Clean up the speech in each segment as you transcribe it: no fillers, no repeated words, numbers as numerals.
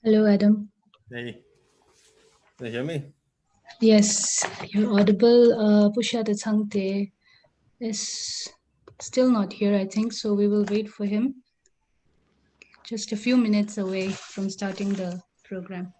Hello, Adam. Hey, can you hear me? Yes, you're audible. Pusha the Tsangte is still not here, I think, so we will wait for him. Just a few minutes away from starting the program.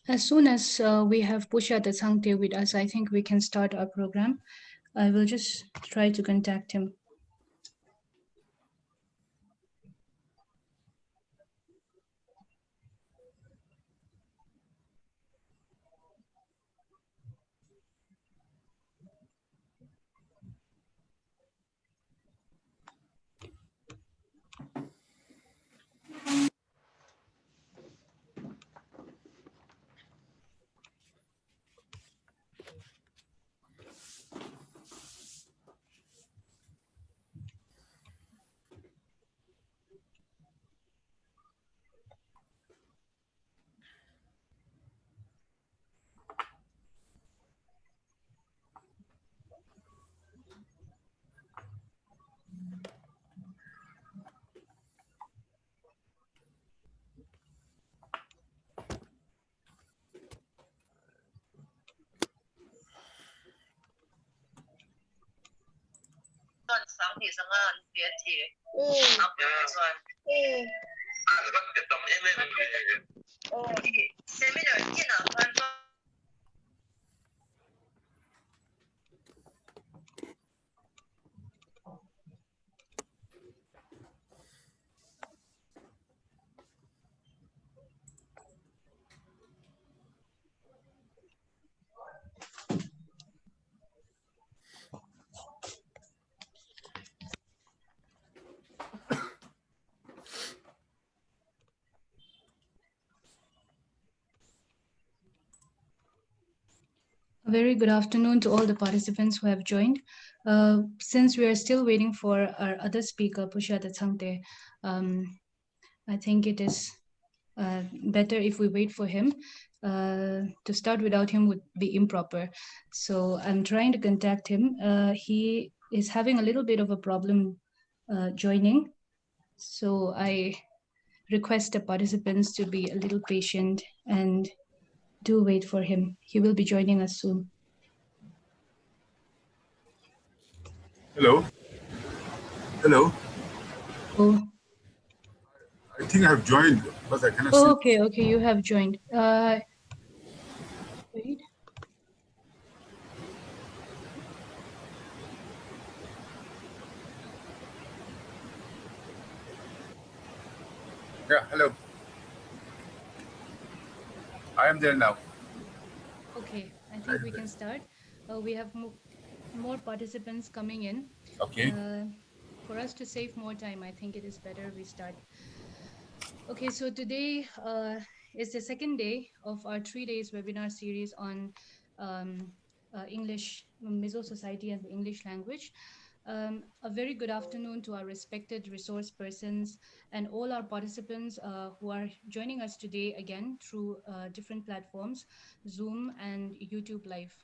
As soon as we have Pusha the Tsangte with us, I think we can start our program. I will just try to contact him. A very good afternoon to all the participants who have joined. Since we are still waiting for our other speaker, Pusha Tsangte, I think it is better if we wait for him. To start without him would be improper. So I'm trying to contact him. He is having a little bit of a problem joining. So I request the participants to be a little patient and do wait for him. He will be joining us soon. Hello. Hello. Oh. I think I have joined, but I cannot Oh, see. okay, you have joined. Wait. Yeah, hello. I am there now. Okay, I think we can start. We have more participants coming in. Okay. For us to save more time, I think it is better we start. Okay, so today is the second day of our 3 days webinar series on English, Mizo society and the English language. A very good afternoon to our respected resource persons and all our participants who are joining us today again through different platforms, Zoom and YouTube Live.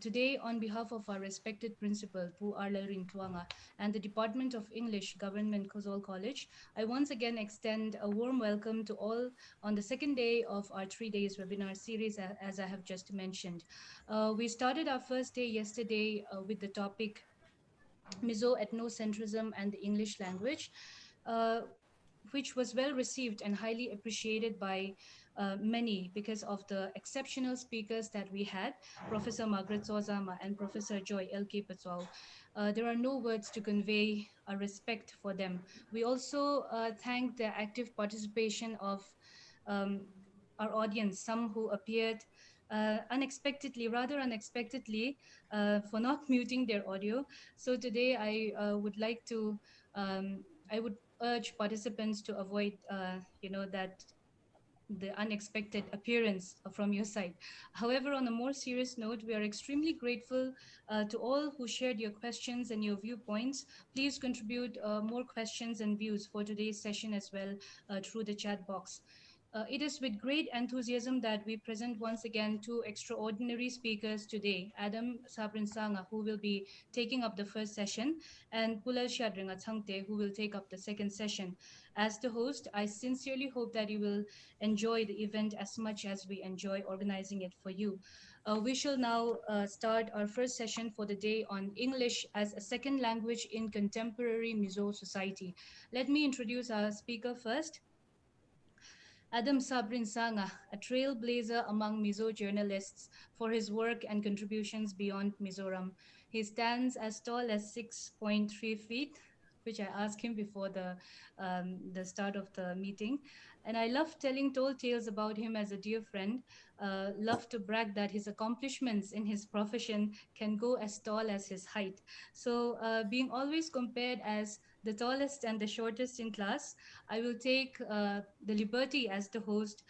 Today, on behalf of our respected principal, Pu Arlarin Tuanga, and the Department of English, Government Kozol College, I once again extend a warm welcome to all on the second day of our 3 days webinar series, as I have just mentioned. We started our first day yesterday with the topic Mizo ethnocentrism and the English language, uh, which was well received and highly appreciated by many because of the exceptional speakers that we had, Professor Margaret Sozama and Professor Joy L.K. Patswal. There are no words to convey a respect for them. We also thank the active participation of um, our audience, some who appeared unexpectedly, rather unexpectedly, for not muting their audio. So today I would like to, I would urge participants to avoid, that the unexpected appearance from your side. However, on a more serious note, we are extremely grateful to all who shared your questions and your viewpoints. Please contribute more questions and views for today's session as well through the chat box. It is with great enthusiasm that we present once again two extraordinary speakers today, Adam Sabrin Sanga, who will be taking up the first session, and Pulal Shadringa Changte, who will take up the second session. As the host, I sincerely hope that you will enjoy the event as much as we enjoy organizing it for you. We shall now start our first session for the day on English as a second language in contemporary Mizo society. Let me introduce our speaker first. Adam Sabrin Sanga, a trailblazer among Mizo journalists for his work and contributions beyond Mizoram. He stands as tall as 6.3 feet, which I asked him before the start of the meeting. And I love telling tall tales about him as a dear friend. Love to brag that his accomplishments in his profession can go as tall as his height. So, being always compared as the tallest and the shortest in class, I will take the liberty as the host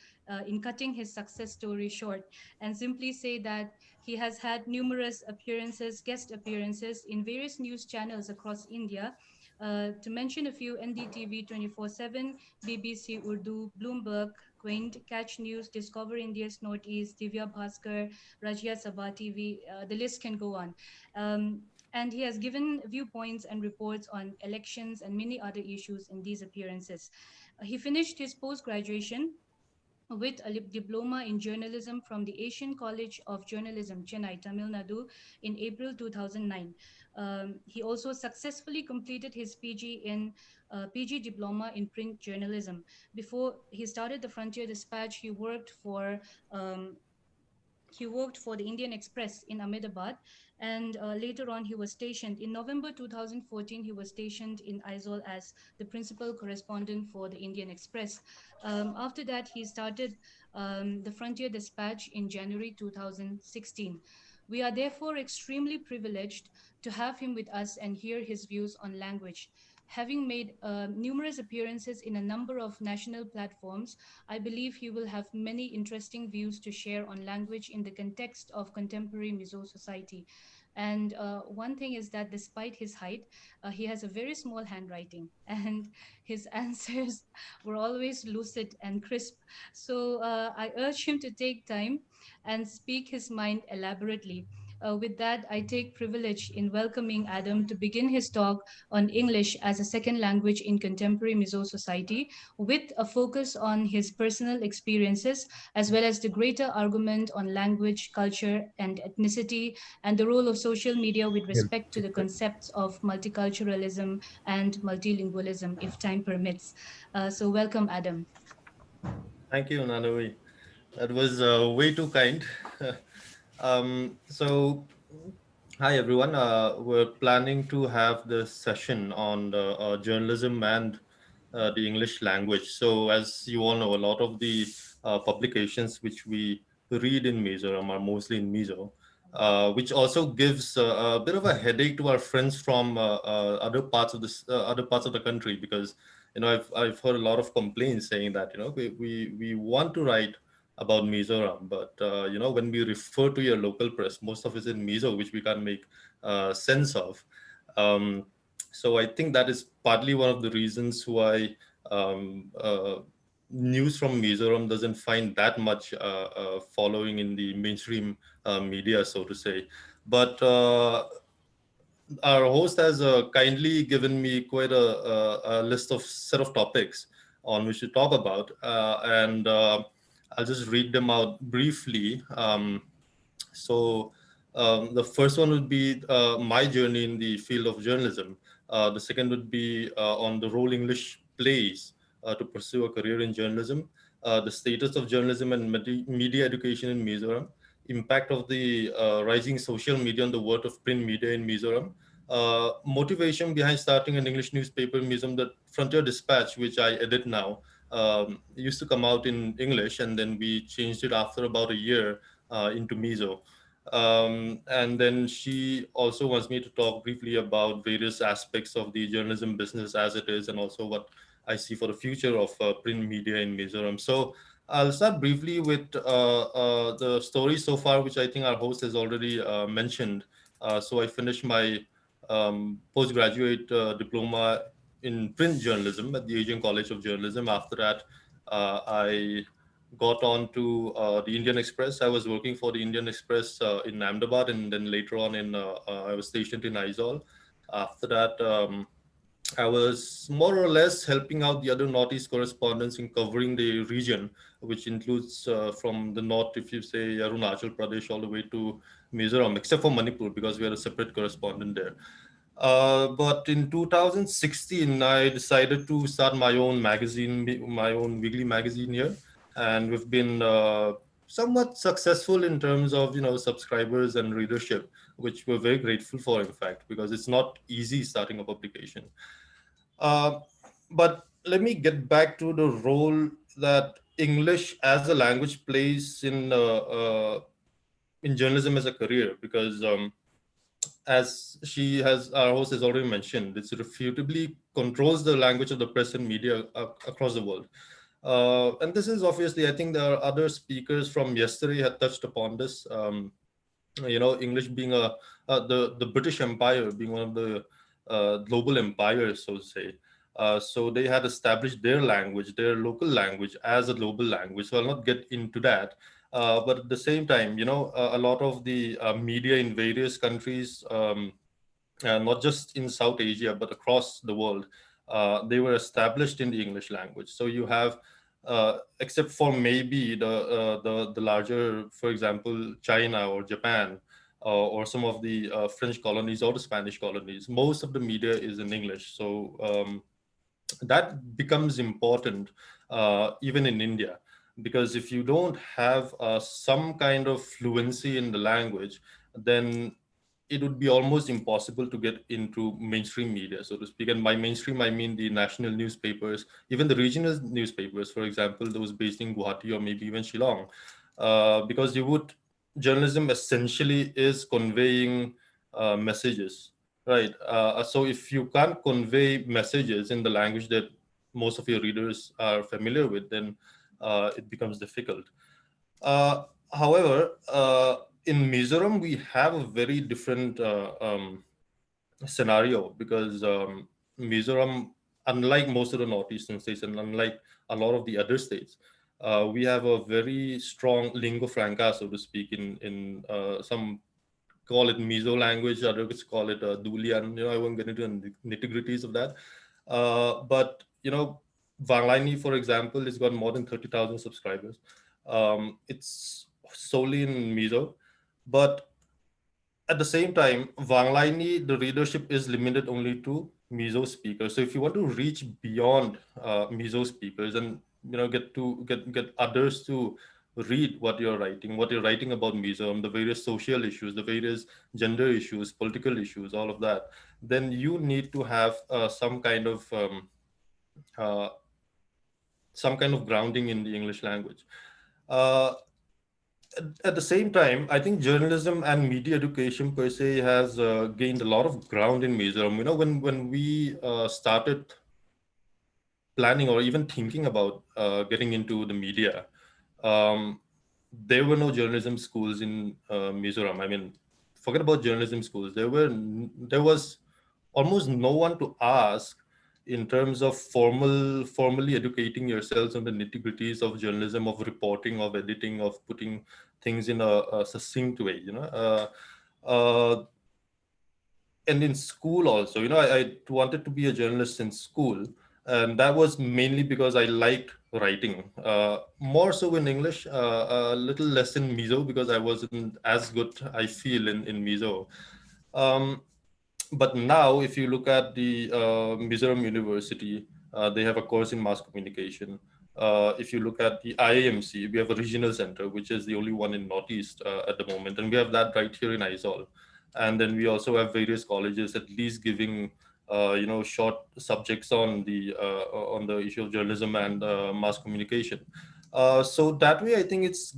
in cutting his success story short and simply say that he has had numerous appearances, guest appearances in various news channels across India. To mention a few, NDTV 24/7, BBC Urdu, Bloomberg, Quaint, Catch News, Discover India's Northeast, Divya Bhaskar, Rajya Sabha TV, the list can go on. And he has given viewpoints and reports on elections and many other issues in these appearances. He finished his post graduation with a diploma in journalism from the Asian College of Journalism, Chennai, Tamil Nadu, in April 2009. He also successfully completed his PG diploma in print journalism. Before he started the Frontier Dispatch, um, he worked for the Indian Express in Ahmedabad, and later on, he was stationed in November 2014. He was stationed in Aizawl as the principal correspondent for the Indian Express. After that, he started the Frontier Dispatch in January 2016. We are therefore extremely privileged to have him with us and hear his views on language. Having made numerous appearances in a number of national platforms, I believe he will have many interesting views to share on language in the context of contemporary Mizo society. And one thing is that despite his height, he has a very small handwriting, and his answers were always lucid and crisp. So I urge him to take time and speak his mind elaborately. With that, I take privilege in welcoming Adam to begin his talk on English as a second language in contemporary Mizo society, with a focus on his personal experiences, as well as the greater argument on language, culture, and ethnicity, and the role of social media with respect to the concepts of multiculturalism and multilingualism, if time permits. So, welcome, Adam. Thank you, Nanui. That was way too kind. So, hi everyone. We're planning to have this session on journalism and the English language. So, as you all know, a lot of the publications which we read in Mizoram are mostly in Mizo, which also gives a bit of a headache to our friends from other parts of the country, because I've heard a lot of complaints saying that we want to write about Mizoram, but when we refer to your local press, most of it's in Mizo, which we can't make sense of. So I think that is partly one of the reasons why um, uh, news from Mizoram doesn't find that much following in the mainstream media, so to say. But our host has kindly given me quite a list of set of topics on which to talk about, and I'll just read them out briefly. So the first one would be my journey in the field of journalism. The second would be on the role English plays to pursue a career in journalism, the status of journalism and media education in Mizoram, impact of the rising social media on the world of print media in Mizoram, motivation behind starting an English newspaper in Mizoram, the Frontier Dispatch, which I edit now, used to come out in English, and then we changed it after about a year into Mizo. And then she also wants me to talk briefly about various aspects of the journalism business as it is, and also what I see for the future of print media in Mizoram. So I'll start briefly with the story so far, which I think our host has already mentioned. So I finished my postgraduate diploma in print journalism at the Asian College of Journalism. After that, I got on to the Indian Express. I was working for the Indian Express in Ahmedabad, and then later on I was stationed in Aizawl. After that, I was more or less helping out the other Northeast correspondents in covering the region, which includes from the north, if you say Arunachal Pradesh, all the way to Mizoram, except for Manipur, because we had a separate correspondent there. But in 2016, I decided to start my own magazine, my own weekly magazine here, and we've been somewhat successful in terms of subscribers and readership, which we're very grateful for, in fact, because it's not easy starting a publication. Uh, but let me get back to the role that English as a language plays in journalism as a career, because as our host has already mentioned, it refutably controls the language of the press and media across the world. And this is obviously, I think there are other speakers from yesterday had touched upon this. English being the British Empire being one of the global empires, so to say. So they had established their language, their local language, as a global language. So I'll not get into that. But at the same time, a lot of the media in various countries, not just in South Asia, but across the world, they were established in the English language. So you have, except for maybe the larger, for example, China or Japan, or some of the French colonies or the Spanish colonies, most of the media is in English. So that becomes important even in India, because if you don't have some kind of fluency in the language, then it would be almost impossible to get into mainstream media, so to speak. And by mainstream, I mean the national newspapers, even the regional newspapers, for example, those based in Guwahati or maybe even Shillong, because journalism essentially is conveying messages, right? So if you can't convey messages in the language that most of your readers are familiar with, then it becomes difficult. Uh, However, in Mizoram, we have a very different scenario, because Mizoram, unlike most of the northeastern states and unlike a lot of the other states, we have a very strong lingua franca, so to speak, in some call it Mizo language, others call it Dulian. I won't get into the nitty-gritties of that. But Vanglani, for example, has got more than 30,000 subscribers. It's solely in Mizo, but at the same time, Vanglani, the readership is limited only to Mizo speakers. So if you want to reach beyond Mizo speakers and get others to read what you're writing about Mizo, the various social issues, the various gender issues, political issues, all of that, then you need to have uh, some kind of grounding in the English language. Uh, at the same time, I think journalism and media education per se has gained a lot of ground in Mizoram. When we started planning or even thinking about getting into the media, um, there were no journalism schools in Mizoram. I mean, forget about journalism schools. There was almost no one to ask in terms of formally educating yourselves on the nitty-gritties of journalism, of reporting, of editing, of putting things in a succinct way, uh, and in school also, I wanted to be a journalist in school, and that was mainly because I liked writing, more so in English, a little less in Mizo, because I wasn't as good, I feel, in Mizo. um, but now, if you look at the Mizoram University, they have a course in mass communication. If you look at the IAMC, we have a regional center, which is the only one in Northeast at the moment, and we have that right here in Aizawl. And then we also have various colleges at least giving short subjects on the issue of journalism and mass communication. So that way, I think it's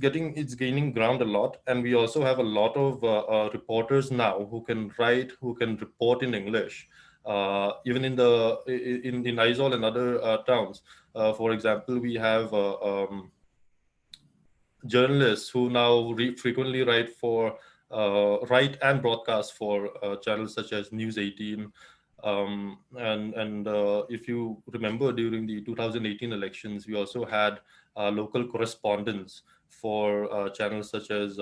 gaining ground a lot, and we also have a lot of reporters now who can write, who can report in English, even in Aizawl and other towns. For example, we have journalists who now frequently write and broadcast for channels such as News 18. And if you remember, during the 2018 elections, we also had local correspondents for channels such as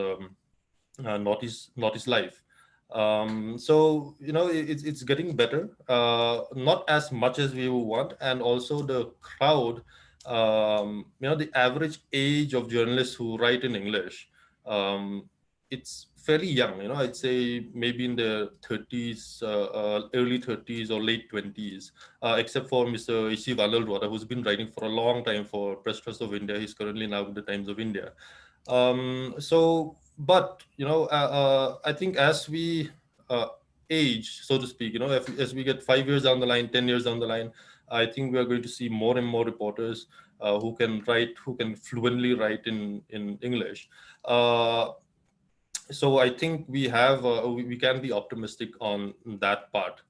Northeast Life. So it's getting better, not as much as we would want, and also the crowd. The average age of journalists who write in English, it's fairly young. I'd say maybe in the 30s, early 30s or late 20s, except for Mr. Ishi Valalwada, who's been writing for a long time for Press Trust of India. He's currently now with the Times of India. But I think as we uh, age, so to speak, as we get 5 years down the line, 10 years down the line, I think we are going to see more and more reporters who can write, who can fluently write in English. Uh, so I think we can be optimistic on that part.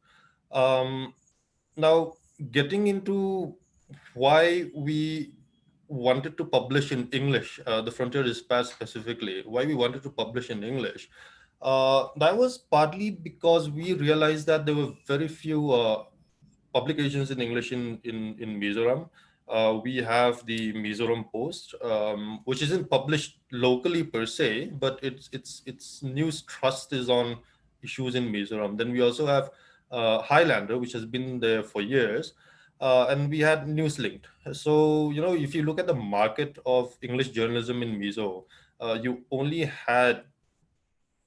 Um, Now, getting into why we wanted to publish in English, the Frontier Dispatch specifically, why we wanted to publish in English, that was partly because we realized that there were very few publications in English in Mizoram. We have the Mizoram Post, which isn't published locally per se, but its news trust is on issues in Mizoram. Then we also have Highlander, which has been there for years, and we had Newslinked. So if you look at the market of English journalism in Mizo, you only had,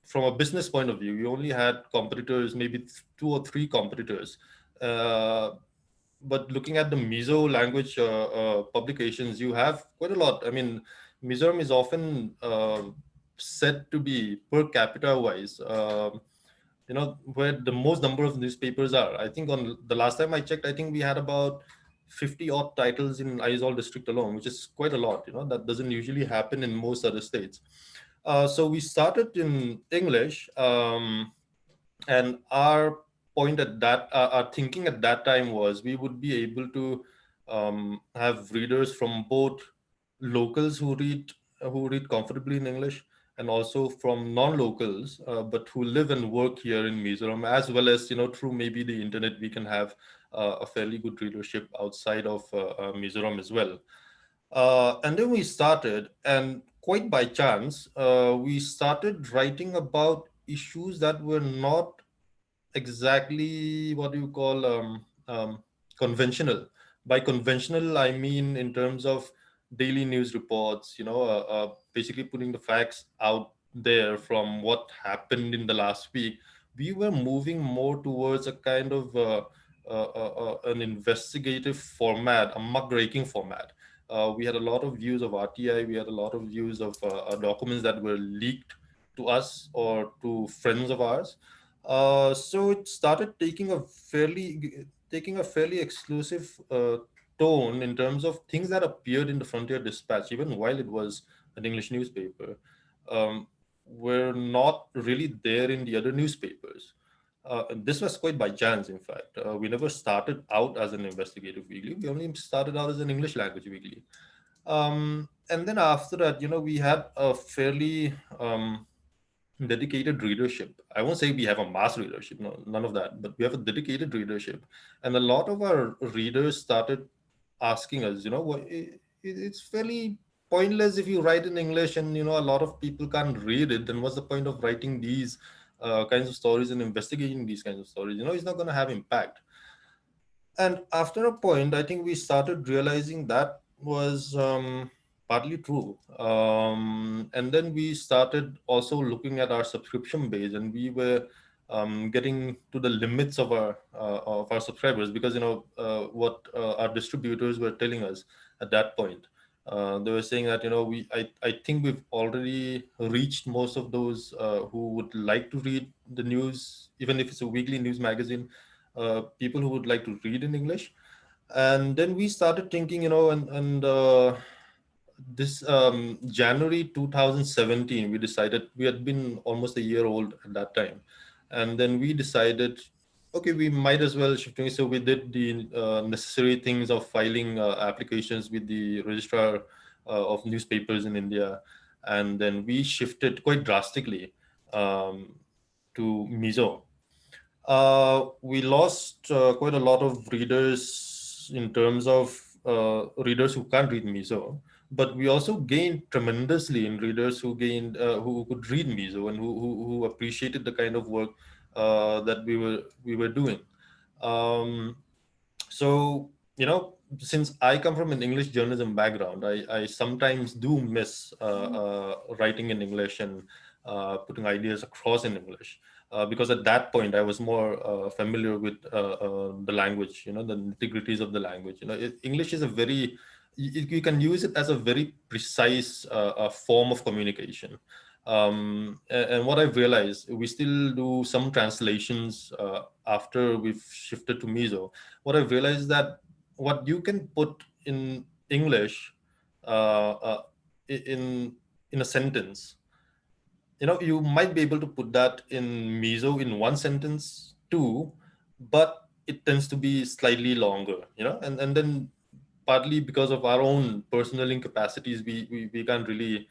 from a business point of view, you only had competitors, maybe two or three competitors. Uh, but looking at the Mizo language publications, you have quite a lot. I mean, Mizoram is often said to be, per capita wise, where the most number of newspapers are. I think on the last time I checked, I think we had about 50 odd titles in Aizawl district alone, which is quite a lot. That doesn't usually happen in most other states. So we started in English, and our thinking at that time was we would be able to have readers from both locals who read comfortably in English, and also from non-locals, but who live and work here in Mizoram, as well as through maybe the internet we can have a fairly good readership outside of Mizoram as well. And then we started, and quite by chance, we started writing about issues that were not exactly what do you call conventional. By conventional, I mean in terms of daily news reports, basically putting the facts out there from what happened in the last week. We were moving more towards a kind of an investigative format, a muckraking format. We had a lot of views of RTI. We had a lot of views of documents that were leaked to us or to friends of ours. So it started taking a fairly exclusive tone in terms of things that appeared in the Frontier Dispatch, even while it was an English newspaper, were not really there in the other newspapers. And this was quite by chance, in fact. We never started out as an investigative weekly. We only started out as an English language weekly. And then after that, we had a fairly dedicated readership. I won't say we have a mass readership, no, none of that, but we have a dedicated readership. And a lot of our readers started asking us, what it's fairly pointless if you write in English and a lot of people can't read it. Then what's the point of writing these kinds of stories and investigating these kinds of stories? It's not going to have impact. And after a point, I think we started realizing that was partly true. And then we started also looking at our subscription base, and we were getting to the limits of our subscribers, because what our distributors were telling us at that point. They were saying that I think we've already reached most of those who would like to read the news, even if it's a weekly news magazine, people who would like to read in English. And then we started thinking, and this January 2017, we decided, we had been almost a year old at that time. And then we decided, okay, we might as well shift. So we did the necessary things of filing applications with the registrar of newspapers in India. And then we shifted quite drastically um, to Mizo. We lost quite a lot of readers in terms of readers who can't read Mizo, but we also gained tremendously in readers who could read Mizo, and who appreciated the kind of work that we were doing. Um, so since I come from an English journalism background, I sometimes do miss writing in English and putting ideas across in English, because at that point I was more familiar with the language, the nitty-gritties of the language. English is a very, you can use it as a very precise form of communication. And what I've realized, we still do some translations after we've shifted to Mizo. What I've realized is that what you can put in English in a sentence, you might be able to put that in Mizo in one sentence too, but it tends to be slightly longer, and then partly because of our own personal incapacities, we can't really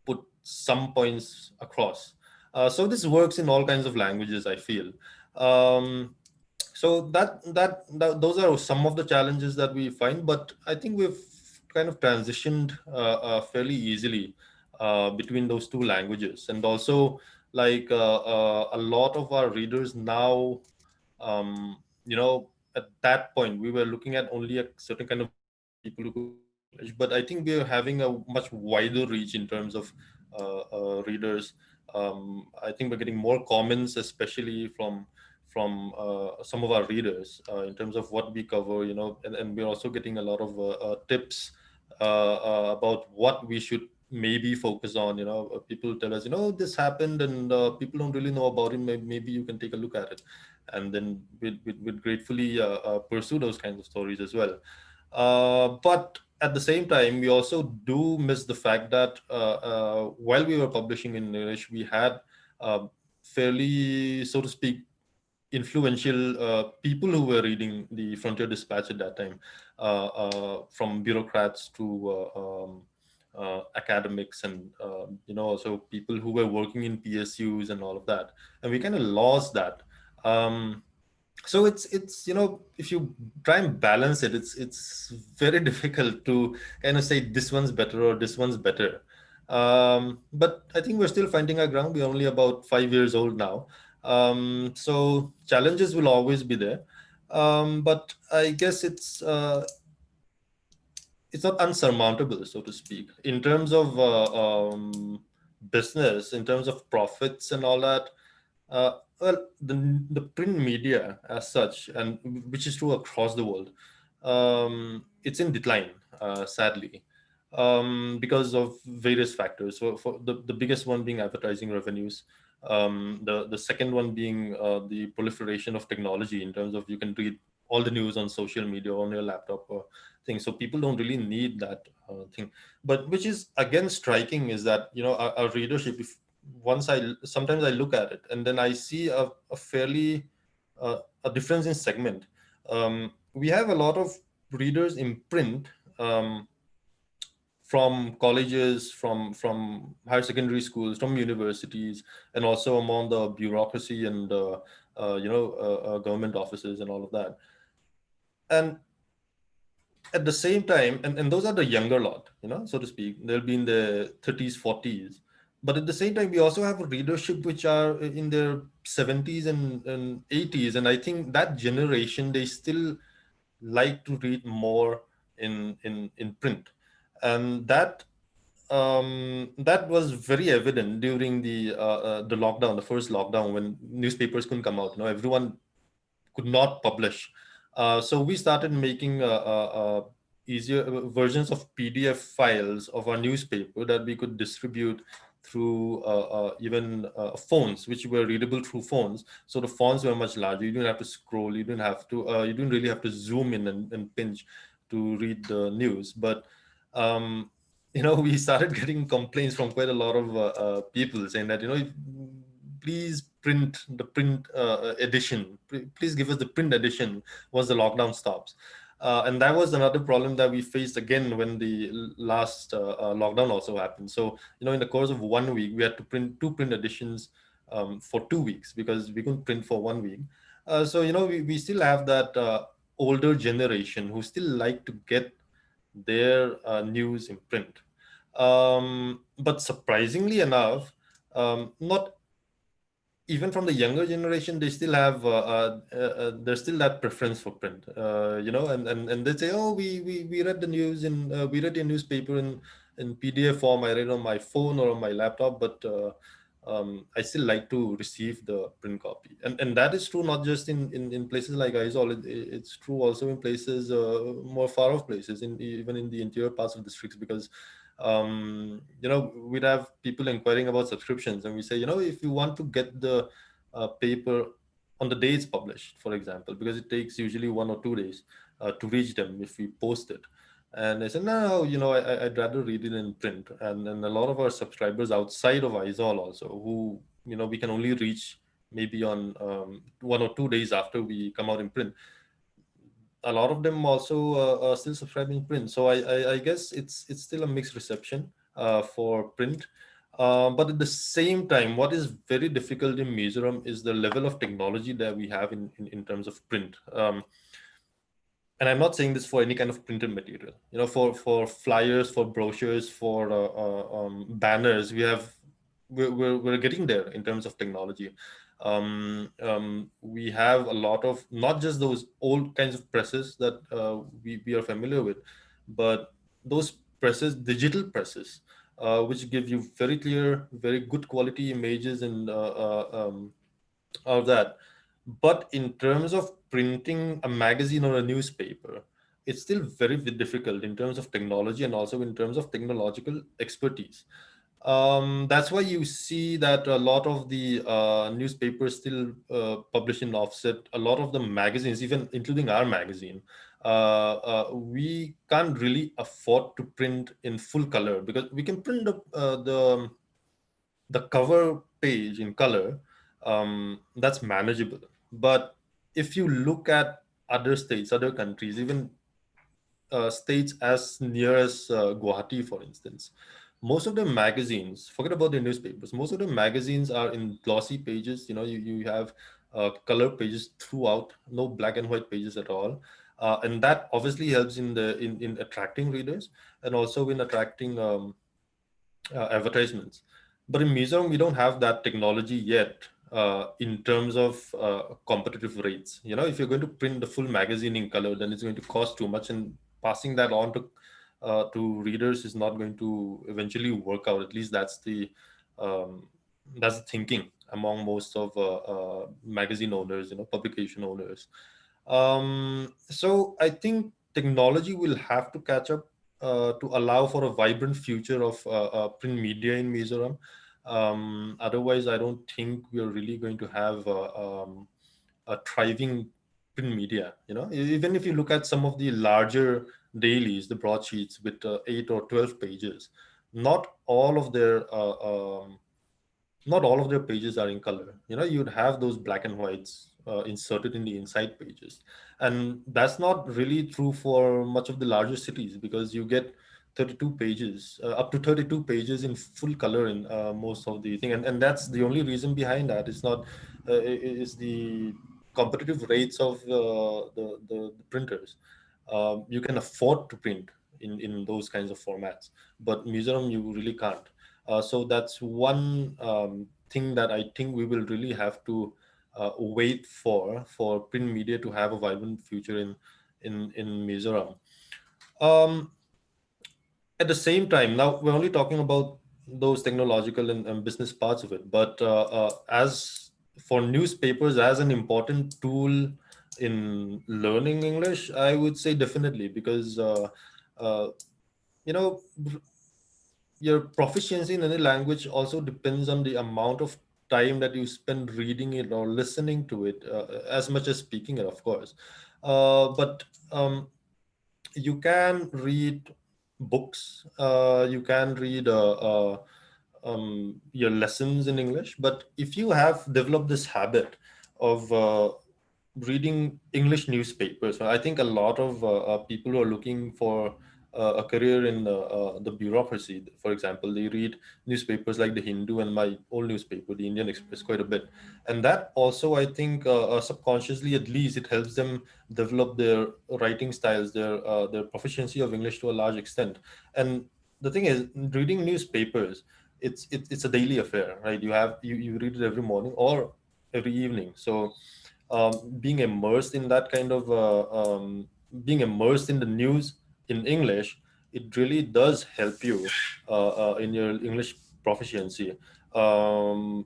put some points across. So this works in all kinds of languages, I feel. So those are some of the challenges that we find, but I think we've kind of transitioned fairly easily between those two languages. And also, like a lot of our readers now, at that point we were looking at only a certain kind of readers, people who could read English, but I think we're having a much wider reach in terms of readers. I think we're getting more comments, especially from some of our readers, in terms of what we cover, and we're also getting a lot of tips about what we should maybe focus on. People tell us, this happened, and people don't really know about it. Maybe you can take a look at it, and then we'd gratefully pursue those kinds of stories as well. But at the same time, we also do miss the fact that while we were publishing in English, we had fairly, so to speak, influential people who were reading the Frontier Dispatch at that time, from bureaucrats to academics, and also people who were working in PSUs and all of that, and we kind of lost that. So it's if you try and balance it, it's very difficult to kind of say this one's better or this one's better. But I think we're still finding our ground. We're only about 5 years old now, so challenges will always be there. But I guess it's not unsurmountable, so to speak, in terms of business, in terms of profits and all that. Well, the print media as such, and which is true across the world, it's in decline, sadly, because of various factors. So for the biggest one being advertising revenues, the second one being the proliferation of technology, in terms of you can read all the news on social media on your laptop or thing. So people don't really need that thing. But which is again striking is that our readership, if once I sometimes I look at it and then I see a fairly a difference in segment. We have a lot of readers in print, from colleges, from higher secondary schools, from universities, and also among the bureaucracy and government offices and all of that. And at the same time, and those are the younger lot, so to speak. They'll be in their 30s, 40s. But at the same time, we also have a readership which are in their 70s and 80s. And I think that generation, they still like to read more in print. And that was very evident during the lockdown, the first lockdown, when newspapers couldn't come out. Everyone could not publish. So we started making easier versions of PDF files of our newspaper that we could distribute through even phones, which were readable through phones. So the fonts were much larger. You didn't have to scroll. You didn't really have to zoom in and pinch to read the news. But um, we started getting complaints from quite a lot of people saying that, please print the print edition. Please give us the print edition once the lockdown stops. And that was another problem that we faced again when the last lockdown also happened. So, in the course of 1 week, we had to print two print editions for 2 weeks because we couldn't print for 1 week. So, we still have that older generation who still like to get their news in print. But surprisingly enough, not even from the younger generation, they still have there's still that preference for print, and they say, oh, we read the news we read your newspaper in PDF form. I read on my phone or on my laptop, but I still like to receive the print copy. And that is true not just in places like Aizawl. It's true also in places more far off places, even in the interior parts of districts, because we'd have people inquiring about subscriptions, and we say, if you want to get the paper on the day it's published, for example, because it takes usually 1 or 2 days to reach them if we post it. And I said, no, I'd rather read it in print. And a lot of our subscribers outside of Aizawl also, who, we can only reach maybe on 1 or 2 days after we come out in print, a lot of them also are still subscribing print. So I guess it's still a mixed reception for print. But at the same time, what is very difficult in Mizoram is the level of technology that we have in terms of print. And I'm not saying this for any kind of printed material. For flyers, for brochures, for banners, we're getting there in terms of technology. We have a lot of not just those old kinds of presses that we are familiar with, but those presses, digital presses, which give you very clear, very good quality images and all of that. But in terms of printing a magazine or a newspaper, it's still very difficult in terms of technology and also in terms of technological expertise. That's why you see that a lot of the newspapers still publish in offset. A lot of the magazines, even including our magazine, we can't really afford to print in full color, because we can print the cover page in color. That's manageable. But if you look at other states, other countries, even states as near as Guwahati, for instance, most of the magazines, forget about the newspapers, most of the magazines are in glossy pages. You have color pages throughout, no black and white pages at all. And that obviously helps in attracting readers and also in attracting advertisements. But in Mizoram, we don't have that technology yet in terms of competitive rates. If you're going to print the full magazine in color, then it's going to cost too much, and passing that on to readers is not going to eventually work out. At least that's the thinking among most of magazine owners, publication owners. So I think technology will have to catch up to allow for a vibrant future of print media in Mizoram. Otherwise, I don't think we are really going to have a thriving print media. Even if you look at some of the larger dailies, the broadsheets with 8 or 12 pages, not all of their not all of their pages are in color. You'd have those black and whites inserted in the inside pages. And that's not really true for much of the larger cities, because you get 32 pages, up to 32 pages in full color in most of the thing, and that's the only reason behind that. It's not is the competitive rates of the printers. You can afford to print in those kinds of formats, but Mizoram you really can't. So that's one thing that I think we will really have to wait for print media to have a vibrant future in Mizoram. Um, at the same time, now we're only talking about those technological and business parts of it, but as for newspapers as an important tool in learning English, I would say definitely, because uh, you know your proficiency in any language also depends on the amount of time that you spend reading it or listening to it, as much as speaking it, of course. But you can read books, you can read your lessons in English, but if you have developed this habit of reading English newspapers, I think a lot of people who are looking for a career in the bureaucracy, for example, they read newspapers like the Hindu and my old newspaper, the Indian Express, quite a bit, and that also, I think, subconsciously, at least, it helps them develop their writing styles, their proficiency of English to a large extent. And the thing is, reading newspapers, it's a daily affair, right? You read it every morning or every evening. So being immersed in that kind of being immersed in the news in English, it really does help you in your English proficiency. And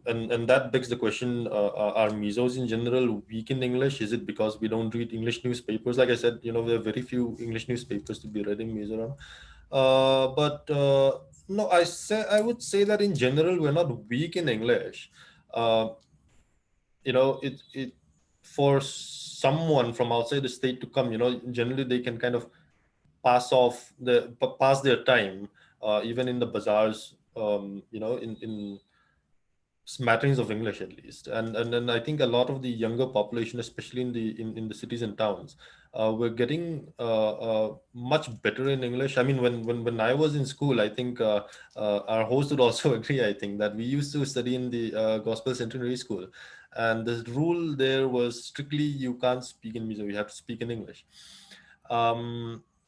that begs the question: are Mizos in general weak in English? Is it because we don't read English newspapers? Like I said, there are very few English newspapers to be read in Mizoram. But no, I would say that in general we're not weak in English. Uh, it for someone from outside the state to come, generally they can kind of pass their time, even in the bazaars, in smatterings of English at least. And then I think a lot of the younger population, especially in the cities and towns, we're getting much better in English. I mean, when I was in school, I think our host would also agree, I think, that we used to study in the Gospel Centenary School, and the rule there was strictly you can't speak in Mizo, you have to speak in English.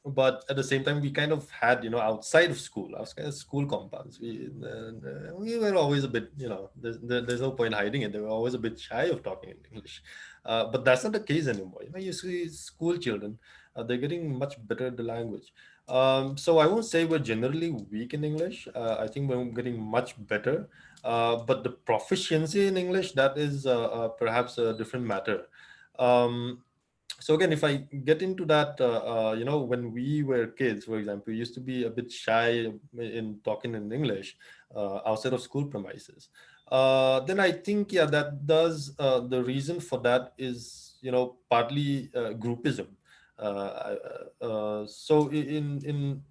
But at the same time, we kind of had, outside of school, outside of school compounds, we were always a bit, there's no point hiding it. They were always a bit shy of talking in English. But that's not the case anymore. You see school children, they're getting much better at the language. So I won't say we're generally weak in English. I think we're getting much better. But the proficiency in English, that is perhaps a different matter. Um, so again, if I get into that, when we were kids, for example, we used to be a bit shy in talking in English outside of school premises. Then I think, yeah, that does, the reason for that is, partly groupism. So in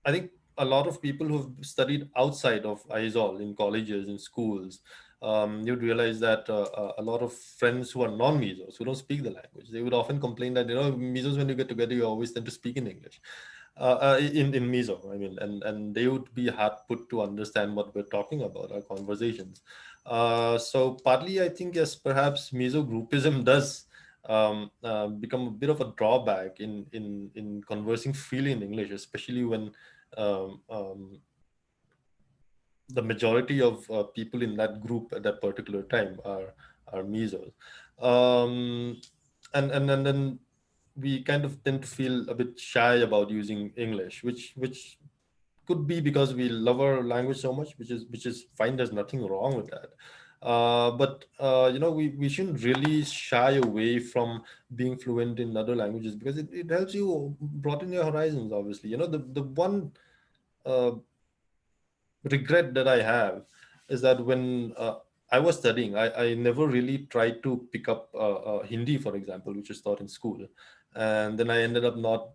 I think a lot of people who've studied outside of Aizawl in colleges, in schools, you'd realize that a lot of friends who are non-Mizos, who don't speak the language, they would often complain that, Mizos, when you get together, you always tend to speak in English, in Mizo, I mean, and they would be hard put to understand what we're talking about, our conversations. So partly, I think, yes, perhaps Mizo groupism does become a bit of a drawback in conversing freely in English, especially when um, um, the majority of people in that group at that particular time are Mizos. Um, and then we kind of tend to feel a bit shy about using English, which could be because we love our language so much, which is fine. There's nothing wrong with that. But we shouldn't really shy away from being fluent in other languages, because it helps you broaden your horizons. Obviously, the one uh, regret that I have is that when I was studying, I never really tried to pick up Hindi, for example, which is taught in school, and then I ended up not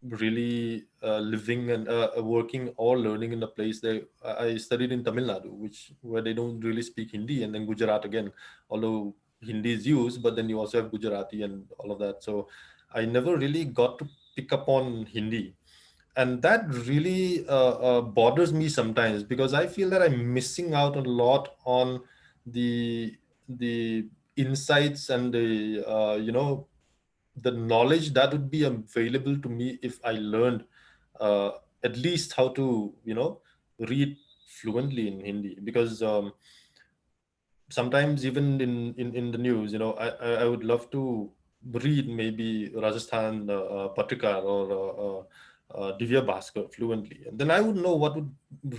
really living and working or learning in a place there. I studied in Tamil Nadu, where they don't really speak Hindi, and then Gujarat again, although Hindi is used, but then you also have Gujarati and all of that. So I never really got to pick up on Hindi. and that really bothers me sometimes, because I feel that I'm missing out a lot on the insights and the the knowledge that would be available to me if I learned uh, at least how to read fluently in Hindi. Because sometimes even in the news, I would love to read maybe Rajasthan Patrikar or Divya Bhaskar fluently, and then I would know what would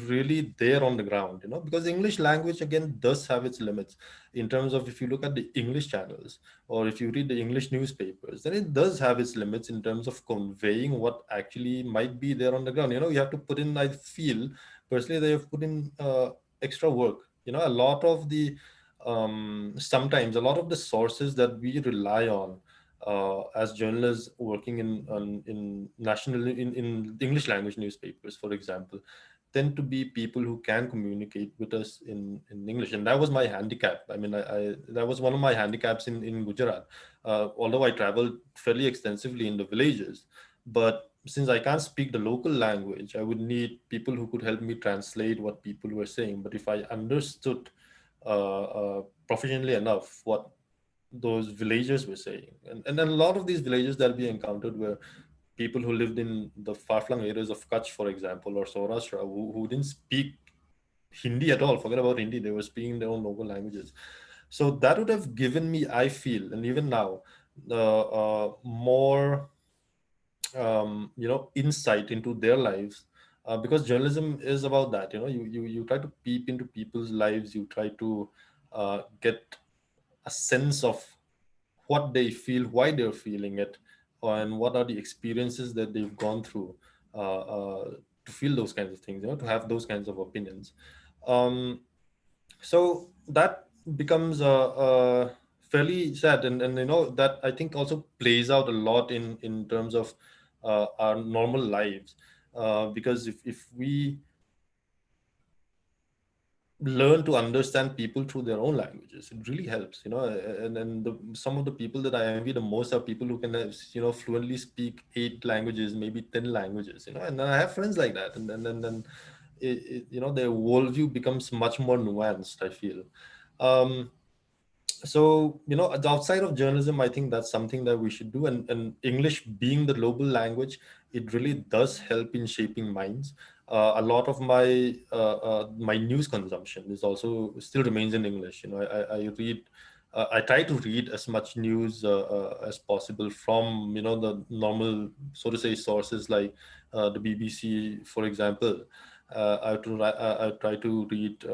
really there on the ground, because English language again does have its limits in terms of, if you look at the English channels or if you read the English newspapers, then it does have its limits in terms of conveying what actually might be there on the ground. You have to put in, I feel personally, they have put in extra work. A lot of the sometimes a lot of the sources that we rely on as journalists working in national in English language newspapers, for example, tend to be people who can communicate with us in English. And that was my handicap. I mean, I that was one of my handicaps in Gujarat. Although I traveled fairly extensively in the villages, but since I can't speak the local language, I would need people who could help me translate what people were saying. But if I understood proficiently enough what those villagers were saying, and then a lot of these villages that we encountered were people who lived in the far-flung areas of Kutch, for example, or Saurashtra, who didn't speak Hindi at all. Forget about Hindi; they were speaking their own local languages. So that would have given me, I feel, and even now, more insight into their lives, because journalism is about that. You try to peep into people's lives, you try to get a sense of what they feel, why they're feeling it, and what are the experiences that they've gone through to feel those kinds of things, to have those kinds of opinions. um, so that becomes fairly sad, and that I think also plays out a lot in terms of our normal lives, because if we learn to understand people through their own languages, it really helps. Some of the people that I envy the most are people who can fluently speak 8 languages, maybe 10 languages, and then I have friends like that, and then their worldview becomes much more nuanced, I feel. um, so outside of journalism, I think that's something that we should do, and English being the global language, it really does help in shaping minds. A lot of my news consumption is also still remains in English. I read, I try to read as much news as possible from the normal, so to say, sources like the BBC, for example. I try to read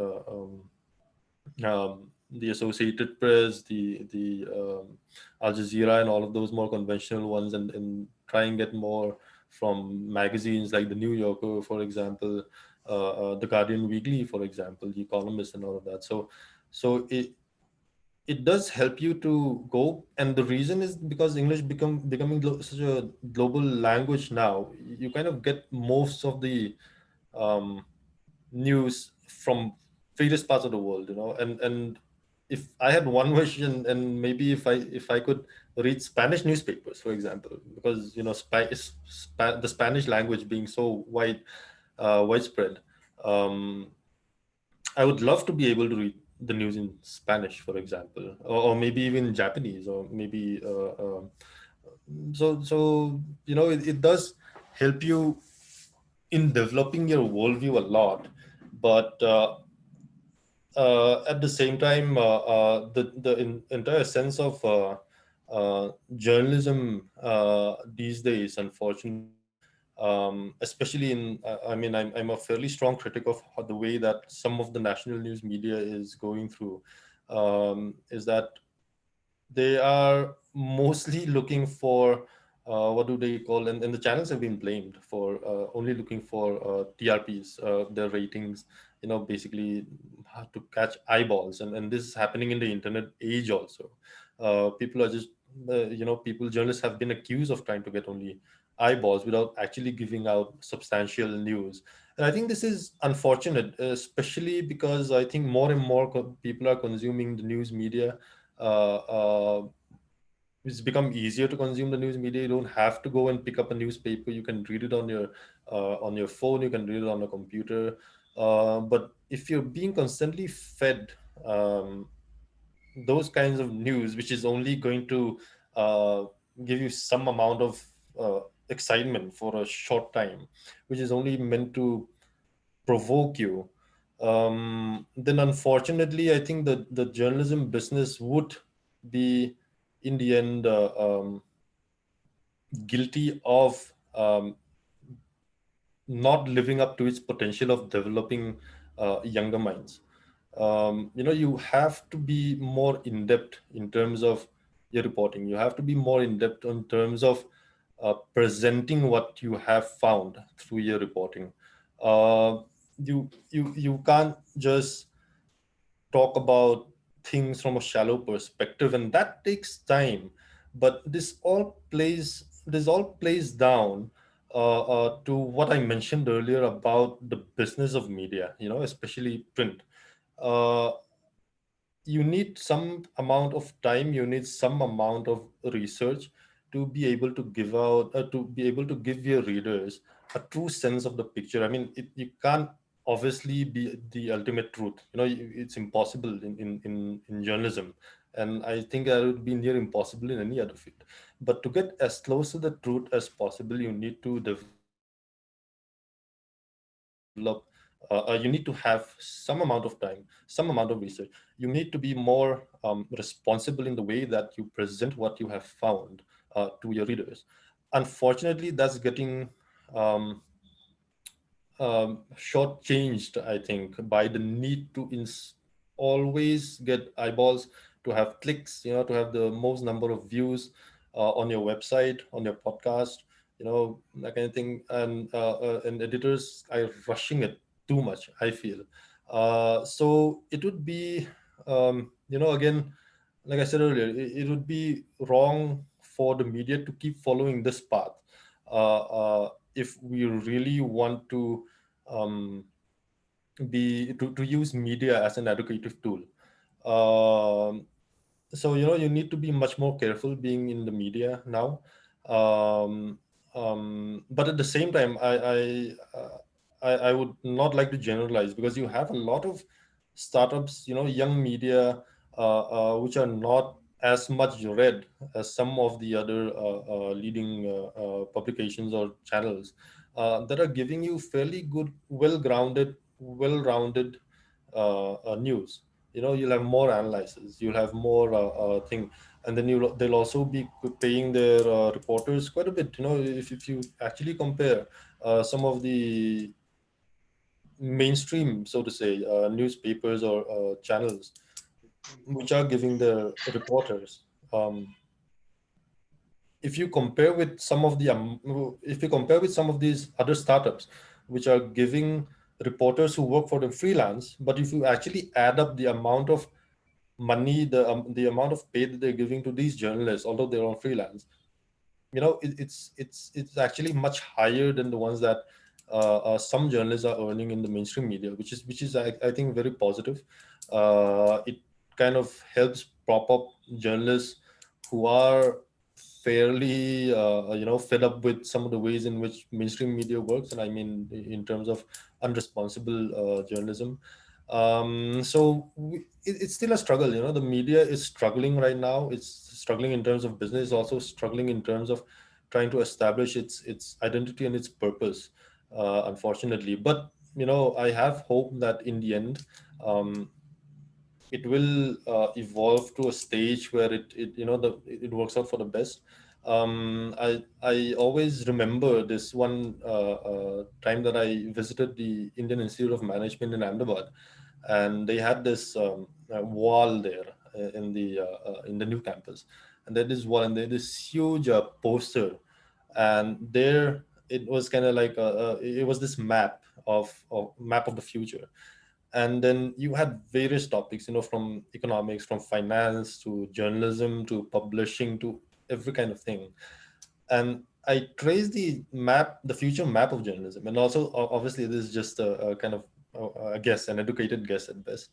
the Associated Press, the Al Jazeera, and all of those more conventional ones, and try and get more from magazines like the New Yorker, for example, the Guardian Weekly, for example, the Economist, and all of that. So it does help you to go, and the reason is because English becoming such a global language now. You kind of get most of the um, news from various parts of the world, and if I had one wish, and maybe if I could read Spanish newspapers, for example, because the Spanish language being so widespread, um, I would love to be able to read the news in Spanish, for example, or maybe even Japanese, or maybe so it does help you in developing your worldview a lot. But at the same time, the entire sense of journalism these days, unfortunately, especially I mean, I'm a fairly strong critic of the way that some of the national news media is going through, is that they are mostly looking for what do they call, and the channels have been blamed for only looking for TRPs, their ratings, basically to catch eyeballs, and this is happening in the internet age also. People are just people, journalists have been accused of trying to get only eyeballs without actually giving out substantial news. And I think this is unfortunate, especially because I think more and more people are consuming the news media uh, uh, it's become easier to consume the news media. You don't have to go and pick up a newspaper. You can read it on your phone. You can read it on a computer. But if you're being constantly fed um, those kinds of news, which is only going to uh, give you some amount of uh, excitement for a short time, which is only meant to provoke you, then unfortunately, I think that the journalism business would be, in the end, guilty of not living up to its potential of developing younger minds. You have to be more in depth in terms of your reporting. You have to be more in depth in terms of presenting what you have found through your reporting. Uh, you can't just talk about things from a shallow perspective, and that takes time. But this all plays down to what I mentioned earlier about the business of media, especially print. uh, you need some amount of time, you need some amount of research to be able to give your readers a true sense of the picture. I mean, you can't obviously be the ultimate truth. It's impossible in journalism, and I think that would be near impossible in any other field. But to get as close to the truth as possible, you need to develop you need to have some amount of time, some amount of research. You need to be more responsible in the way that you present what you have found to your readers. Unfortunately, that's getting um, shortchanged, I think, by the need to always get eyeballs, to have clicks, to have the most number of views on your website, on your podcast, that kind of thing. And editors are rushing it too much, I feel. So it would be, again, like I said earlier, it would be wrong for the media to keep following this path. If we really want to um, to use media as an educative tool. Um, so you need to be much more careful being in the media now. um, but at the same time, I would not like to generalize, because you have a lot of startups, young media, which are not as much read as some of the other leading publications or channels that are giving you fairly good, well-rounded news. You'll have more analysis, you'll have more thing, and then they'll also be paying their reporters quite a bit. If you actually compare some of the mainstream, so to say, newspapers or channels which are giving their reporters, um, if you compare with some of these other startups which are giving reporters who work for them freelance, but if you actually add up the amount of money, the amount of pay that they're giving to these journalists, although they're on freelance, it's actually much higher than the ones that some journalists are earning in the mainstream media, which is I think very positive. It kind of helps prop up journalists who are fairly fed up with some of the ways in which mainstream media works, and I mean in terms of unresponsible journalism. It's still a struggle. The media is struggling right now. It's struggling in terms of business, also struggling in terms of trying to establish its identity and its purpose, unfortunately. But I have hope that in the end, um, it will evolve to a stage where it works out for the best. I always remember this one time that I visited the Indian Institute of Management in Ahmedabad, and they had this wall there in the new campus, and there this wall, and there this huge poster, and there it was kind of like it was this map of the future. And then you had various topics, from economics, from finance to journalism to publishing to every kind of thing. And I traced the future map of journalism. And also, obviously, this is just a kind of a guess, an educated guess at best.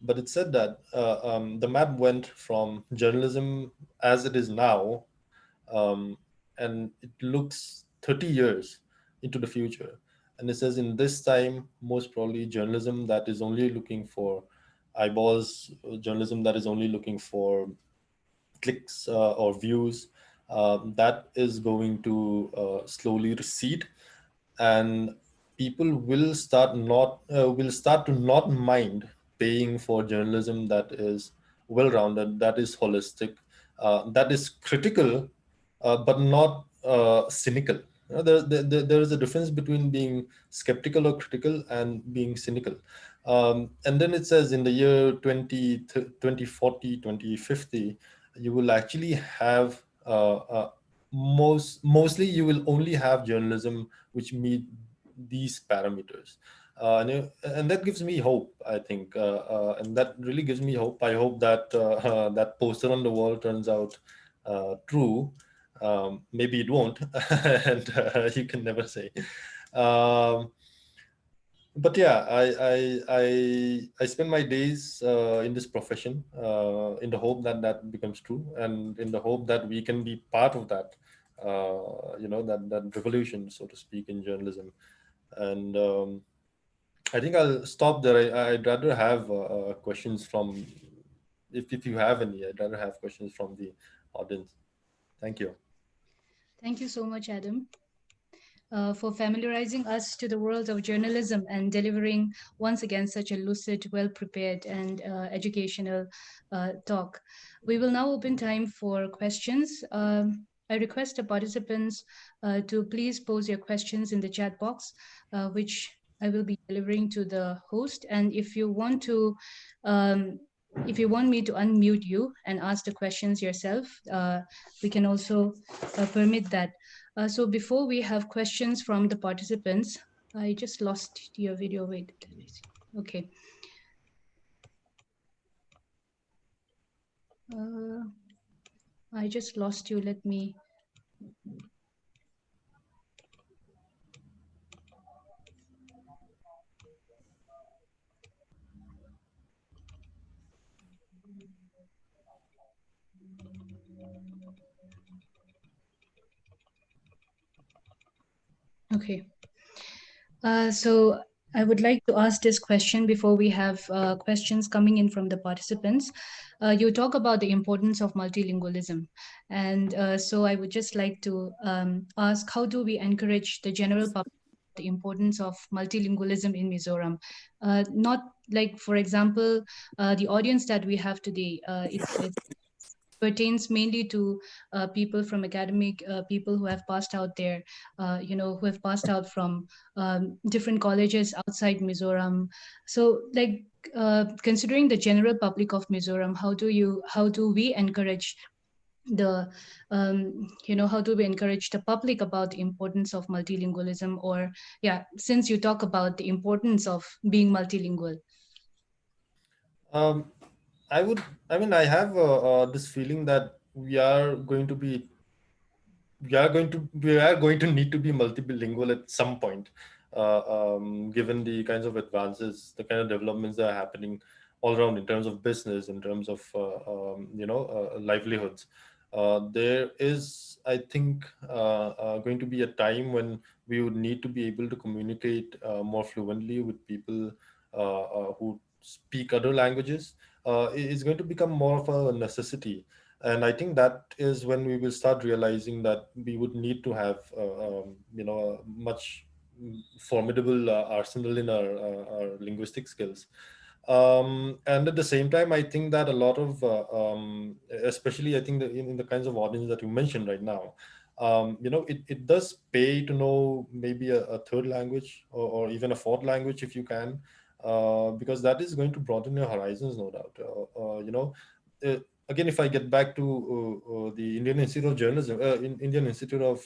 But it said that the map went from journalism as it is now, um, and it looks 30 years into the future. And it says in this time, most probably journalism that is only looking for eyeballs, journalism that is only looking for clicks or views, that is going to slowly recede, and people will start to not mind paying for journalism that is well-rounded, that is holistic, that is critical, but not cynical. There is a difference between being skeptical or critical and being cynical. And then it says in the year 2040, 2050, you will actually have mostly you will only have journalism which meet these parameters. And that gives me hope, I think, and that really gives me hope. I hope that that poster on the wall turns out true. Maybe it won't, and you can never say. Um, but yeah, I spend my days in this profession in the hope that that becomes true, and in the hope that we can be part of that, that revolution, so to speak, in journalism. And I think I'll stop there. I'd rather have questions from, if you have any, I'd rather have questions from the audience. Thank you. Thank you so much, Adam, for familiarizing us to the world of journalism and delivering once again such a lucid, well prepared, and educational talk. We will now open time for questions. I request the participants to please pose your questions in the chat box, which I will be delivering to the host. And um, if you want me to unmute you and ask the questions yourself, we can also permit that. So before we have questions from the participants, I just lost your video. Wait, okay. Uh, I just lost you. Let me. Okay. So I would like to ask this question before we have questions coming in from the participants. You talk about the importance of multilingualism. And so I would just like to ask, how do we encourage the general public the importance of multilingualism in Mizoram? Not like, for example, the audience that we have today, it's pertains mainly to people from academic people who have passed out there, who have passed out from different colleges outside Mizoram. So, like, considering the general public of Mizoram, how do we encourage the how do we encourage the public about the importance of multilingualism? Or yeah, since you talk about the importance of being multilingual. Um, I have this feeling that we are going to need to be multilingual at some point, given the kinds of advances, the kind of developments that are happening all around in terms of business, in terms of livelihoods. There is, I think, going to be a time when we would need to be able to communicate more fluently with people who speak other languages. It's going to become more of a necessity, and I think that is when we will start realizing that we would need to have a much formidable arsenal in our linguistic skills. And at the same time, I think that a lot of especially I think that in the kinds of audience that you mentioned right now, it does pay to know maybe a third language, or even a fourth language if you can, because that is going to broaden your horizons, no doubt. Uh, Again, if I get back to the Indian Institute of Journalism, Indian Institute of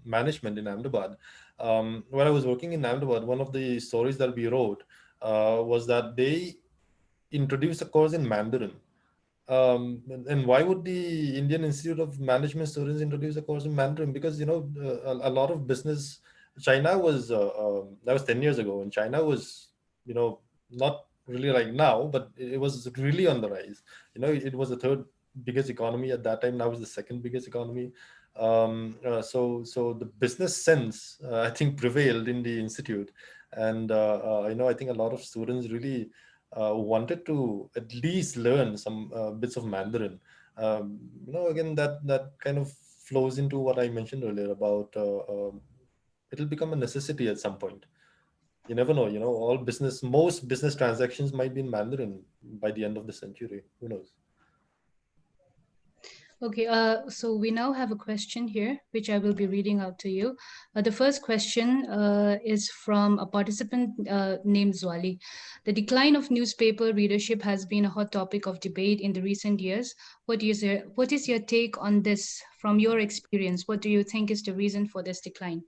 Management in Ahmedabad, when I was working in Ahmedabad, one of the stories that we wrote was that they introduced a course in Mandarin. And why would the Indian Institute of Management students introduce a course in Mandarin? Because a lot of business, China was that was 10 years ago, and China was not really like now, but it was really on the rise. It was the third biggest economy at that time. Now it's the second biggest economy. So the business sense, I think, prevailed in the institute, and I think a lot of students really wanted to at least learn some bits of Mandarin. Again, that kind of flows into what I mentioned earlier about it'll become a necessity at some point. You never know. Most business transactions might be in Mandarin by the end of the century. Who knows? Okay, so we now have a question here, which I will be reading out to you. The first question is from a participant named Zwali. The decline of newspaper readership has been a hot topic of debate in the recent years. What is your take on this from your experience? What do you think is the reason for this decline?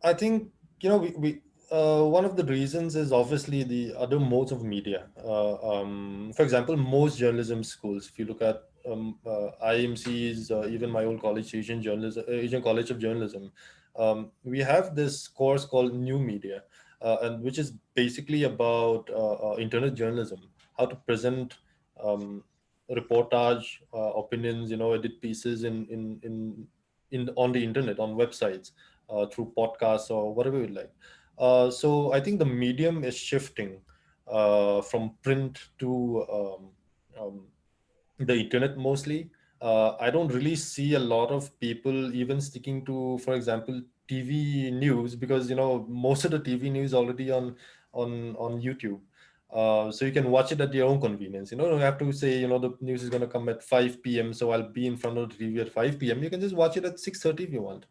I think we one of the reasons is obviously the other modes of media. For example, most journalism schools, if you look at IMCs, even my old college, Asian College of Journalism, we have this course called New Media, and which is basically about internet journalism, how to present um, reportage, opinions, edit pieces in on the internet, on websites, through podcasts or whatever you like. So I think the medium is shifting from print to the internet mostly. I don't really see a lot of people even sticking to, for example, TV news, because most of the TV news already on YouTube. So you can watch it at your own convenience. You don't have to say, the news is going to come at 5 p.m. So I'll be in front of the TV at 5 p.m. You can just watch it at 6:30 if you want,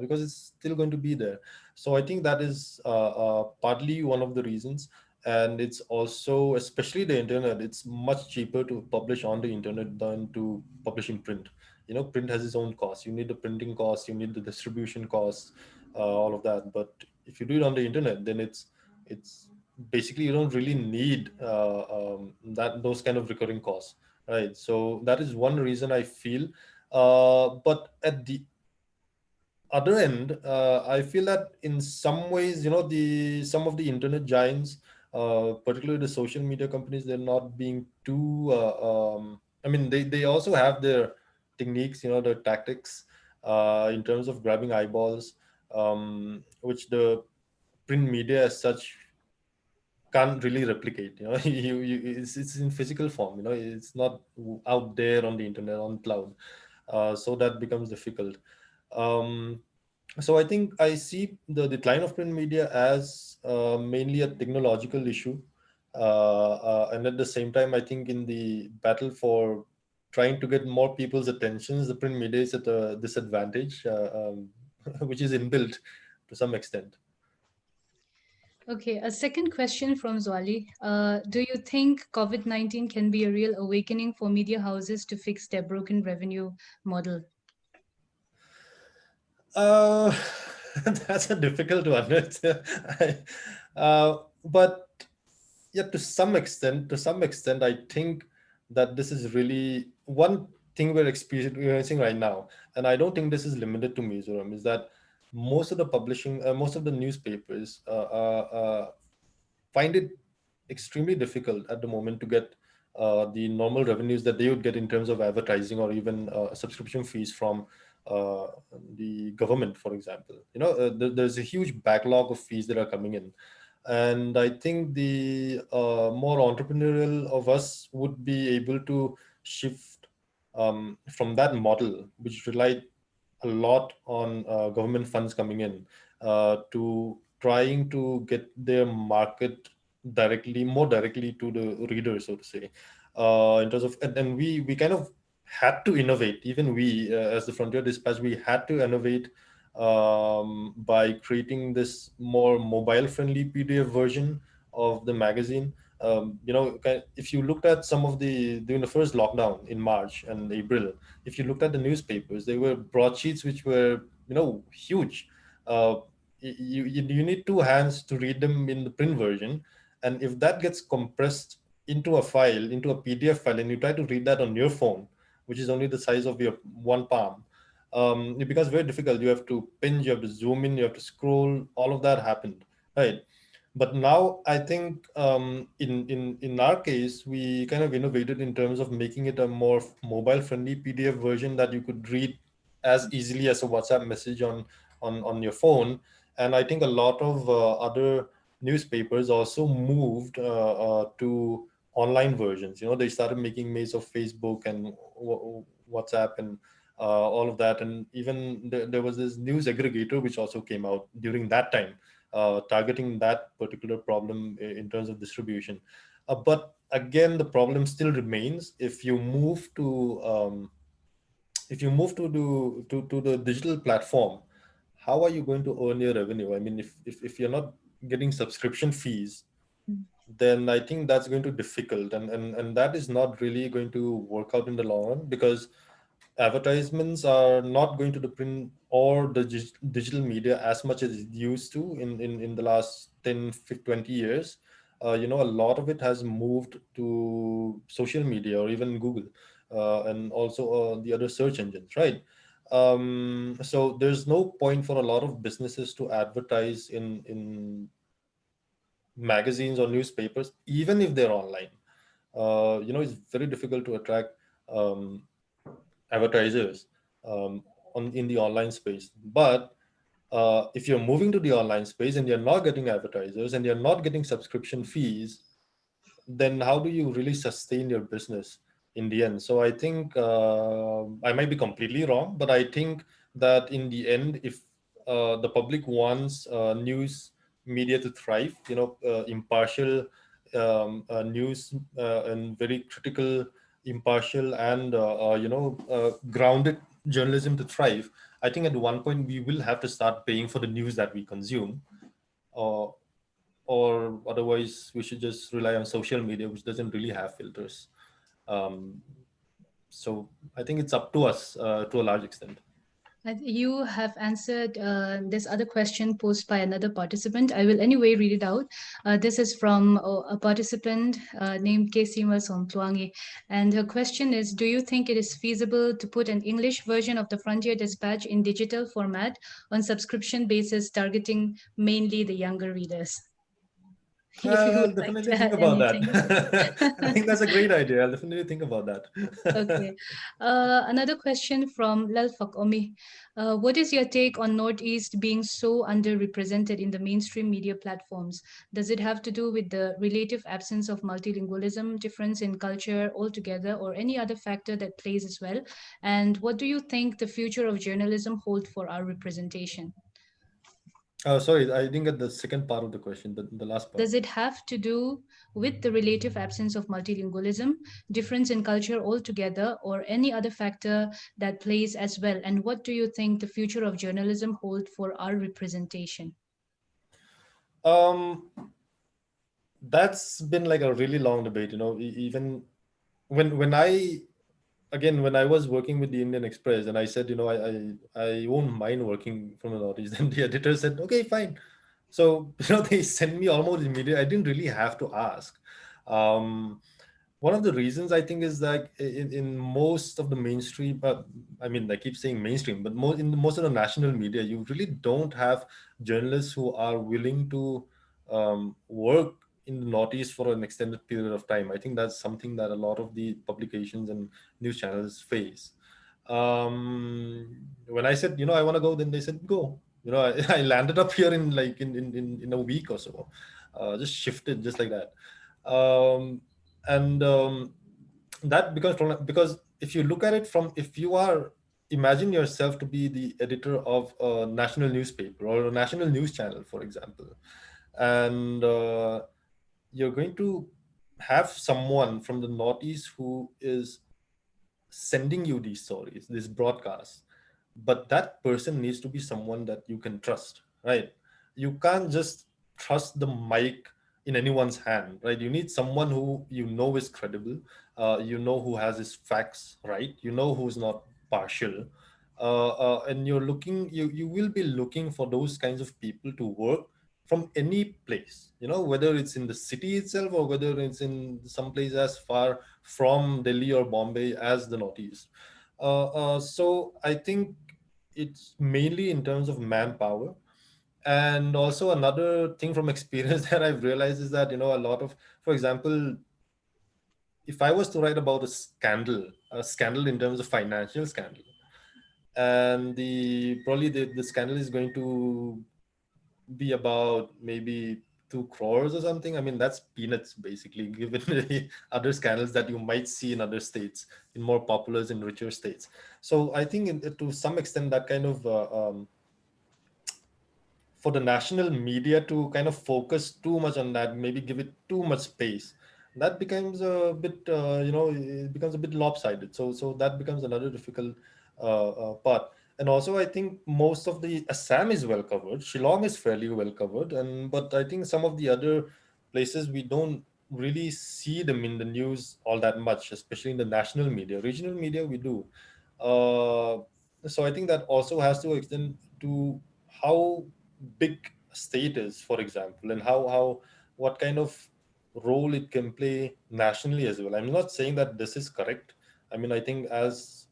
because it's still going to be there. So I think that is partly one of the reasons. And it's also, especially the internet, it's much cheaper to publish on the internet than to publish in print. Print has its own costs. You need the printing costs, you need the distribution costs, all of that. But if you do it on the internet, then it's basically, you don't really need that those kind of recurring costs, right? So that is one reason I feel. But at the other end, I feel that in some ways, the some of the internet giants, particularly the social media companies, they're not being too. I mean, they also have their techniques, their tactics, in terms of grabbing eyeballs, which the print media as such can't really replicate. It's in physical form. It's not out there on the internet, on cloud. So that becomes difficult. Um, so I think I see the decline of print media as mainly a technological issue, and at the same time, I think in the battle for trying to get more people's attentions, the print media is at a disadvantage, which is inbuilt to some extent. Okay, a second question from Zwali. Do you think COVID-19 can be a real awakening for media houses to fix their broken revenue model? Uh, that's a difficult one. But yeah, to some extent, I think that this is really one thing we're experiencing right now, and I don't think this is limited to Mizoram. Is that most of the newspapers find it extremely difficult at the moment to get the normal revenues that they would get in terms of advertising or even subscription fees from uh, the government, for example. There's a huge backlog of fees that are coming in. And I think the more entrepreneurial of us would be able to shift from that model, which relied a lot on government funds coming in, to trying to get their market more directly to the reader, so to say. In terms of, and we kind of had to innovate. Even we, as the Frontier Dispatch, we had to innovate by creating this more mobile-friendly PDF version of the magazine. If you looked at some of the during the first lockdown in March and April, if you looked at the newspapers, they were broadsheets which were huge. Uh, you need two hands to read them in the print version, and if that gets compressed into a file, into a PDF file, and you try to read that on your phone, which is only the size of your one palm, it becomes very difficult. You have to pinch, you have to zoom in, you have to scroll. All of that happened. Right. But now I think in our case we kind of innovated in terms of making it a more mobile friendly PDF version that you could read as easily as a WhatsApp message on your phone. And I think a lot of other newspapers also moved to online versions. You know, they started making maze of Facebook and WhatsApp and all of that. And even there was this news aggregator which also came out during that time, targeting that particular problem in terms of distribution. But again, the problem still remains. If you move to the digital platform, how are you going to earn your revenue? I mean, if you're not getting subscription fees, then I think that's going to be difficult, and that is not really going to work out in the long run, because advertisements are not going to the print or the digital media as much as it used to in the last 10 20 years. You know, a lot of it has moved to social media or even Google, and also the other search engines, right? So there's no point for a lot of businesses to advertise in magazines or newspapers, even if they're online. You know, it's very difficult to attract um, advertisers um, in the online space. But if you're moving to the online space and you're not getting advertisers and you're not getting subscription fees, then how do you really sustain your business in the end? So I think I might be completely wrong, but I think that in the end, if the public wants news media to thrive, you know, impartial news and very critical, impartial, and grounded journalism to thrive, I think at one point we will have to start paying for the news that we consume. Uh, or otherwise we should just rely on social media, which doesn't really have filters. um, so I think it's up to us to a large extent. You have answered this other question posed by another participant. I will anyway read it out. This is from a participant named Kesima Sontluangi. And her question is: do you think it is feasible to put an English version of the Frontier Dispatch in digital format on subscription basis, targeting mainly the younger readers? If you I'll would like definitely to think add about anything. that. I think that's a great idea. I'll definitely think about that. Okay. Another question from Lalfak Omi. What is your take on Northeast being so underrepresented in the mainstream media platforms? Does it have to do with the relative absence of multilingualism, difference in culture altogether, or any other factor that plays as well? And what do you think the future of journalism hold for our representation? Sorry, I didn't get the second part of the question, the last part. Does it have to do with the relative absence of multilingualism, difference in culture altogether, or any other factor that plays as well? And what do you think the future of journalism hold for our representation? um, that's been like a really long debate, you know. Even when I again, when I was working with the Indian Express and I said, you know, I won't mind working from the Northeast, then the editor said, okay, fine. So, you know, they sent me almost immediately. I didn't really have to ask. Um, One of the reasons I think is that in most of the mainstream, I mean, I keep saying mainstream, but most of the national media, you really don't have journalists who are willing to work in the Northeast for an extended period of time. I think that's something that a lot of the publications and news channels face. When I said, you know, I want to go, then they said, go. You know, I landed up here in like in a week or so, just shifted just like that. Um, and That becomes problem because if you look at it from, if you are, imagine yourself to be the editor of a national newspaper or a national news channel, for example, and you're going to have someone from the Northeast who is sending you these stories, these broadcasts, but that person needs to be someone that you can trust, right? You can't just trust the mic in anyone's hand, right? You need someone who you know is credible, you know who has his facts right, you know who's not partial, and you will be looking for those kinds of people to work from any place, you know, whether it's in the city itself or whether it's in some place as far from Delhi or Bombay as the Northeast. So I think it's mainly in terms of manpower, And also another thing from experience that I've realized is that, a lot of, for example, if I was to write about a scandal in terms of financial scandal, and the scandal is going to be about maybe 2 crores or something. I mean, that's peanuts basically, given the other scandals that you might see in other states, in more populous and richer states. So I think, to some extent, that kind of for the national media to kind of focus too much on that, maybe give it too much space, that becomes a bit, it becomes a bit lopsided. So that becomes another difficult part. And also, I think most of the Assam is well covered. Shillong is fairly well covered, and but I think some of the other places we don't really see them in the news all that much, especially in the national media. Regional media we do. Uh, so I think that also has to extend to how big state is, for example, and how what kind of role it can play nationally as well. I'm not saying that this is correct. I mean, I think as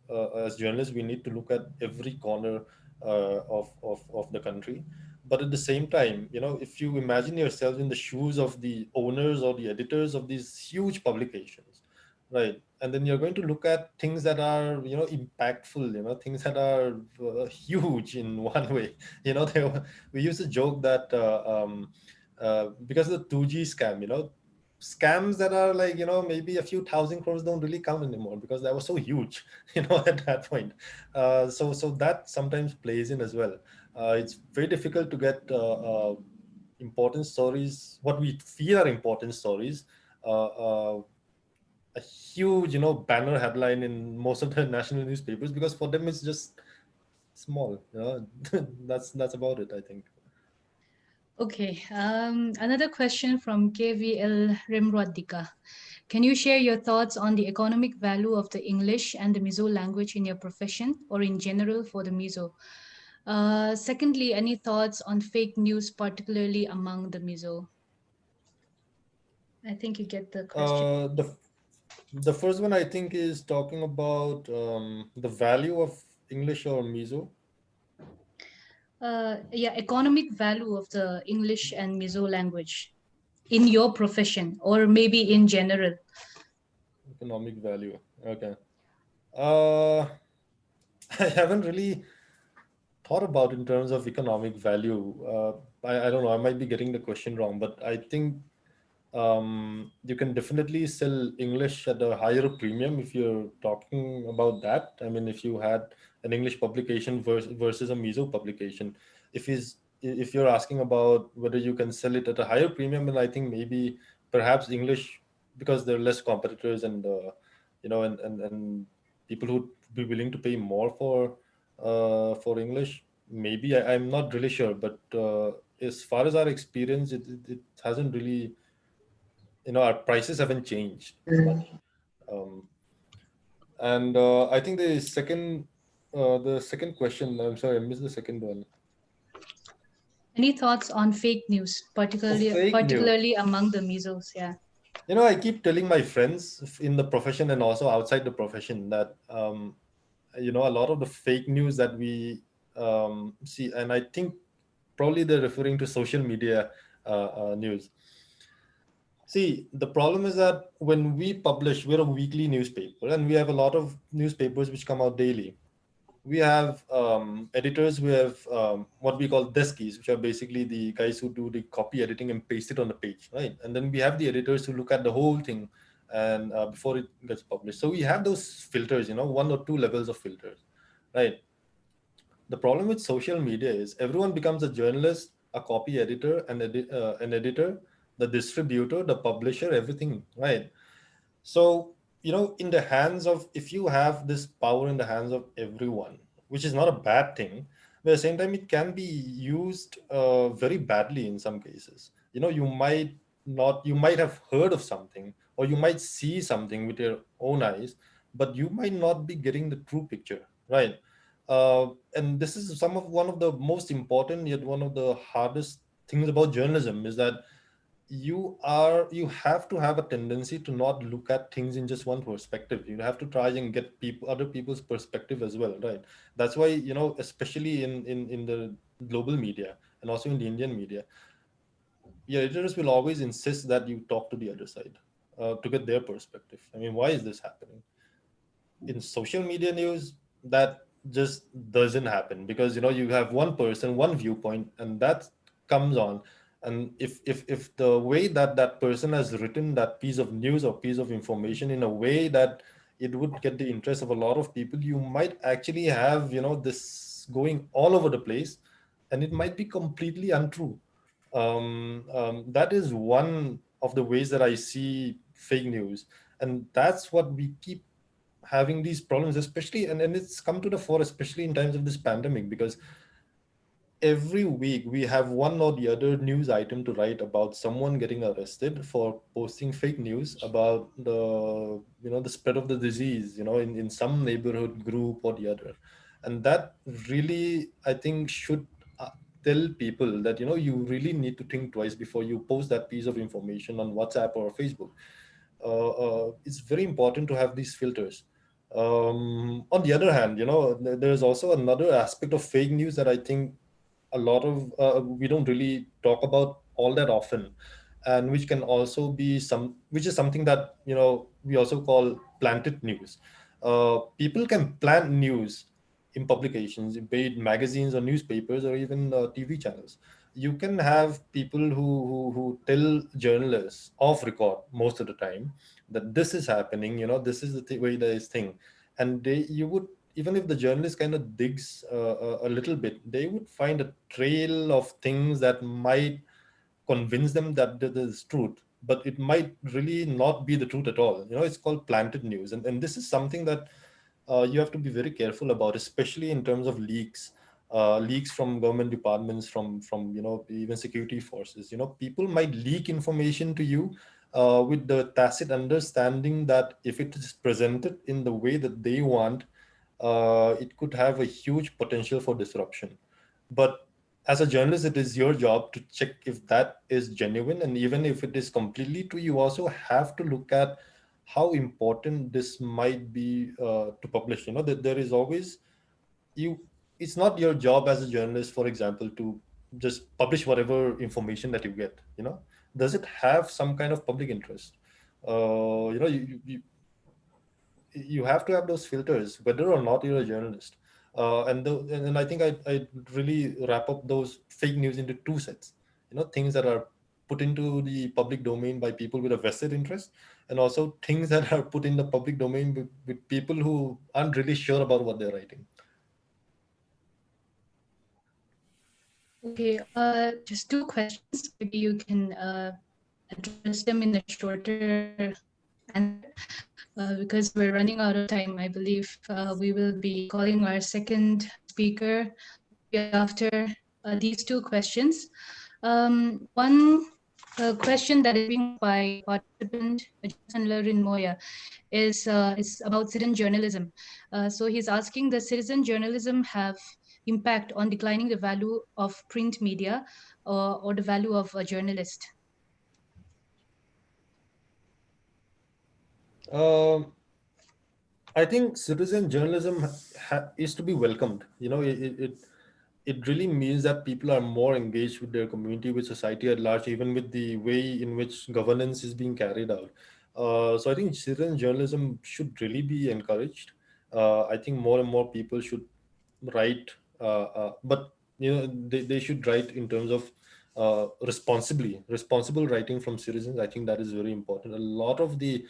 journalists, we need to look at every corner of the country. But at the same time, if you imagine yourself in the shoes of the owners or the editors of these huge publications, right? And then you're going to look at things that are, impactful, things that are huge in one way. We used to joke that because of the 2G scam, scams that are like, maybe a few thousand crores don't really count anymore because that was so huge, at that point. So that sometimes plays in as well. It's very difficult to get important stories, what we feel are important stories, uh, uh, a huge, banner headline in most of the national newspapers, because for them it's just small. That's about it, I think. Okay, another question from KVL Rimrodika. Can you share your thoughts on the economic value of the English and the Mizo language in your profession or in general for the Mizo? Secondly, any thoughts on fake news, particularly among the Mizo? I think you get the question. The first one, I think, is talking about the value of English or Mizo. Yeah, economic value of the English and Mizo language in your profession or maybe in general. Economic value. Okay. uh I haven't really thought about in terms of economic value. I don't know, I might be getting the question wrong, but I think you can definitely sell English at a higher premium if you're talking about that. I mean, if you had an English publication versus a Mizo publication, if you're asking about whether you can sell it at a higher premium, then I think maybe perhaps English, because there are less competitors, and and people who'd be willing to pay more for English. Maybe I'm not really sure, but as far as our experience, it hasn't really, our prices haven't changed much. um, and I think the second question, I'm sorry, I missed the second one. Any thoughts on fake news, Oh, particularly fake news. particularly among the Mizos? Yeah. I keep telling my friends in the profession and also outside the profession that a lot of the fake news that we see, and I think probably they're referring to social media news. See, the problem is that when we're a weekly newspaper, and we have a lot of newspapers which come out daily. We have editors, we have what we call deskies, which are basically the guys who do the copy editing and paste it on the page, right? And then we have the editors who look at the whole thing and before it gets published. So we have those filters, one or two levels of filters, right? The problem with social media is everyone becomes a journalist, a copy editor, an editor, the distributor, the publisher, everything, right? So, in the hands of, if you have this power in the hands of everyone, which is not a bad thing, but at the same time, it can be used very badly in some cases. You might have heard of something, or you might see something with your own eyes, but you might not be getting the true picture, right? And this is one of the most important, yet one of the hardest things about journalism, is that you have to have a tendency to not look at things in just one perspective. You have to try and get other people's perspective as well, right? That's why, especially in the global media, and also in the Indian media, yeah, editors will always insist that you talk to the other side to get their perspective. I mean, why is this happening? In social media news, that just doesn't happen, because you have one person, one viewpoint, and that comes on. And if the way that that person has written that piece of news or piece of information in a way that it would get the interest of a lot of people, you might actually have this going all over the place, and it might be completely untrue. That is one of the ways that I see fake news, and that's what we keep having these problems, especially, and it's come to the fore, especially in times of this pandemic, because every week we have one or the other news item to write about someone getting arrested for posting fake news about the spread of the disease, in some neighborhood group or the other. And that really, I think, should tell people that you really need to think twice before you post that piece of information on WhatsApp or Facebook. It's very important to have these filters. On the other hand, there's also another aspect of fake news that I think a lot of we don't really talk about all that often, and which can also be which is something that we also call planted news. People can plant news in publications, be it magazines or newspapers or even TV channels. You can have people who tell journalists off record most of the time that this is happening, this is the way there is thing. And you would, even if the journalist kind of digs a little bit, they would find a trail of things that might convince them that this is truth, but it might really not be the truth at all. It's called planted news, and this is something that you have to be very careful about, especially in terms of leaks. Leaks from government departments, from even security forces. People might leak information to you with the tacit understanding that if it is presented in the way that they want, it could have a huge potential for disruption. But as a journalist, it is your job to check if that is genuine, and even if it is completely true, you also have to look at how important this might be to publish. That there is always you. It's not your job as a journalist, for example, to just publish whatever information that you get. Does it have some kind of public interest? You have to have those filters, whether or not you're a journalist. And I think I really wrap up those fake news into two sets. Things that are put into the public domain by people with a vested interest, and also things that are put in the public domain with people who aren't really sure about what they're writing. Okay, just two questions. Maybe you can address them in a shorter answer, because we're running out of time. I believe we will be calling our second speaker maybe after these two questions. One question that is being asked by participant Jonathan Lorin Moya is about citizen journalism. So he's asking, does citizen journalism have impact on declining the value of print media, or the value of a journalist? Um, I think citizen journalism is to be welcomed. It really means that people are more engaged with their community, with society at large, even with the way in which governance is being carried out. So I think citizen journalism should really be encouraged. I think more and more people should write, but they should write in terms of responsible writing from citizens. I think that is very important. A lot of the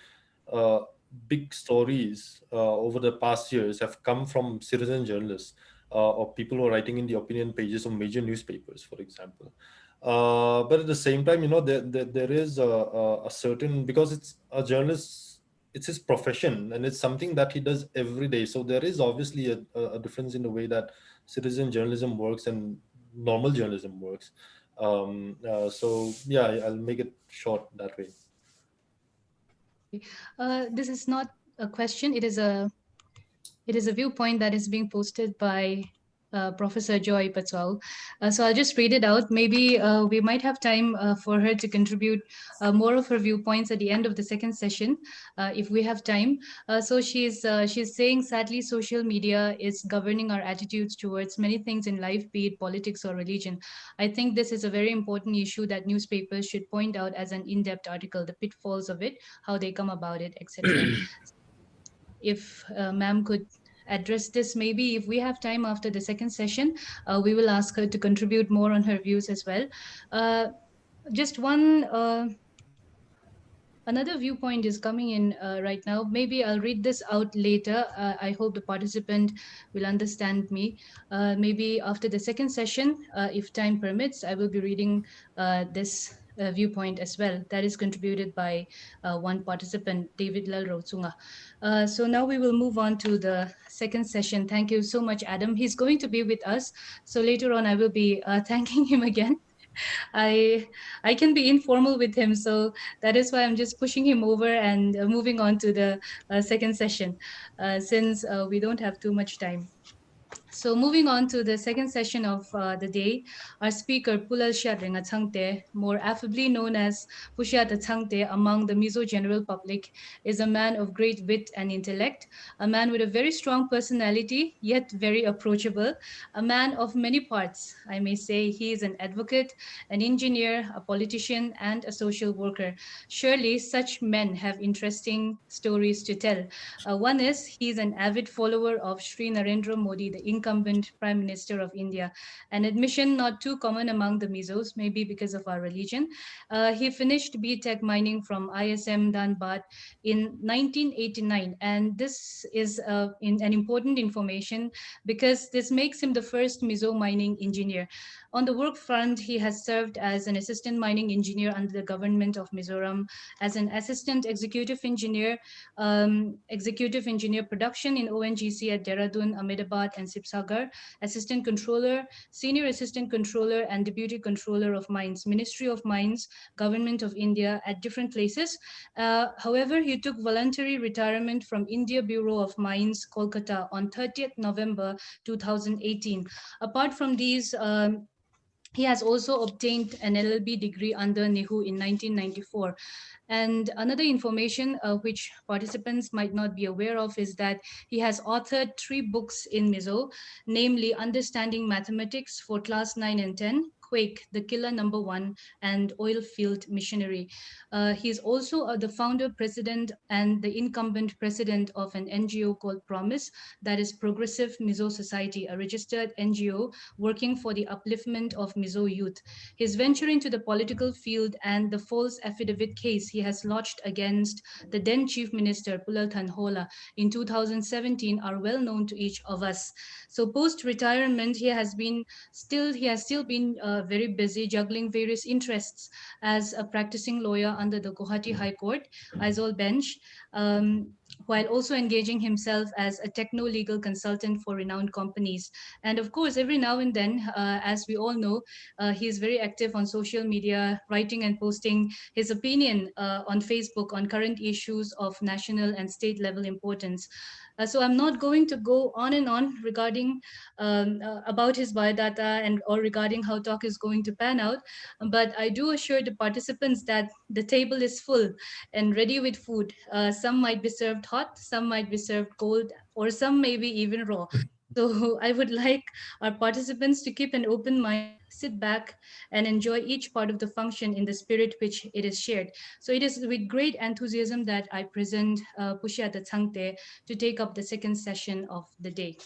uh, big stories over the past years have come from citizen journalists, or people who are writing in the opinion pages of major newspapers, for example. But at the same time, there is a certain, because it's a journalist, it's his profession, and it's something that he does every day. So there is obviously a difference in the way that citizen journalism works and normal journalism works. So yeah, I'll make it short that way. Okay. This is not a question. It is a viewpoint that is being posted by Professor Joy Patel. So I'll just read it out. Maybe we might have time for her to contribute more of her viewpoints at the end of the second session, if we have time. So she's saying, sadly, social media is governing our attitudes towards many things in life, be it politics or religion. I think this is a very important issue that newspapers should point out as an in-depth article, the pitfalls of it, how they come about it, etc. If ma'am could address this, maybe if we have time after the second session, we will ask her to contribute more on her views as well. uh, just one Another viewpoint is coming in right now. Maybe I'll read this out later. I hope the participant will understand me. Maybe after the second session, if time permits, I will be reading this viewpoint as well. That is contributed by one participant, David Lal Rotsunga. So now we will move on to the second session. Thank you so much, Adam. He's going to be with us. So later on, I will be thanking him again. I I can be informal with him, so that is why I'm just pushing him over and moving on to the second session, since we don't have too much time. So moving on to the second session of the day, our speaker Pulal Shatringatsangte, more affably known as Pushyatatsangte among the Mizo general public, is a man of great wit and intellect, a man with a very strong personality, yet very approachable, a man of many parts. I may say he is an advocate, an engineer, a politician, and a social worker. Surely such men have interesting stories to tell. One is he is an avid follower of Sri Narendra Modi, the incumbent Prime Minister of India, an admission not too common among the Mizos, maybe because of our religion. He finished B.Tech mining from ISM Dhanbad in 1989, and this is an important information because this makes him the first Mizo mining engineer. On the work front, he has served as an assistant mining engineer under the government of Mizoram, as an assistant executive engineer production in ONGC at Dehradun, Ahmedabad, and Sibsagar, assistant controller, senior assistant controller, and deputy controller of mines, Ministry of Mines, Government of India at different places. However, he took voluntary retirement from India Bureau of Mines, Kolkata on 30th November 2018. Apart from these, he has also obtained an LLB degree under NEHU in 1994. And another information which participants might not be aware of is that he has authored 3 books in Mizo, namely Understanding Mathematics for Class 9 and 10, Quake, The Killer Number One, and Oil Field Missionary. He is also the founder, president, and the incumbent president of an NGO called Promise, that is Progressive Mizo Society, a registered NGO working for the upliftment of Mizo youth. His venture into the political field and the false affidavit case he has lodged against the then Chief Minister Pulal Thanhola in 2017 are well known to each of us. So post-retirement, he has still been very busy juggling various interests as a practicing lawyer under the Guwahati High Court, Aizawl Bench, um, while also engaging himself as a techno-legal consultant for renowned companies. And of course, every now and then, as we all know, he is very active on social media, writing and posting his opinion on Facebook on current issues of national and state level importance. So I'm not going to go on and on regarding about his biodata and or regarding how talk is going to pan out, but I do assure the participants that the table is full and ready with food. Some might be served hot, some might be served cold, or some maybe even raw. So I would like our participants to keep an open mind, sit back, and enjoy each part of the function in the spirit which it is shared. So it is with great enthusiasm that I present Pushyata Tsangte to take up the second session of the day.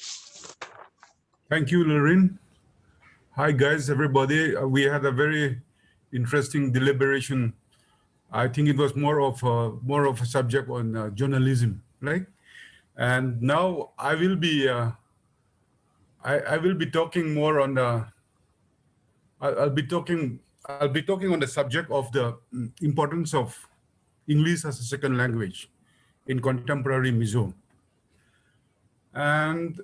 Thank you, Lorraine. Hi, guys, everybody. We had a very interesting deliberation. I think it was more of a subject on journalism, right? And now I will be talking more on the I'll be talking on the subject of the importance of English as a second language in contemporary Mizo. And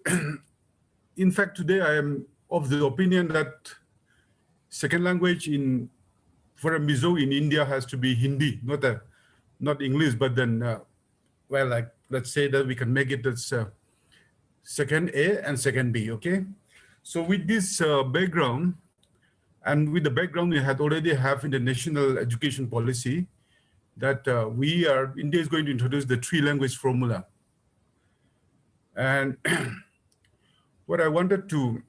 in fact, today I am of the opinion that second language for a Mizo in India has to be Hindi, not English, but then let's say that we can make it as second A and second B, okay? So with this background, and with the background we had already have in the national education policy that India is going to introduce the three language formula. And what I wanted to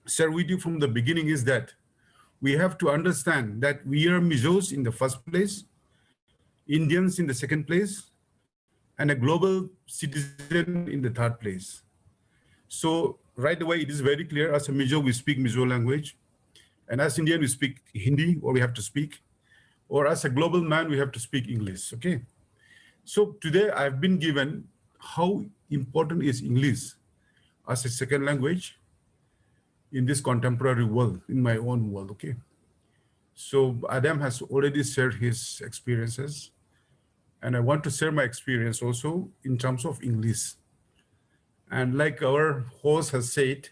share with you from the beginning is that we have to understand that we are Mizos in the first place, Indians in the second place, and a global citizen in the third place. So right away, it is very clear, as a Mizo, we speak Mizo language. And as Indian, we speak Hindi, or we have to speak. Or as a global man, we have to speak English, okay? So today I've been given how important is English as a second language in this contemporary world, in my own world, okay? So Adam has already shared his experiences, and I want to share my experience also in terms of English. And like our host has said,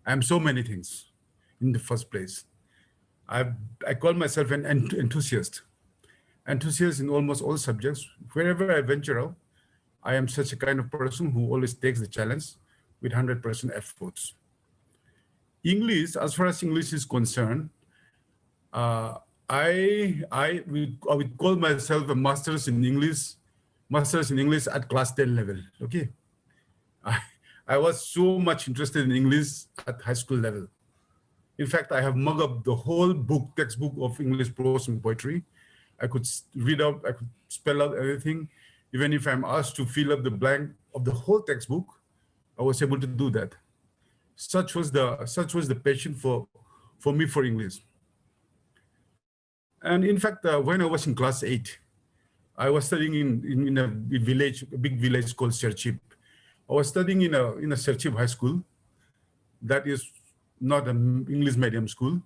I'm so many things in the first place. I call myself an enthusiast in almost all subjects. Wherever I venture out, I am such a kind of person who always takes the challenge with 100% efforts. English, as far as English is concerned, I would call myself a master's in English at class 10 level, okay? I, I was so much interested in English at high school level. In fact, I have mug up the whole textbook of English prose and poetry. I could read out, I could spell out everything. Even if I'm asked to fill up the blank of the whole textbook, I was able to do that. Such was the passion for me for English. And in fact, when I was in class 8, I was studying in a big village called Serchip. I was studying in a Serchip high school. That is not an English medium school.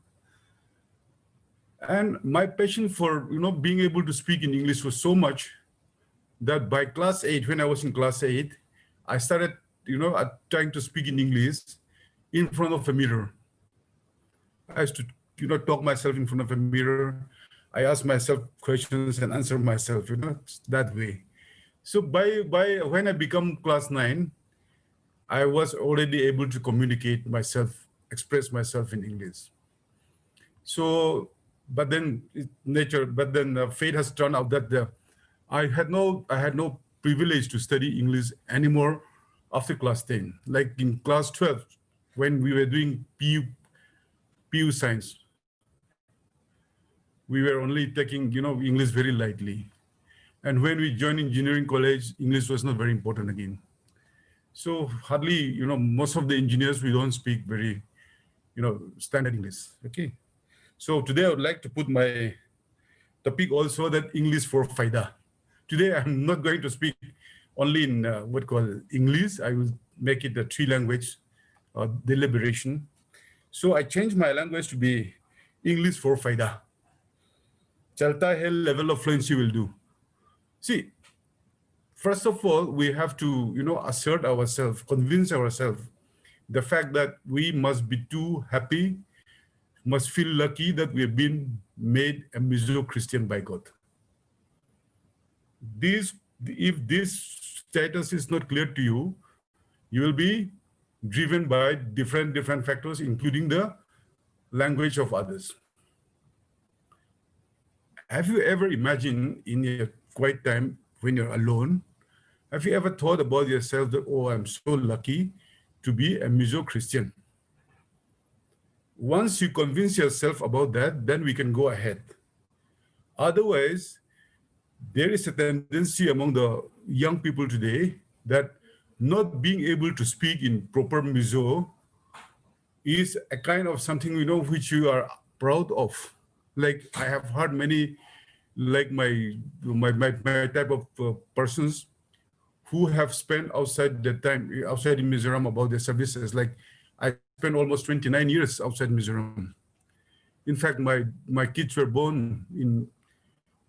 And my passion for being able to speak in English was so much that by class 8, when I was in class 8, I started trying to speak in English in front of a mirror. I used to talk myself in front of a mirror. I ask myself questions and answer myself, that way. So by when I become class 9, I was already able to communicate myself, express myself in English. So, but then fate has turned out that I had no privilege to study English anymore after class 10. Like in class 12, when we were doing PU science, we were only taking English very lightly. And when we joined engineering college, English was not very important again. So hardly, most of the engineers, we don't speak very, standard English, okay? So today I would like to put my topic also that English for Faida. Today I'm not going to speak only in what called English. I will make it a three language deliberation. So I changed my language to be English for Faida. Chalta hai level of fluency will do. See, first of all, we have to, assert ourselves, convince ourselves the fact that we must be too happy, must feel lucky that we have been made a Mizo Christian by God. If this status is not clear to you, you will be driven by different factors, including the language of others. Have you ever imagined in your quiet time when you're alone, have you ever thought about yourself that, oh, I'm so lucky to be a Mizo Christian? Once you convince yourself about that, then we can go ahead. Otherwise, there is a tendency among the young people today that not being able to speak in proper Mizo is a kind of something, which you are proud of. Like I have heard many, like my type of persons who have spent outside the time, outside in Mizoram about their services. Like I spent almost 29 years outside Mizoram. In fact, my kids were born in,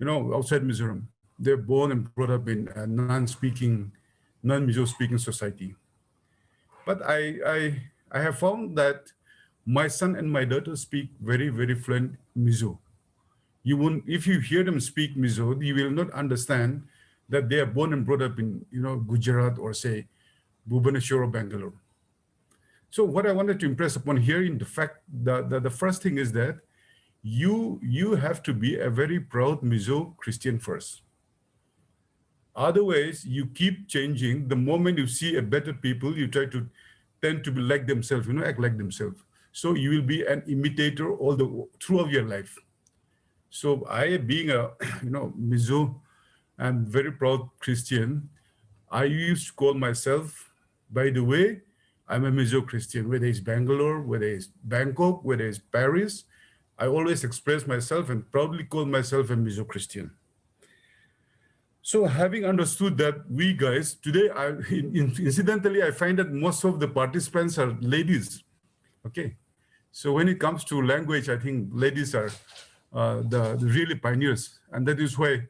outside Mizoram. They're born and brought up in a non-Mizo speaking society. But I have found that my son and my daughter speak very, very fluent Mizo. You won't, if you hear them speak Mizo, you will not understand that they are born and brought up in, Gujarat or say Bhubaneswar or Bangalore. So what I wanted to impress upon here in the fact that the first thing is that you have to be a very proud Mizo Christian first. Otherwise, you keep changing. The moment you see a better people, you try to tend to be like themselves, act like themselves. So you will be an imitator all the throughout your life. So I, being a Mizo, I'm very proud Christian. I used to call myself, by the way, I'm a Mizo Christian, whether it's Bangalore, whether it's Bangkok, whether it's Paris. I always express myself and proudly call myself a Mizo Christian. So having understood that, we guys, today, incidentally, I find that most of the participants are ladies, okay? So when it comes to language, I think ladies are the really pioneers. And that is why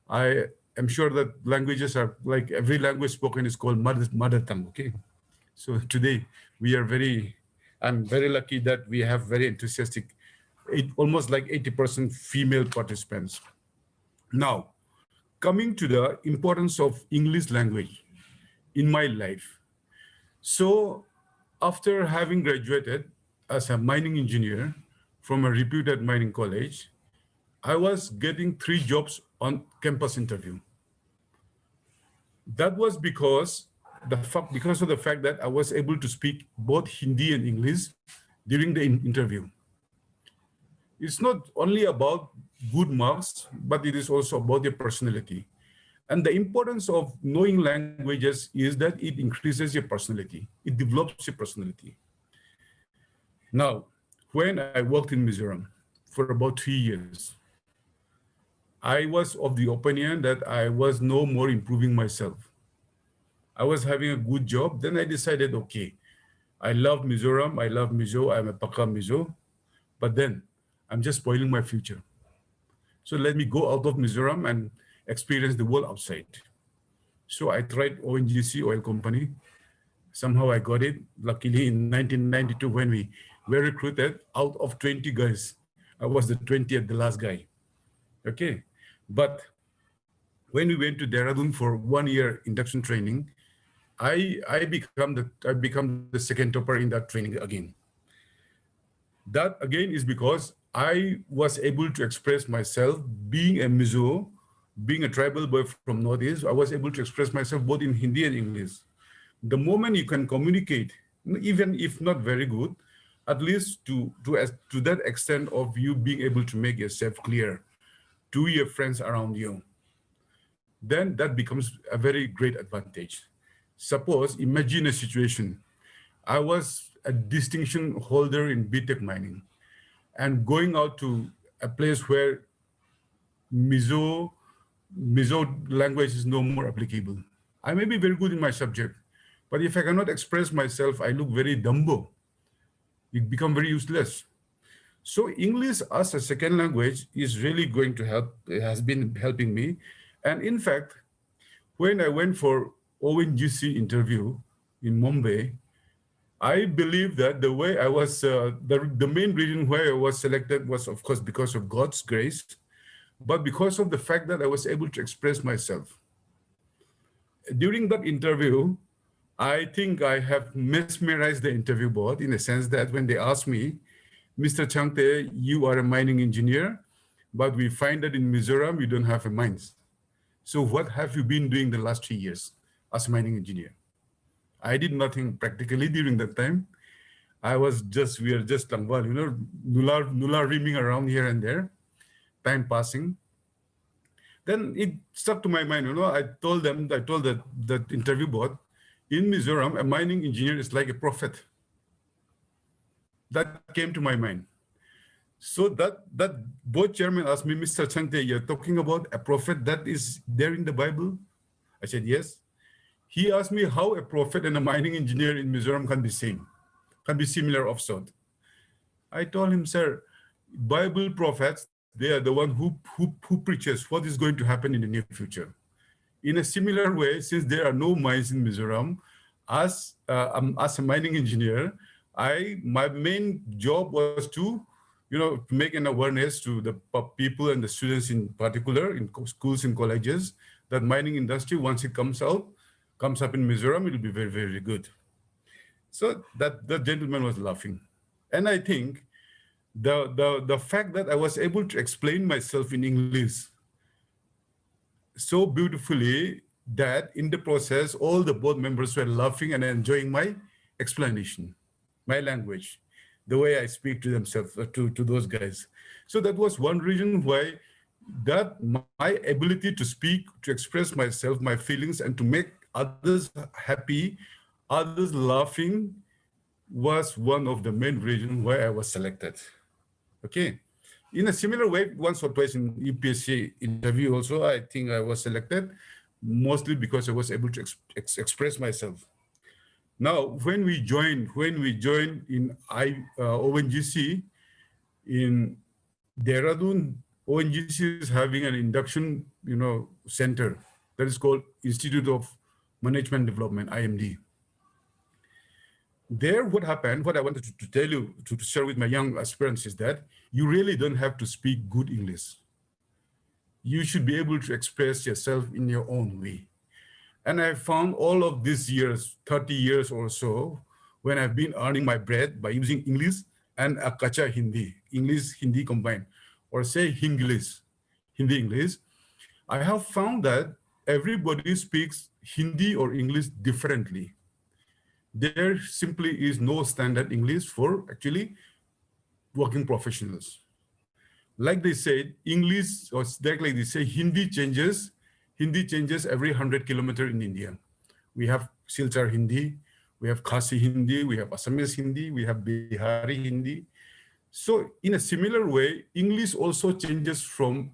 I am sure that languages are, like every language spoken is called mother tongue, okay? So today I'm very lucky that we have very enthusiastic, almost like 80% female participants. Now, coming to the importance of English language in my life. So after having graduated as a mining engineer from a reputed mining college, I was getting 3 jobs on campus interview. That was because of the fact that I was able to speak both Hindi and English during the interview. It's not only about good marks, but it is also about your personality. And the importance of knowing languages is that it increases your personality. It develops your personality. Now, when I worked in Mizoram for about 3 years, I was of the opinion that I was no more improving myself. I was having a good job. Then I decided, okay, I love Mizoram. I love Mizo. I'm a Paka Mizo. But then I'm just spoiling my future. So let me go out of Mizoram and experience the world outside. So I tried ONGC Oil Company. Somehow I got it. Luckily in 1992, when we were recruited, out of 20 guys, I was the 20th, the last guy. Okay. But when we went to Dehradun for 1 year induction training, I become the second topper in that training again. That again is because I was able to express myself, being a Mizo, being a tribal boy from Northeast. I was able to express myself both in Hindi and English. The moment you can communicate, even if not very good, at least to that extent of you being able to make yourself clear to your friends around you, then that becomes a very great advantage. Suppose, imagine a situation. I was a distinction holder in BTech mining and going out to a place where Mizo language is no more applicable. I may be very good in my subject, but if I cannot express myself, I look very dumbo. It become very useless. So English as a second language is really going to help. It has been helping me. And in fact, when I went for ONGC interview in Mumbai, I believe that the way I was, the main reason why I was selected was, of course, because of God's grace, but because of the fact that I was able to express myself. During that interview, I think I have mesmerized the interview board in the sense that when they asked me, Mr. Changte, you are a mining engineer, but we find that in Mizoram, you don't have a mines. So what have you been doing the last 3 years as a mining engineer? I did nothing practically during that time. We were just nula reaming around here and there, time passing. Then it stuck to my mind, I told that interview board, in Mizoram, a mining engineer is like a prophet. That came to my mind. So that board chairman asked me, Mr. Changte, you're talking about a prophet that is there in the Bible? I said, yes. He asked me how a prophet and a mining engineer in Mizoram can be same, can be similar of sort. I told him, sir, Bible prophets, they are the one who preaches what is going to happen in the near future. In a similar way, since there are no mines in Mizoram, as a mining engineer, my main job was to make an awareness to the people and the students in particular, in schools and colleges, that mining industry, once it comes up in Mizoram, it will be very, very good. So that the gentleman was laughing. And I think the fact that I was able to explain myself in English so beautifully that in the process, all the board members were laughing and enjoying my explanation, my language, the way I speak to themselves, to those guys. So that was one reason why that my ability to speak, to express myself, my feelings, and to make others happy, others laughing, was one of the main reasons why I was selected. Okay. In a similar way, once or twice in UPSC interview also, I think I was selected, mostly because I was able to express myself. Now, when we joined in ONGC in Dehradun, ONGC is having an induction, center that is called Institute of Management Development, IMD. There, what happened, what I wanted to tell you, to share with my young aspirants is that you really don't have to speak good English. You should be able to express yourself in your own way. And I found all of these years, 30 years or so, when I've been earning my bread by using English and a kacha Hindi, English, Hindi combined, or say Hinglish, Hindi, English, I have found that everybody speaks Hindi or English differently. There simply is no standard English for actually working professionals. Like they said, English, or like they say, Hindi changes every 100 kilometers in India. We have Silchar Hindi, we have Khasi Hindi, we have Assamese Hindi, we have Bihari Hindi. So in a similar way, English also changes from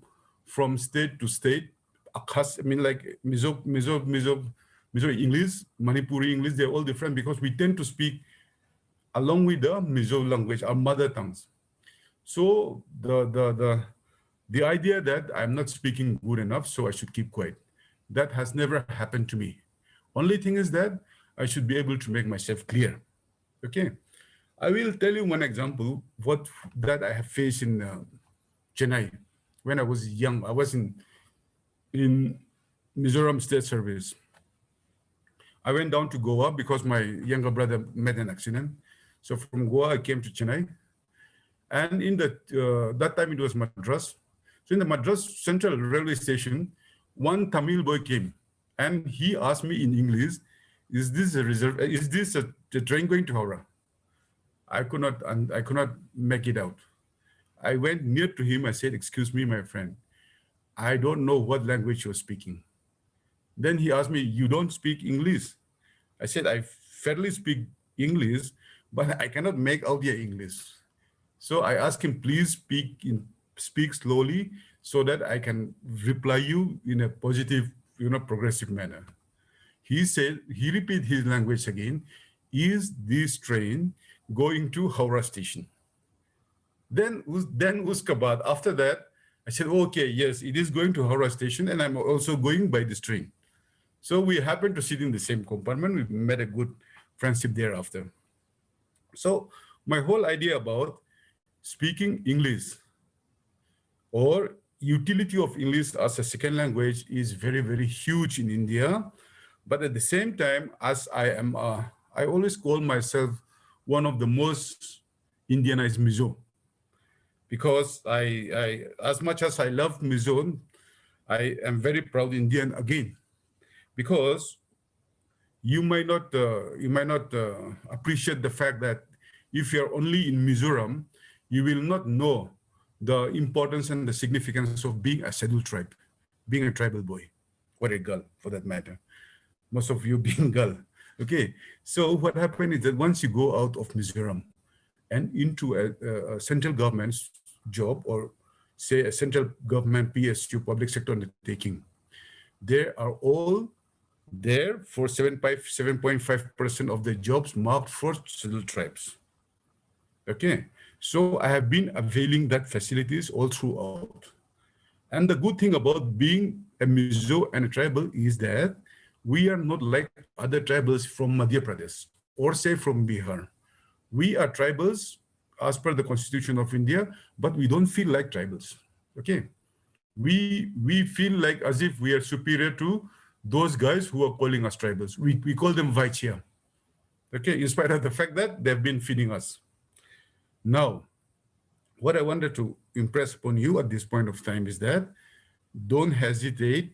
state to state. I mean, like Mizo English, Manipuri English, they're all different because we tend to speak along with the Mizo language, our mother tongues. So the idea that I'm not speaking good enough, so I should keep quiet, that has never happened to me. Only thing is that I should be able to make myself clear. Okay, I will tell you one example that I have faced in Chennai when I was young. I was in Mizoram State Service. I went down to Goa because my younger brother met an accident. So from Goa, I came to Chennai. And in that time it was Madras. So in the Madras Central Railway Station, one Tamil boy came and he asked me in English, is this a train going to Howrah? I could not make it out. I went near to him. I said, excuse me, my friend, I don't know what language you're speaking. Then he asked me, you don't speak English? I said, I fairly speak English, but I cannot make out your English. So I asked him, please speak slowly so that I can reply you in a positive, progressive manner. He said, he repeated his language again, is this train going to Howrah station? Then uska baad, after that, I said, okay, yes, it is going to Howrah station and I'm also going by this train. So we happened to sit in the same compartment. We made a good friendship thereafter. So my whole idea about speaking English or utility of English as a second language is very, very huge in India. But at the same time, as I always call myself one of the most Indianized Mizo, because I as much as I love Mizo, I am very proud Indian again, because you might not appreciate the fact that if you're only in Mizoram, you will not know the importance and the significance of being a scheduled tribe, being a tribal boy, or a girl for that matter. Most of you being girl. Okay, so what happened is that once you go out of Mizoram and into a central government's job, or say a central government PSU, public sector undertaking, there are all there for 7.5% of the jobs marked for scheduled tribes. Okay, so I have been availing that facilities all throughout. And the good thing about being a Mizo and a tribal is that we are not like other tribals from Madhya Pradesh or say from Bihar. We are tribals as per the Constitution of India, but we don't feel like tribals. Okay, we feel like as if we are superior to those guys who are calling us tribals. We call them Vaishya. Okay, in spite of the fact that they've been feeding us. Now, what I wanted to impress upon you at this point of time is that don't hesitate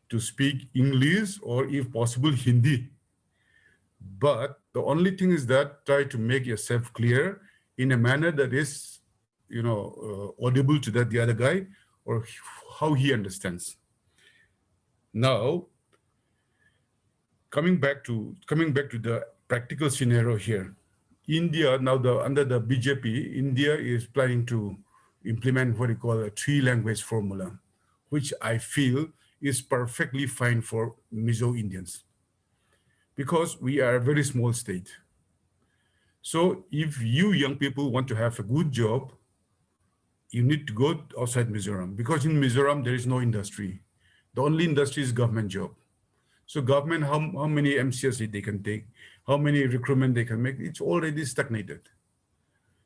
to speak English or, if possible, Hindi. But the only thing is that try to make yourself clear in a manner that is, audible to the other guy, or how he understands. Now, coming back to the practical scenario here. India now, under the BJP, India is planning to implement what you call a three-language formula, which I feel is perfectly fine for Mizo Indians, because we are a very small state. So if you young people want to have a good job, you need to go outside Mizoram, because in Mizoram there is no industry. The only industry is government job. So government, how many MCS they can take, how many recruitment they can make, it's already stagnated.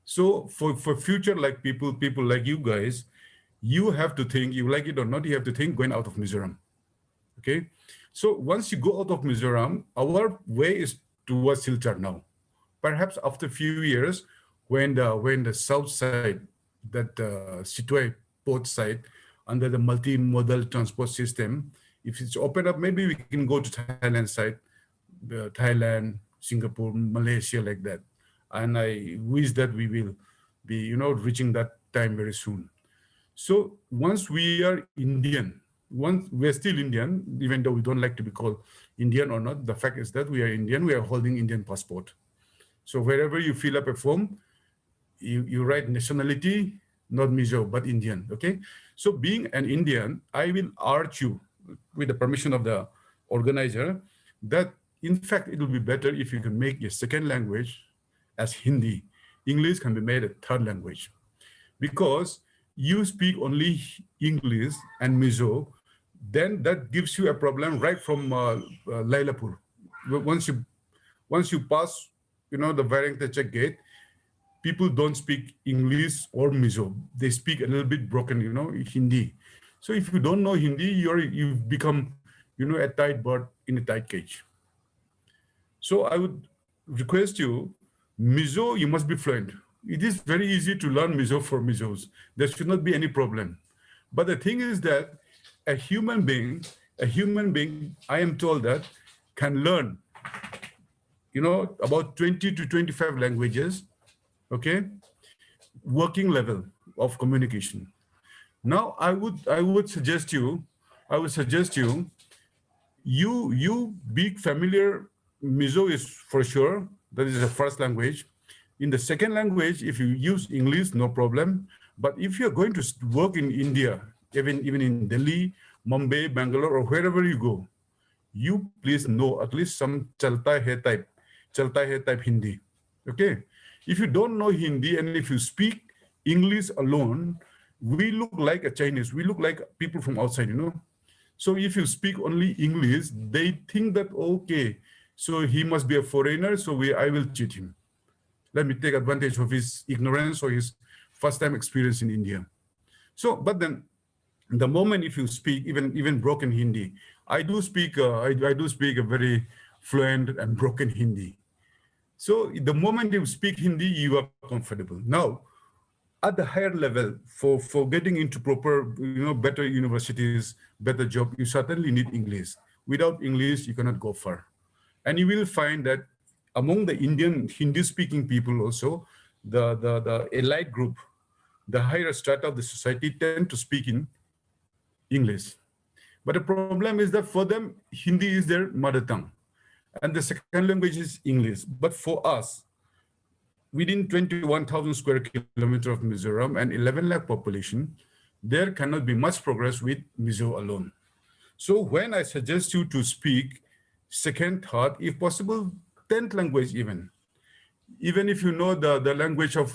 So for future, like people like you guys, you have to think, you like it or not, you have to think going out of Mizoram. Okay. So once you go out of Mizoram, our way is towards Silchar now. Perhaps after a few years, when the south side, that Situate port side, under the multimodal transport system, if it's open up, maybe we can go to Thailand side, Thailand, Singapore, Malaysia, like that. And I wish that we will be, reaching that time very soon. So once we are Indian, once we're still Indian, even though we don't like to be called Indian or not, the fact is that we are Indian, we are holding Indian passport. So wherever you fill up a form, you write nationality, not Mizo, but Indian, okay? So being an Indian, I will urge you, with the permission of the organizer, that in fact, it will be better if you can make your second language as Hindi. English can be made a third language. Because you speak only English and Mizo, then that gives you a problem right from Lailapur. Once you pass, the Varangta check gate, people don't speak English or Mizo. They speak a little bit broken, Hindi. So if you don't know Hindi, you've become, a tight bird in a tight cage. So I would request you, Mizo, you must be fluent. It is very easy to learn Mizo for Mizos. There should not be any problem. But the thing is that a human being, I am told that can learn, about 20 to 25 languages, okay, working level of communication. Now, I would suggest you, you be familiar. Mizo is for sure, that is the first language. In the second language, if you use English, no problem. But if you're going to work in India, even in Delhi, Mumbai, Bangalore, or wherever you go, you please know at least some chalta hai type Hindi. Okay? If you don't know Hindi and if you speak English alone, we look like a Chinese. We look like people from outside, So if you speak only English, they think that, okay, so he must be a foreigner, so I will cheat him. Let me take advantage of his ignorance or his first-time experience in India. So, but then, the moment if you speak even broken Hindi, I do speak a very fluent and broken Hindi. So the moment you speak Hindi, you are comfortable. Now, at the higher level, for getting into proper, better universities, better job, you certainly need English. Without English, you cannot go far. And you will find that among the Indian Hindi-speaking people also, the elite group, the higher strata of the society tend to speak in English. But the problem is that for them, Hindi is their mother tongue. And the second language is English. But for us, within 21,000 square kilometers of Mizoram and 11 lakh population, there cannot be much progress with Mizo alone. So when I suggest you to speak second, third, if possible, 10th language even if you know the language of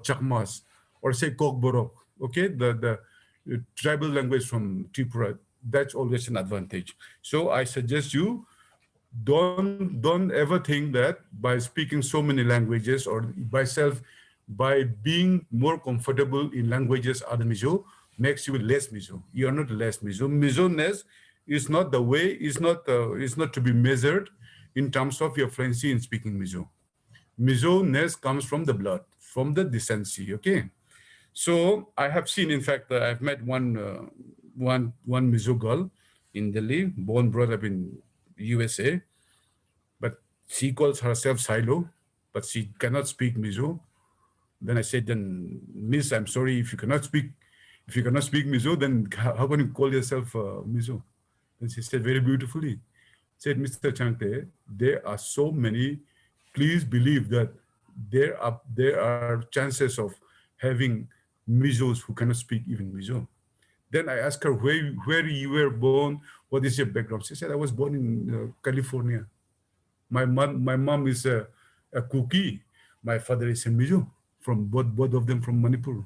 Chakmas or say Kokborok, okay, the tribal language from Tripura, that's always an advantage. So I suggest you don't ever think that by speaking so many languages or by being more comfortable in languages other Mizo makes you less Mizo. You are not less Mizo. Mizo-ness is not the way, is not to be measured in terms of your fluency in speaking Mizo. Mizo-ness comes from the blood, from the decency, okay? So I have seen, in fact, I've met one Mizo girl in Delhi, born, brought up in USA, but she calls herself Silo, but she cannot speak Mizo. Then I said, then Miss, I'm sorry, if you cannot speak Mizo, then how can you call yourself Mizo? And she said very beautifully, said, Mr. Changte, there are so many, please believe that there are chances of having Mizos who cannot speak even Mizo. Then I asked her, where you were born, what is your background? She said, I was born in California. My mom is a Kuki. My father is a Mizo, from both of them from Manipur.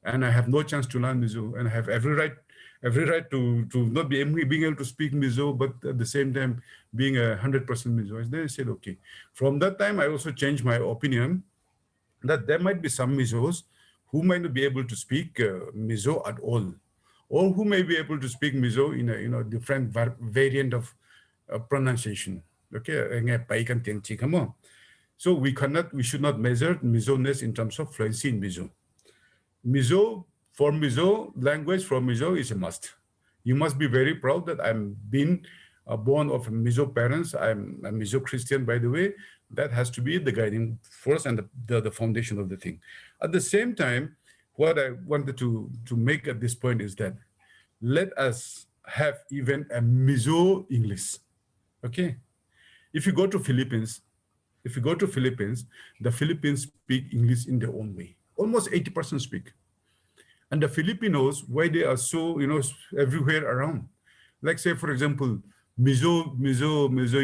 And I have no chance to learn Mizo, and I have every right to not being able to speak Mizo, but at the same time being 100% Mizo. And then I said, okay. From that time, I also changed my opinion that there might be some Mizos who might not be able to speak Mizo at all, or who may be able to speak Mizo in a different variant of pronunciation. Okay, come on. So we should not measure Mizo-ness in terms of fluency in Mizo. Mizo, for Mizo, language for Mizo is a must. You must be very proud that I'm been born of Mizo parents. I'm a Mizo Christian, by the way. That has to be the guiding force and the foundation of the thing. At the same time, what I wanted to make at this point is that let us have even a Mizo English. Okay. If you go to Philippines, the Philippines speak English in their own way. Almost 80% speak. And the Filipinos, why they are so, everywhere around. Like say, for example, Mizo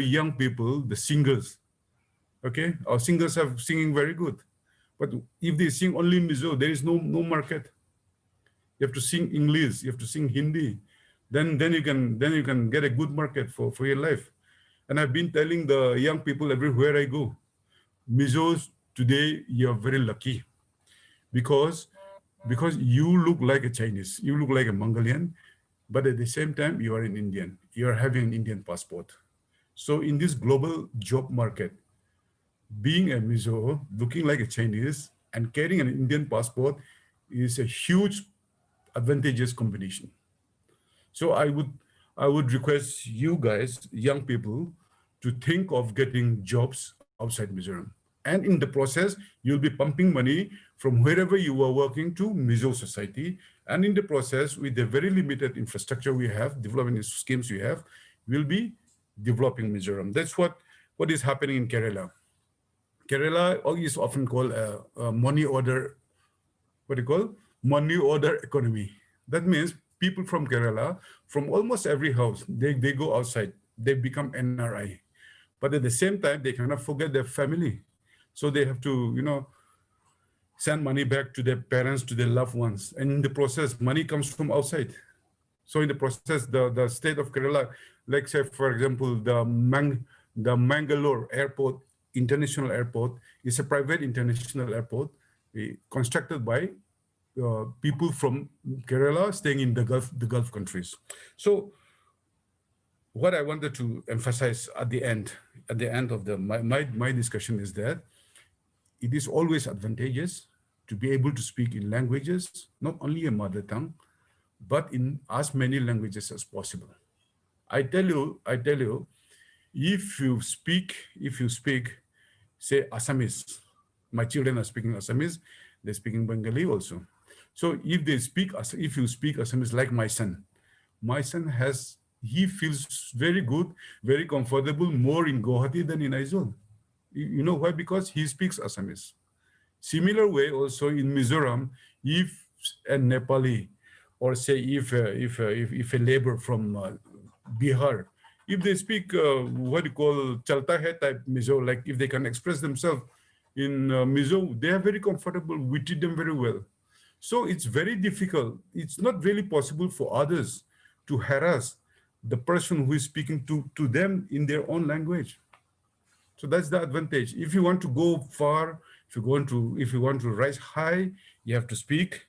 young people, the singers, okay? Our singers are singing very good. But if they sing only Mizo, there is no market. You have to sing English, you have to sing Hindi. Then you can get a good market for your life. And I've been telling the young people everywhere I go, Mizos, today you're very lucky because you look like a Chinese, you look like a Mongolian, but at the same time, you are an Indian. You are having an Indian passport. So in this global job market, being a Mizo, looking like a Chinese, and carrying an Indian passport is a huge advantageous combination. So I would request you guys, young people, to think of getting jobs outside Mizoram. And in the process, you'll be pumping money from wherever you are working to Mizo society. And in the process, with the very limited infrastructure we have, development schemes we have, we'll be developing Mizoram. That's what is happening in Kerala. Kerala is often called a money order, money order economy. That means people from Kerala, from almost every house, they go outside, they become NRI. But at the same time, they cannot forget their family. So they have to, send money back to their parents, to their loved ones. And in the process, money comes from outside. So in the process, the state of Kerala, like say, for example, the Mangalore Airport, International Airport, is a private international airport constructed by people from Kerala staying in the Gulf countries. So what I wanted to emphasize at the end of my discussion is that it is always advantageous to be able to speak in languages, not only a mother tongue, but in as many languages as possible. I tell you, if you speak, say Assamese, my children are speaking Assamese, they're speaking Bengali also. So if you speak Assamese like my son he feels very good, very comfortable, more in Guwahati than in Aizawl. You know why? Because he speaks Assamese. Similar way also in Mizoram, if a Nepali, or say if a labor from Bihar, if they speak what you call Chalta Hai type Mizo, like if they can express themselves in Mizo, they are very comfortable. We treat them very well. So it's very difficult. It's not really possible for others to harass the person who is speaking to them in their own language. So that's the advantage. If you want to go far, if you want to rise high, you have to speak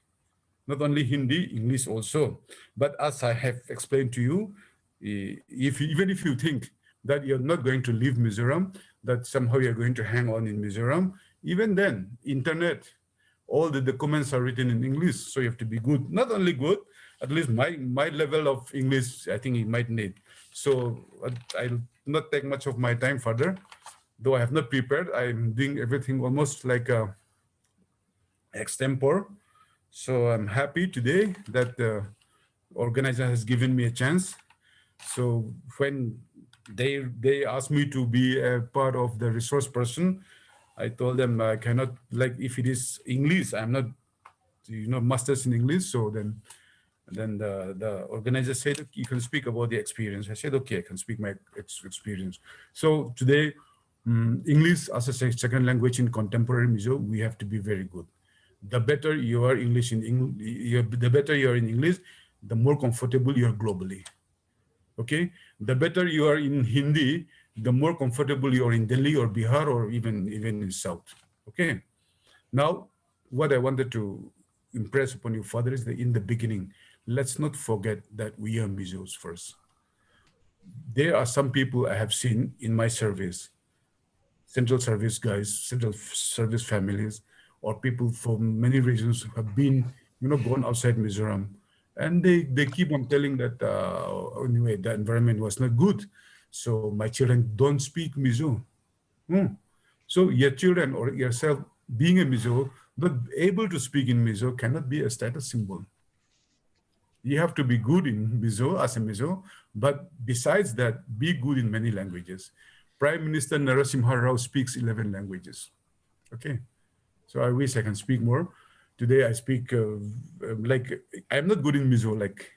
not only Hindi, English also. But as I have explained to you, even if you think that you're not going to leave Mizoram, that somehow you're going to hang on in Mizoram. Even then, internet, all the documents are written in English, so you have to be good. Not only good, at least my level of English, I think you might need. So I'll not take much of my time further, though I have not prepared. I'm doing everything almost like extempore. So I'm happy today that the organizer has given me a chance. So when they asked me to be a part of the resource person, I told them I cannot, like, if it is English, I'm not, masters in English. So then the organizer said, you can speak about the experience. I said, okay, I can speak my experience. So today, English as a second language in contemporary Mizo, we have to be very good. The better you are English in the better you are in English, the more comfortable you are globally. Okay, the better you are in Hindi, the more comfortable you are in Delhi or Bihar or even in South. Okay, now what I wanted to impress upon you further is that in the beginning, let's not forget that we are Mizos first. There are some people I have seen in my service, central service guys, central service families, or people for many reasons who have been, gone outside Mizoram. And they keep on telling that, anyway, the environment was not good. So my children don't speak Mizo. Hmm. So your children or yourself being a Mizo, not able to speak in Mizo cannot be a status symbol. You have to be good in Mizo as a Mizo, but besides that, be good in many languages. Prime Minister Narasimha Rao speaks 11 languages. Okay, so I wish I can speak more. Today I speak like I'm not good in Mizo. Like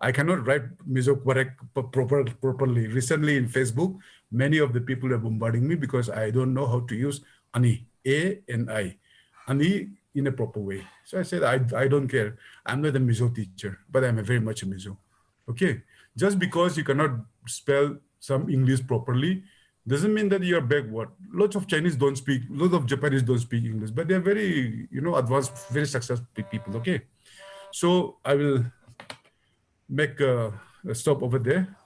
I cannot write Mizo correct properly. Recently in Facebook, many of the people are bombarding me because I don't know how to use ani, A-N-I, ani in a proper way. So I said, I don't care. I'm not a Mizo teacher, but I'm a very much a Mizo. Okay, just because you cannot spell some English properly doesn't mean that you're backward. Lots of Chinese don't speak, lots of Japanese don't speak English, but they're very, advanced, very successful people. Okay, so I will make a stop over there,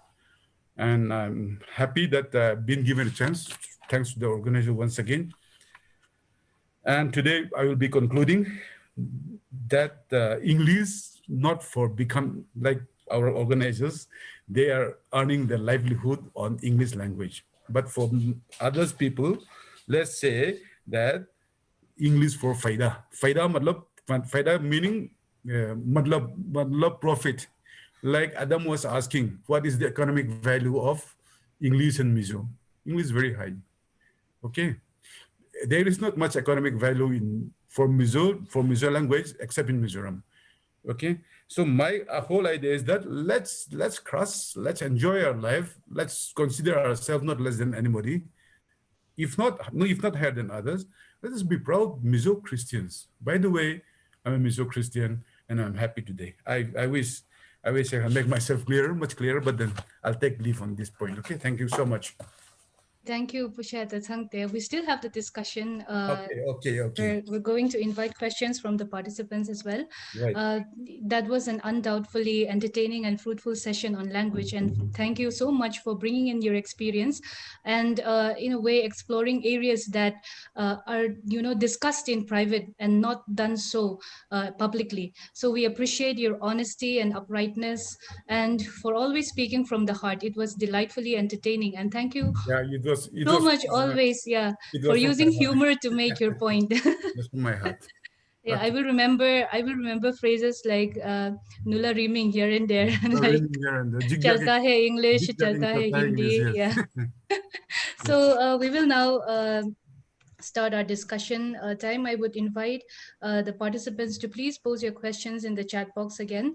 and I'm happy that I've been given a chance. Thanks to the organizer once again. And today I will be concluding that English, not for become like our organizers, they are earning their livelihood on English language. But for others people, let's say that English for faida. Faida meaning matlab profit. Like Adam was asking, what is the economic value of English and Mizo? English is very high. Okay, there is not much economic value in for Mizo language except in Mizoram. Okay, so my whole idea is that let's enjoy our life. Let's consider ourselves not less than anybody. If not higher than others, let us be proud Mizo Christians. By the way, I'm a Mizo Christian and I'm happy today. I wish I can make myself clearer, much clearer, but then I'll take leave on this point. Okay, thank you so much. Thank you, Pushata Thangte. We still have the discussion. Okay. We're going to invite questions from the participants as well. Right. That was an undoubtedly entertaining and fruitful session on language. And thank you so much for bringing in your experience and, in a way, exploring areas that are, discussed in private and not done so publicly. So we appreciate your honesty and uprightness and for always speaking from the heart. It was delightfully entertaining. And thank you Yeah, it so was much from my, always, yeah, it for was from my using heart. humor to make your point. Just from my heart. Yeah, Okay. I will remember phrases like nula reaming here and there, So like really, yeah, and the chalta hai English, zigzagging chalta hai sometimes Hindi. is Yeah. yes. So Yes. we will now start our discussion time. I would invite the participants to please pose your questions in the chat box again.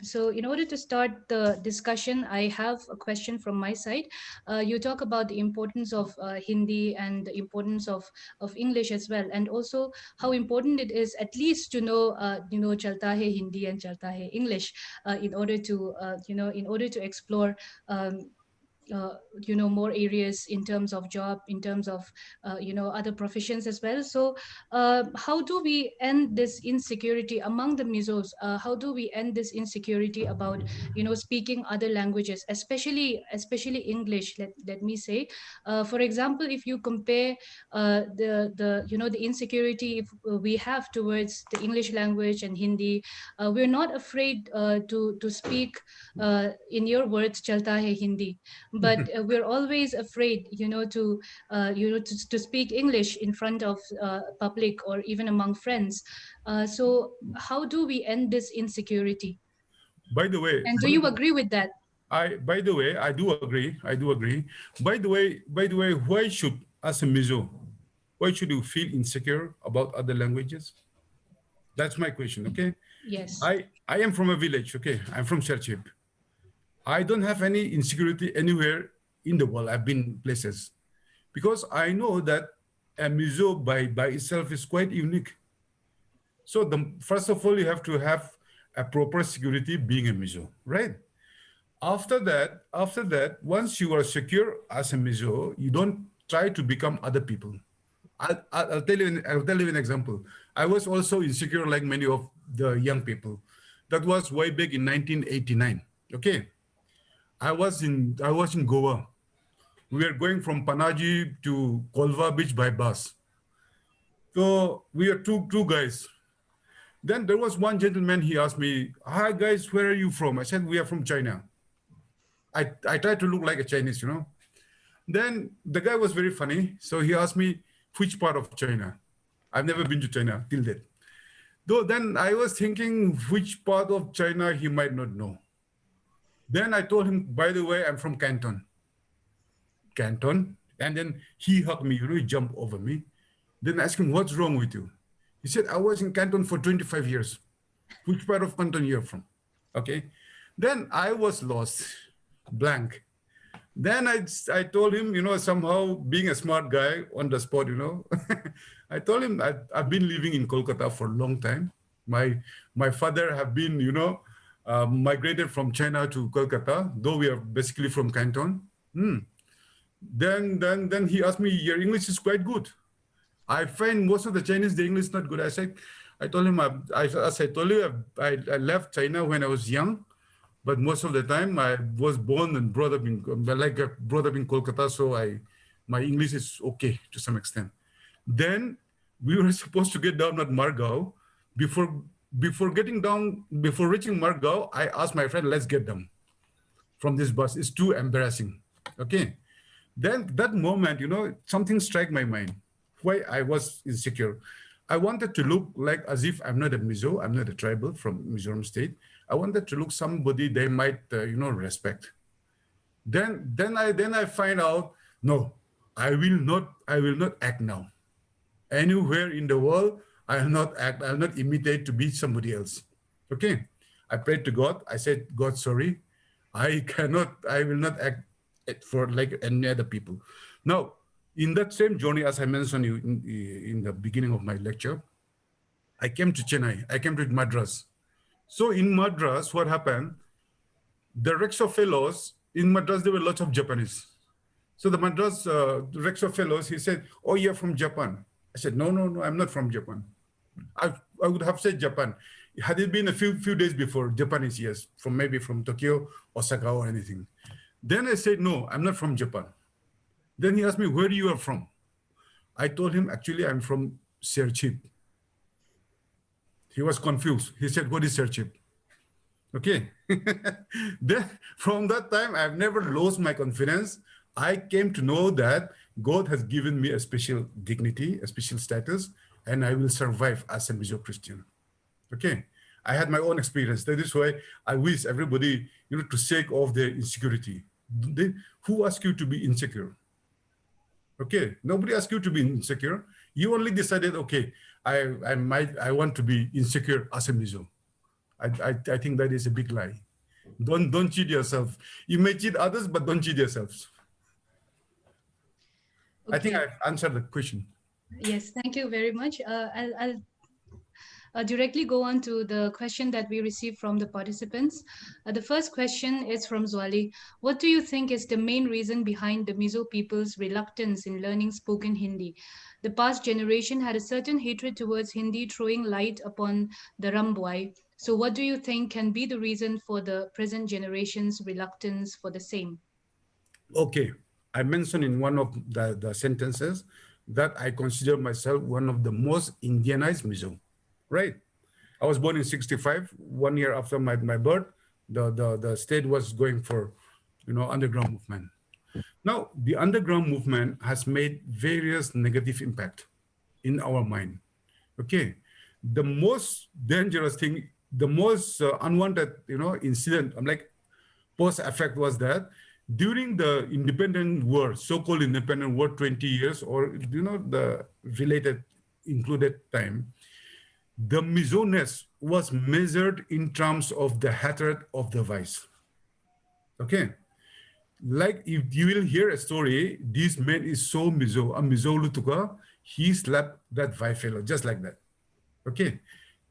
So in order to start the discussion, I have a question from my side. You talk about the importance of Hindi and the importance of English as well, and also how important it is at least to know, chalta hai Hindi and chalta hai English in order to, in order to explore. more areas in terms of job, in terms of other professions as well. So how do we end this insecurity among the Mizos? How do we end this insecurity about speaking other languages, especially English? Let me say, for example, if you compare the insecurity if we have towards the English language and Hindi, we're not afraid to speak in your words chalta hai Hindi, but we're always afraid to speak English in front of public or even among friends. So how do we end this insecurity, By the way, and do you agree with that? by the way, I do agree. I do agree. By the way, why should, as a Mizo, why should you feel insecure about other languages? That's my question. Okay. Yes. I am from a village. Okay. I'm from Serchip. I don't have any insecurity anywhere in the world. I've been places because I know that a Mizo by itself is quite unique. So first of all, you have to have a proper security being a Mizo, right? After that, once you are secure as a Mizo, you don't try to become other people. I'll tell you an example. I was also insecure like many of the young people. That was way back in 1989. Okay, I was in Goa. We were going from Panaji to Kolva Beach by bus. So we are two guys. Then there was one gentleman. He asked me, "Hi guys, where are you from?" I said, "We are from China." I tried to look like a Chinese. Then the guy was very funny. So he asked me, which part of China? I've never been to China till that. Though then I was thinking which part of China he might not know. Then I told him, by the way, I'm from Canton. Canton. And then he hugged me, he jumped over me. Then I asked him, what's wrong with you? He said, I was in Canton for 25 years. Which part of Canton you're from? Okay. Then I was lost, blank. Then I told him, somehow being a smart guy on the spot, I told him I've been living in Kolkata for a long time. My father have been, migrated from China to Kolkata, though we are basically from Canton. Then he asked me, your English is quite good. I find most of the Chinese, the English is not good. I told him, as I told you, I left China when I was young. But most of the time, I was born and brought up in Kolkata, so my English is okay to some extent. Then we were supposed to get down at Margao. Before reaching Margao, I asked my friend, let's get down from this bus. It's too embarrassing. Okay. Then that moment, something struck my mind. Why I was insecure. I wanted to look like as if I'm not a Mizo, I'm not a tribal from Mizoram State. I wanted to look somebody they might, respect. Then I find out, no, I will not act now. Anywhere in the world, I will not act, I will not imitate to be somebody else. Okay. I prayed to God. I said, God, sorry, I will not act for like any other people. Now, in that same journey, as I mentioned you in the beginning of my lecture, I came to Chennai, I came to Madras. So in Madras, what happened? The Rexo fellows, in Madras, there were lots of Japanese. So the Madras Rexo fellows, he said, oh, you're from Japan. I said, no, I'm not from Japan. I would have said Japan. Had it been a few days before, Japanese, yes, maybe from Tokyo, Osaka or anything. Then I said, no, I'm not from Japan. Then he asked me, where you are from? I told him, actually, I'm from Serchip. He was confused. He said, what is Serchip? Okay. Then from that time, I've never lost my confidence. I came to know that God has given me a special dignity, a special status, and I will survive as a Mizo Christian. Okay. I had my own experience. That is why I wish everybody, to shake off their insecurity. Who asked you to be insecure? Okay, nobody asked you to be insecure. You only decided, okay, I want to be insecure as a Mizo. I think that is a big lie. Don't cheat yourself. You may cheat others, but don't cheat yourselves. Okay. I think I've answered the question. Yes, thank you very much. directly go on to the question that we received from the participants. The first question is from Zwali. What do you think is the main reason behind the Mizo people's reluctance in learning spoken Hindi? The past generation had a certain hatred towards Hindi, throwing light upon the Rambuai. So, what do you think can be the reason for the present generation's reluctance for the same? Okay, I mentioned in one of the sentences that I consider myself one of the most Indianized Mizo, right? I was born in 65, 1 year after my birth. The state was going for, underground movement. Now, the underground movement has made various negative impact in our mind. Okay, the most dangerous thing, the most unwanted, incident, I'm like, post effect was that during the independent war, so-called independent war, 20 years, or the related included time, the Mizo-ness was measured in terms of the hatred of the vice. Okay, like if you will hear a story, this man is so Mizo, a Mizo Lutuka, he slapped that Vi fellow just like that. Okay,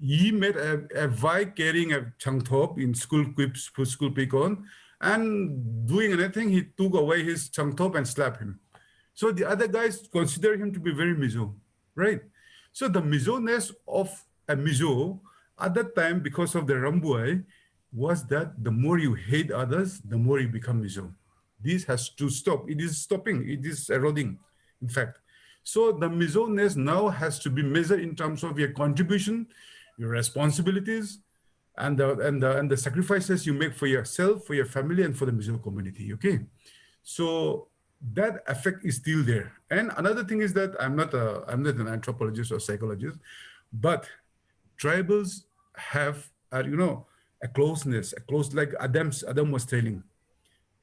he met a Vi carrying a changthop in school picon, and doing anything, he took away his changthop and slapped him. So the other guys consider him to be very Mizo, right? So the Mizo-ness of a Mizo at that time, because of the Rambuai, was that the more you hate others, the more you become Mizo. This has to stop. It is stopping. It is eroding, in fact. So the Mizo-ness now has to be measured in terms of your contribution, your responsibilities, and the sacrifices you make for yourself, for your family, and for the Mizo community. Okay, so that effect is still there. And another thing is that I'm not an anthropologist or psychologist, but tribals have a closeness, a close, like Adam was telling,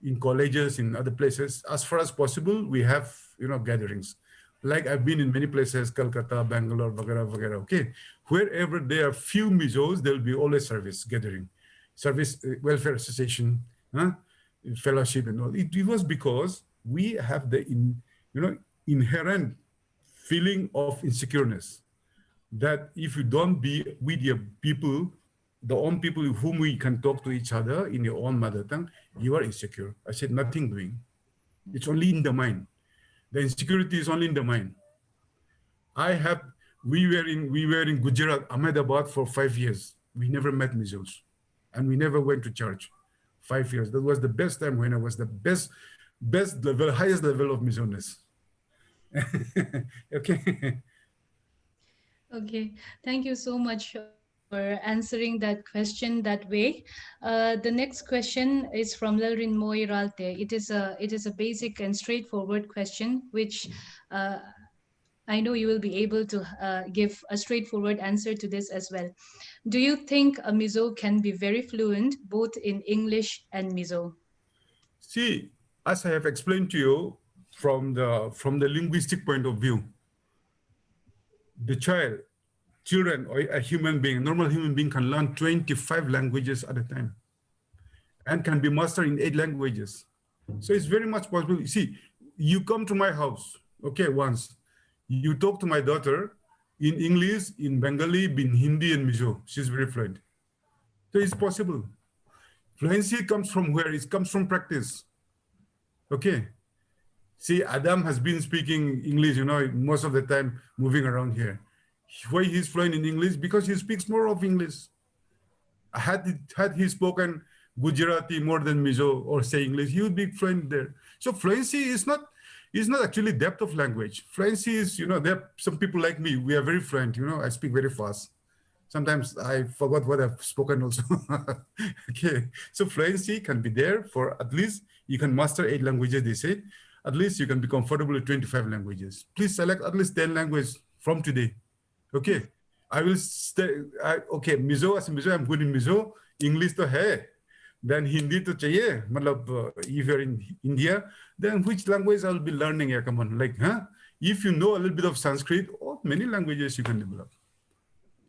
in colleges, in other places, as far as possible, we have gatherings. Like I've been in many places, Calcutta, Bangalore, Vagara, Vagara. Okay, wherever there are few Mizos, there will be always service gathering, service welfare association, huh? Fellowship and all. It was because we have the inherent feeling of insecureness that if you don't be with your people, the own people whom we can talk to each other in your own mother tongue, you are insecure. I said nothing doing. It's only in the mind. The insecurity is only in the mind. I have. We were in Gujarat, Ahmedabad for 5 years. We never met Mizos, and we never went to church. 5 years. That was the best time when I was the best level, highest level of Mizoness. Okay. Okay, thank you so much for answering that question that way. The next question is from Lalrin Moiralte. It is a basic and straightforward question, which uh, I know you will be able to give a straightforward answer to this as well. Do you think a Mizo can be very fluent both in English and Mizo? See, as I have explained to you, from the linguistic point of view, the children, or a human being, a normal human being, can learn 25 languages at a time and can be mastered in 8 languages. So it's very much possible. You see, you come to my house, okay, once. You talk to my daughter in English, in Bengali, in Hindi, and Mizo. She's very fluent. So it's possible. Fluency comes from where? It comes from practice. Okay. See, Adam has been speaking English, most of the time moving around here. Why he's fluent in English? Because he speaks more of English. Had he spoken Gujarati more than Mizo or say English, he would be fluent there. So fluency is not actually depth of language. Fluency is, there are some people like me, we are very fluent, I speak very fast. Sometimes I forgot what I've spoken also. Okay, so fluency can be there for at least you can master 8 languages, they say. At least you can be comfortable with 25 languages. Please select at least 10 languages from today. Okay, I will stay. Okay, Mizo as Mizo, I'm good in Mizo. English to hai. Then Hindi to chahiye. Matlab, if you're in India, then which language I'll be learning? Yeah, come on, like, huh? If you know a little bit of Sanskrit, or many languages you can develop.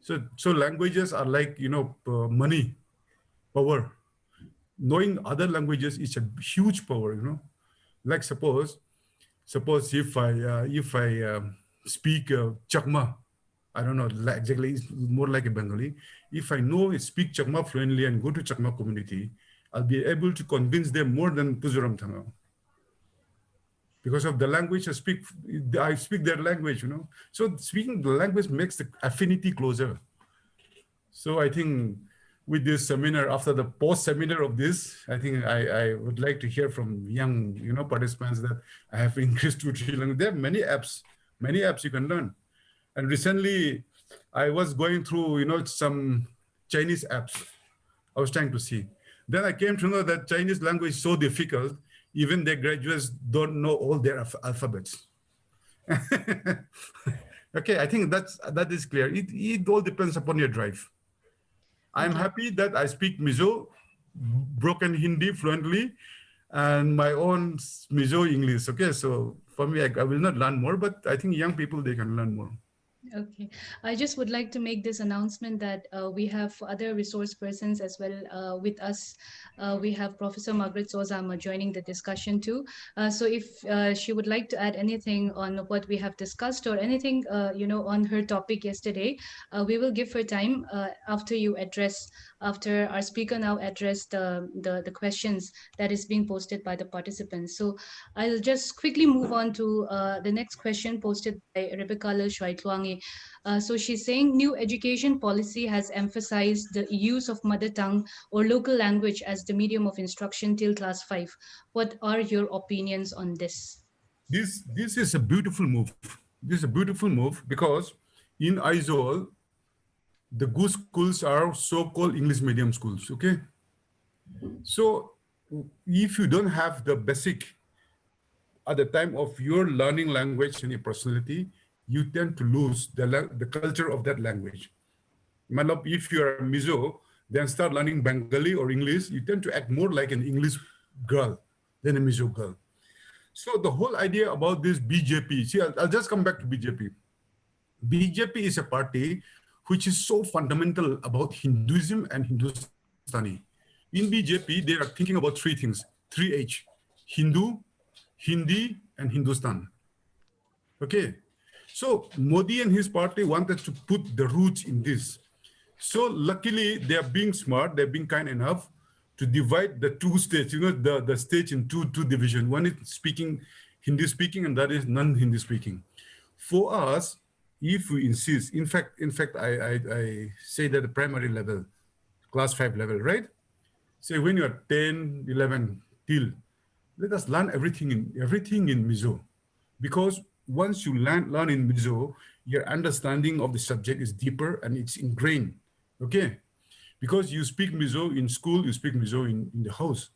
So languages are like, money, power. Knowing other languages is a huge power. Like suppose if I speak Chakma, I don't know exactly, it's more like a Bengali. If I know speak Chakma fluently and go to Chakma community, I'll be able to convince them more than Puzuram Tanga. Because of the language I speak their language, you know. So speaking the language makes the affinity closer. So I think with this seminar, after the post-seminar of this, I think I would like to hear from young, you know, participants that I have increased to 3 languages. There are many apps you can learn. And recently, I was going through, you know, some Chinese apps. I was trying to see. Then I came to know that Chinese language is so difficult, even their graduates don't know all their alphabets. Okay, I think that is clear. It all depends upon your drive. I'm Okay. happy that I speak Mizo, broken Hindi fluently, and my own Mizo English. Okay, so for me, I will not learn more, but I think young people, they can learn more. Okay. I just would like to make this announcement that we have other resource persons as well with us. We have Professor Margaret Sozama joining the discussion too. So if she would like to add anything on what we have discussed or anything, on her topic yesterday, we will give her time after our speaker now address the questions that is being posted by the participants. So I'll just quickly move on to the next question posted by Rebecca Lil Shuai. So she's saying new education policy has emphasized the use of mother tongue or local language as the medium of instruction till class 5. What are your opinions on this? This is a beautiful move. This is a beautiful move because in Aizawl, the good schools are so-called English medium schools. Okay, so if you don't have the basic at the time of your learning language and your personality, you tend to lose the culture of that language. Malab, if you are a Mizo, then start learning Bengali or English, you tend to act more like an English girl than a Mizo girl. So the whole idea about this BJP, see, I'll just come back to BJP. BJP is a party which is so fundamental about Hinduism and Hindustani. In BJP, they are thinking about three things, 3H, Hindu, Hindi, and Hindustan. Okay. So Modi and his party wanted to put the roots in this. So luckily, they are being smart, they're being kind enough to divide the two states, you know, the states in two divisions. One is speaking Hindi speaking, and that is non-Hindi speaking. For us, if we insist, in fact, I say that the primary level, class 5 level, right? Say when you're 10, 11, till, let us learn everything in Mizo. Because once you learn in Mizo, your understanding of the subject is deeper and it's ingrained. Okay? Because you speak Mizo in school, you speak Mizo in the house.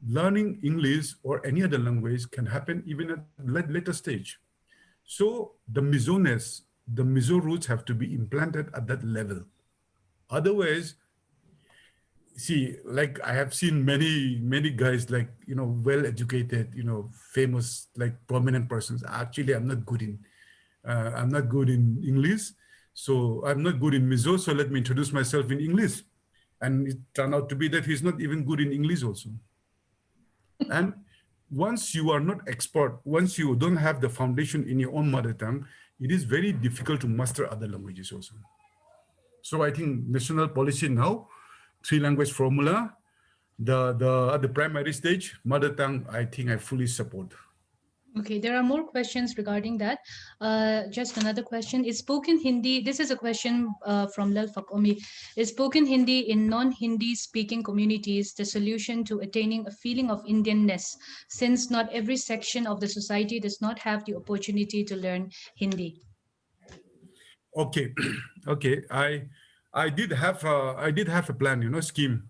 Learning English or any other language can happen even at later stage. So the Mizo-ness, the Mizo roots have to be implanted at that level. Otherwise, see, like I have seen many guys, like, you know, well educated, you know, famous, like prominent persons. Actually, I'm not good in English, so I'm not good in Mizo, so let me introduce myself in English. And it turned out to be that he's not even good in English also. And once you are not expert, once you don't have the foundation in your own mother tongue, it is very difficult to master other languages also. So I think national policy now, 3 language formula, the at the primary stage, mother tongue, I think I fully support. Okay, there are more questions regarding that. Just another question. Is spoken Hindi, this is a question from Lal Fakomi. Is spoken Hindi in non-Hindi speaking communities the solution to attaining a feeling of Indianness, since not every section of the society does not have the opportunity to learn Hindi? Okay, okay. I did have a plan, you know, scheme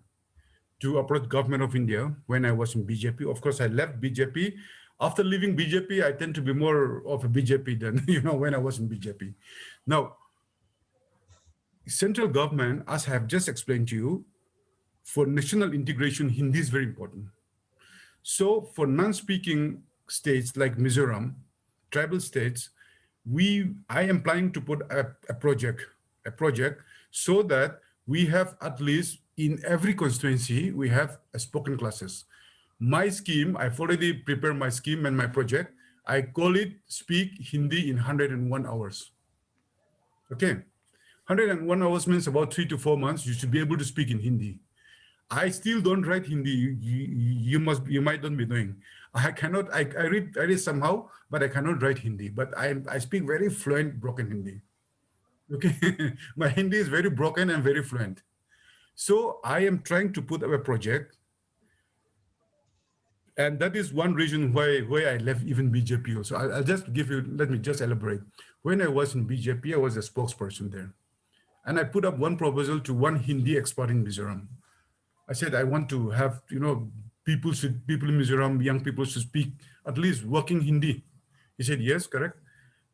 to approach government of India when I was in BJP. Of course, I left BJP. After leaving BJP, I tend to be more of a BJP than, you know, when I was in BJP. Now, central government, as I have just explained to you, for national integration, Hindi is very important. So for non-speaking states like Mizoram, tribal states, I am planning to put a project so that we have at least in every constituency, we have a spoken classes. My scheme, I've already prepared my scheme and my project. I call it Speak Hindi in 101 hours. Okay, 101 hours means about 3 to 4 months. You should be able to speak in Hindi. I still don't write Hindi. You might not be knowing. I cannot. I read somehow, but I cannot write Hindi. But I speak very fluent broken Hindi. Okay, my Hindi is very broken and very fluent. So I am trying to put up a project, and that is one reason why I left even BJP also. I'll just give you. Let me just elaborate. When I was in BJP, I was a spokesperson there, and I put up one proposal to one Hindi expert in Mizoram. I said I want to have people in Mizoram, young people should speak at least working Hindi. He said yes, correct.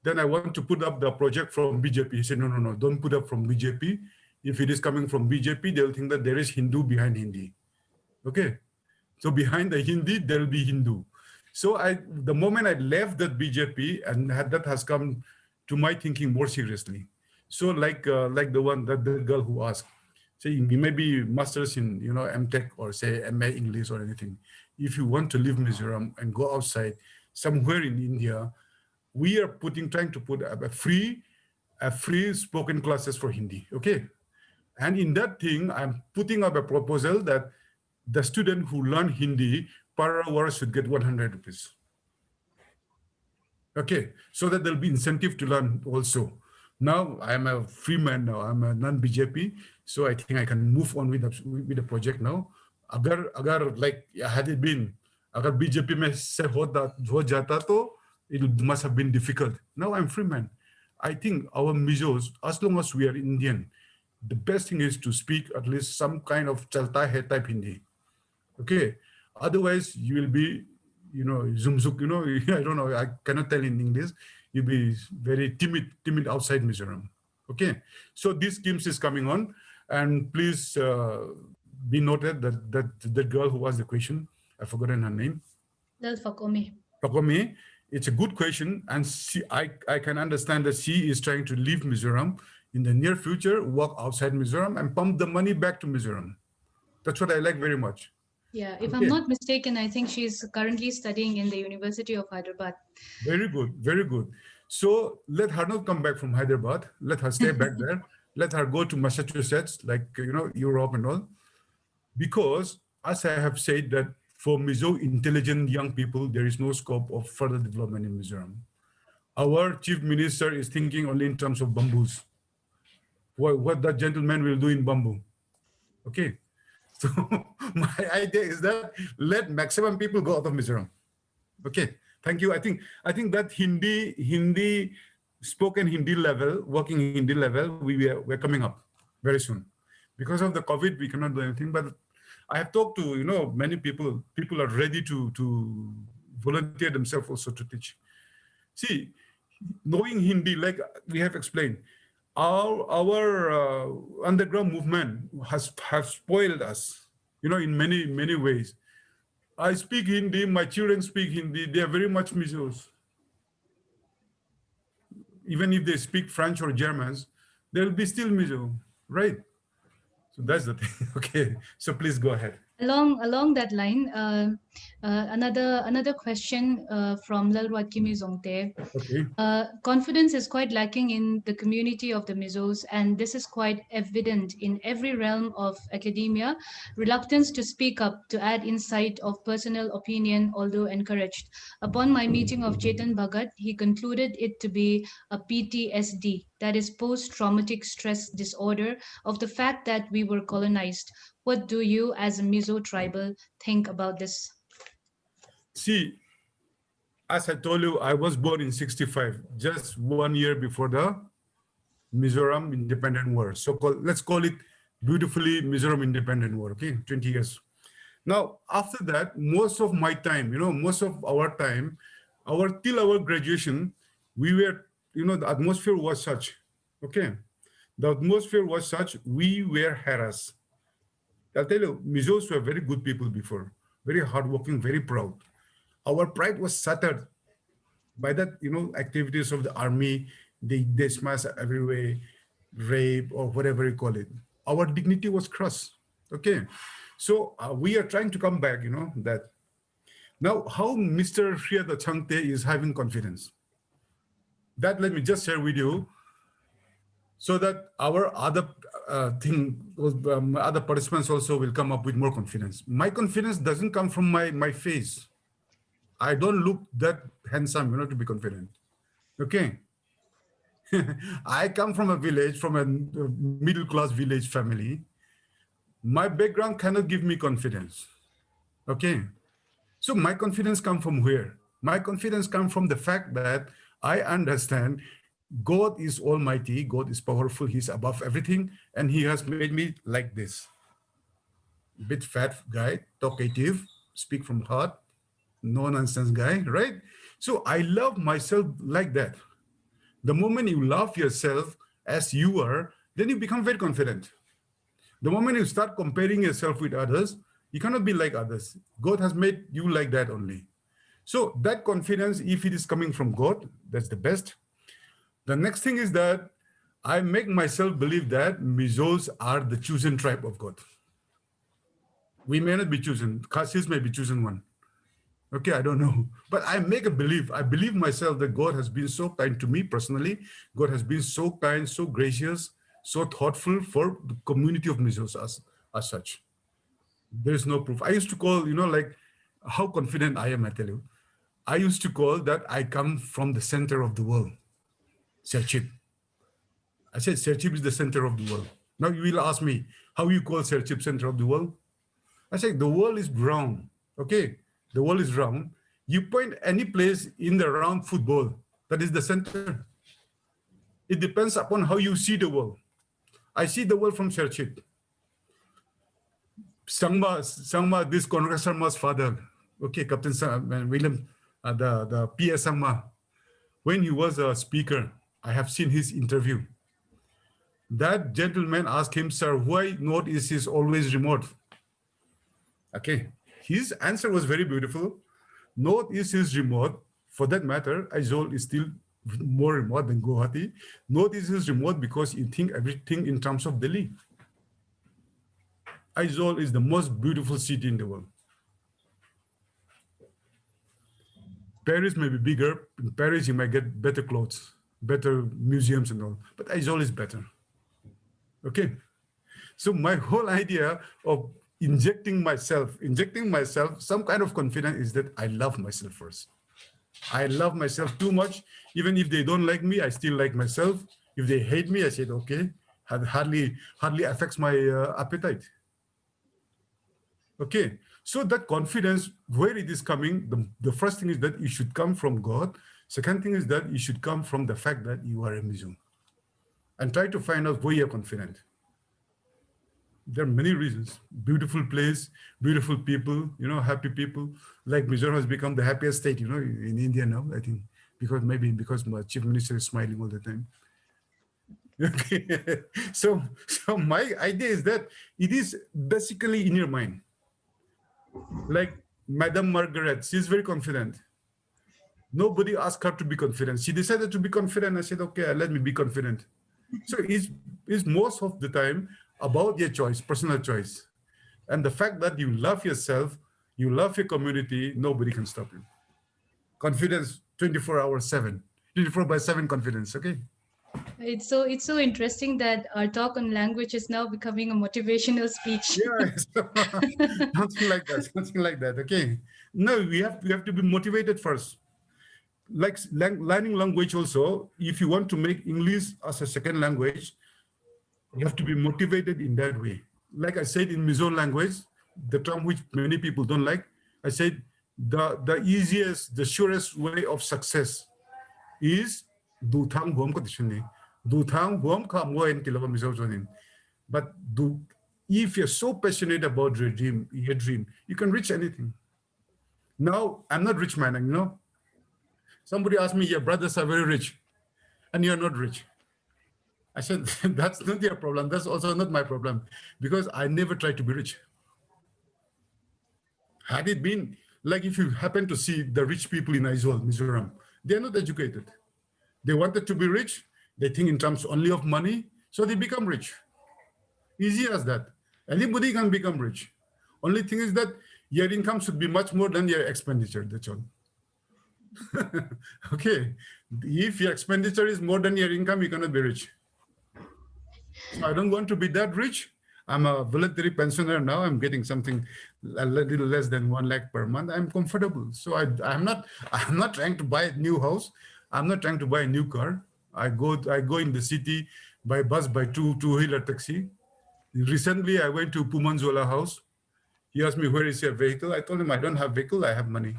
Then I want to put up the project from BJP. He said no, don't put up from BJP. If it is coming from BJP, they'll think that there is Hindu behind Hindi. Okay, so behind the Hindi there will be Hindu. So the moment I left that BJP, and that has come to my thinking more seriously. So like the girl who asked. Say you may be masters in MTech or say MA English or anything. If you want to leave Mizoram and go outside somewhere in India, we are trying to put up a free spoken classes for Hindi. Okay, and in that thing, I'm putting up a proposal that the student who learn Hindi per hour should get 100 rupees. Okay, so that there'll be incentive to learn also. Now I'm a free man now. I'm a non-BJP, so I think I can move on with the project now. Agar like had it been, agar BJP में से हो जाता तो it must have been difficult. Now I'm free man. I think our Mizos, as long as we are Indian, the best thing is to speak at least some kind of chalta hai type Hindi. Okay, otherwise you will be zumzuk, I don't know, I cannot tell in English. You'll be very timid outside Mizoram. Okay, so this schemes is coming on, and please be noted that girl who asked the question, I've forgotten her name. Lal Fakome. Pakome, it's a good question, and I can understand that she is trying to leave Mizoram in the near future, work outside Mizoram, and pump the money back to Mizoram. That's what I like very much. Yeah, if I'm not mistaken, I think she's currently studying in the University of Hyderabad. Very good, very good. So let her not come back from Hyderabad. Let her stay back there. Let her go to Massachusetts, like Europe and all. Because as I have said that for Mizo intelligent young people, there is no scope of further development in Mizoram. Our chief minister is thinking only in terms of bamboos. What that gentleman will do in bamboo. Okay. So my idea is that let maximum people go out of Mizoram. Okay, thank you. I think that Hindi spoken Hindi level, working Hindi level, we're coming up very soon. Because of the COVID, we cannot do anything. But I have talked to many people. People are ready to volunteer themselves also to teach. See, knowing Hindi, like we have explained, our underground movement have spoiled us, in many ways. I speak Hindi, my children speak Hindi, they are very much Mizos. Even if they speak French or Germans, they'll be still Mizo, right? So that's the thing. Okay, so please go ahead. Along that line, another question from Lalwat Kimi Zongte. Okay. Confidence is quite lacking in the community of the Mizos, and this is quite evident in every realm of academia. Reluctance to speak up, to add insight of personal opinion, although encouraged. Upon my meeting of Chetan Bhagat, he concluded it to be a PTSD, that is post-traumatic stress disorder, of the fact that we were colonized. What do you, as a Mizo tribal, think about this? See, as I told you, I was born in 65, just 1 year before the Mizoram Independent War. So let's call it beautifully Mizoram Independent War, okay, 20 years. Now, after that, most of my time, most of our time, till our graduation, we were, the atmosphere was such, okay? The atmosphere was such, we were harassed. I'll tell you, Mizos were very good people before, very hardworking, very proud. Our pride was shattered by that, activities of the army. They smash everywhere, rape or whatever you call it. Our dignity was crushed. Okay, so we are trying to come back. That now how Mr. Shriyada Changte is having confidence. That let me just share with you. so that our other other participants also will come up with more confidence. My confidence doesn't come from my face. I don't look that handsome, to be confident. Okay. I come from a village, from a middle class village family. My background cannot give me confidence. Okay. So my confidence comes from where? My confidence comes from the fact that I understand God is almighty, God is powerful, He's above everything, and He has made me like this. Bit fat guy, talkative, speak from heart, no nonsense guy, right? So I love myself like that. The moment you love yourself as you are, then you become very confident. The moment you start comparing yourself with others, you cannot be like others. God has made you like that only. So that confidence, if it is coming from God, that's the best. The next thing is that I make myself believe that Mizos are the chosen tribe of God. We may not be chosen. Khasis may be chosen one. Okay, I don't know. But I make a belief. I believe myself that God has been so kind to me personally. God has been so kind, so gracious, so thoughtful for the community of Mizos as such. There's no proof. I used to call, like how confident I am, I tell you. I used to call that I come from the center of the world. Serchip. I said Serchip is the center of the world. Now you will ask me, how you call Serchip center of the world? I say the world is round. Okay, the world is round. You point any place in the round football, that is the center. It depends upon how you see the world. I see the world from Serchip. Sangma, this Conrad Sharma's father, okay, Captain William, the PS Sangma, when he was a speaker, I have seen his interview. That gentleman asked him, sir, why Northeast is always remote? Okay, his answer was very beautiful. Northeast is remote. For that matter, Aizawl is still more remote than Guwahati. Northeast is remote because you think everything in terms of Delhi. Aizawl is the most beautiful city in the world. Paris may be bigger. In Paris, you might get better clothes, better museums and all. But Aizawl is better. Okay. So my whole idea of injecting myself some kind of confidence is that I love myself first. I love myself too much. Even if they don't like me, I still like myself. If they hate me, I said, okay, hardly affects my appetite. Okay, so that confidence, where it is coming, the first thing is that it should come from God. Second thing is that it should come from the fact that you are a Mizo. And try to find out where you're confident. There are many reasons. Beautiful place, beautiful people, happy people. Like Mizoram has become the happiest state, in India now, I think, because my chief minister is smiling all the time. Okay. So my idea is that it is basically in your mind. Like Madame Margaret, she's very confident. Nobody asked her to be confident. She decided to be confident. I said, okay, let me be confident. So it's most of the time about your choice, personal choice. And the fact that you love yourself, you love your community, nobody can stop you. Confidence, 24 hours, 7. 24/7 confidence, okay? It's so interesting that our talk on language is now becoming a motivational speech. Yeah, something like that, okay? No, we have to be motivated first. Like learning language also, if you want to make English as a second language, you have to be motivated in that way. Like I said in Mizo language, the term which many people don't like, I said the easiest, the surest way of success is du thang huam ko tishuni. Du thang huam ka mo en tilaba Mizo jonin. But if you're so passionate about your dream, you can reach anything. Now, I'm not rich man, Somebody asked me, your brothers are very rich, and you're not rich. I said, that's not your problem. That's also not my problem, because I never tried to be rich. Had it been, like if you happen to see the rich people in Aizawl, Mizoram, they're not educated. They wanted to be rich. They think in terms only of money, so they become rich. Easy as that. Anybody can become rich. Only thing is that your income should be much more than your expenditure, that's all. Okay, if your expenditure is more than your income, you cannot be rich. So I don't want to be that rich. I'm a voluntary pensioner now. I'm getting something a little less than 1 lakh per month. I'm comfortable. So I'm not trying to buy a new house. I'm not trying to buy a new car. I go in the city by bus, by two-wheeler taxi. Recently, I went to Pumanzola house. He asked me, where is your vehicle? I told him, I don't have vehicle, I have money.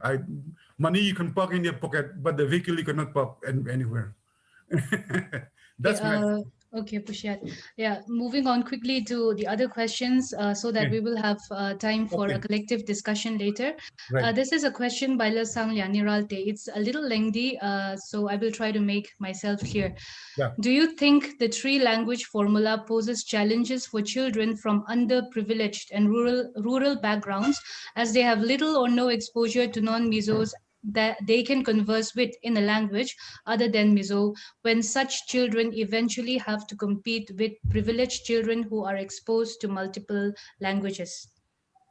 I Money you can park in your pocket, but the vehicle you cannot park anywhere. Okay, That's my okay, Pushyat. Yeah, moving on quickly to the other questions so that okay. we will have time for a Okay, collective discussion later. right. This is a question by Lasang Lianiralte. It's a little lengthy, so I will try to make myself clear. Yeah. Do you think the three language formula poses challenges for children from underprivileged and rural backgrounds as they have little or no exposure to non-Mizos that they can converse with in a language other than Mizo when such children eventually have to compete with privileged children who are exposed to multiple languages?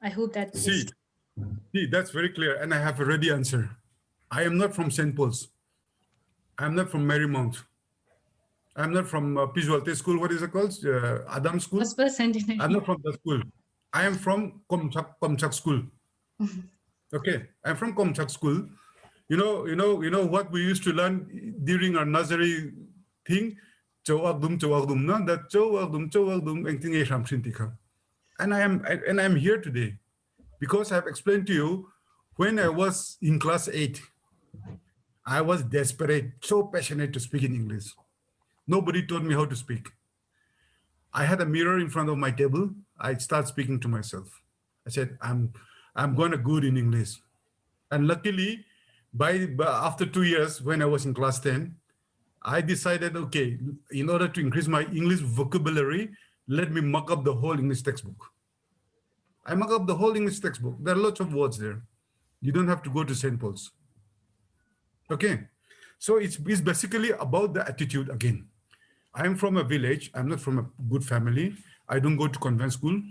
I hope that is. See, that's very clear, and I have a ready answer. I am not from St. Paul's. I'm not from Marymount. I'm not from Pijualte School. What is it called? Adam School. Osper I'm centenary. not from that school. I am from Komchak School. Okay, I'm from Komchak School. You know what we used to learn during our nursery thing. Chowagdum, no? That chowagdum, and thing is and I am here today because I've explained to you when I was in class 8, I was desperate, so passionate to speak in English. Nobody told me how to speak. I had a mirror in front of my table. I start speaking to myself. I said, I'm gonna good in English. And luckily, after 2 years, when I was in class 10, I decided, okay, in order to increase my English vocabulary, let me muck up the whole English textbook. I muck up the whole English textbook. There are lots of words there. You don't have to go to St. Paul's. Okay. So it's basically about the attitude again. I'm from a village. I'm not from a good family. I don't go to convent school,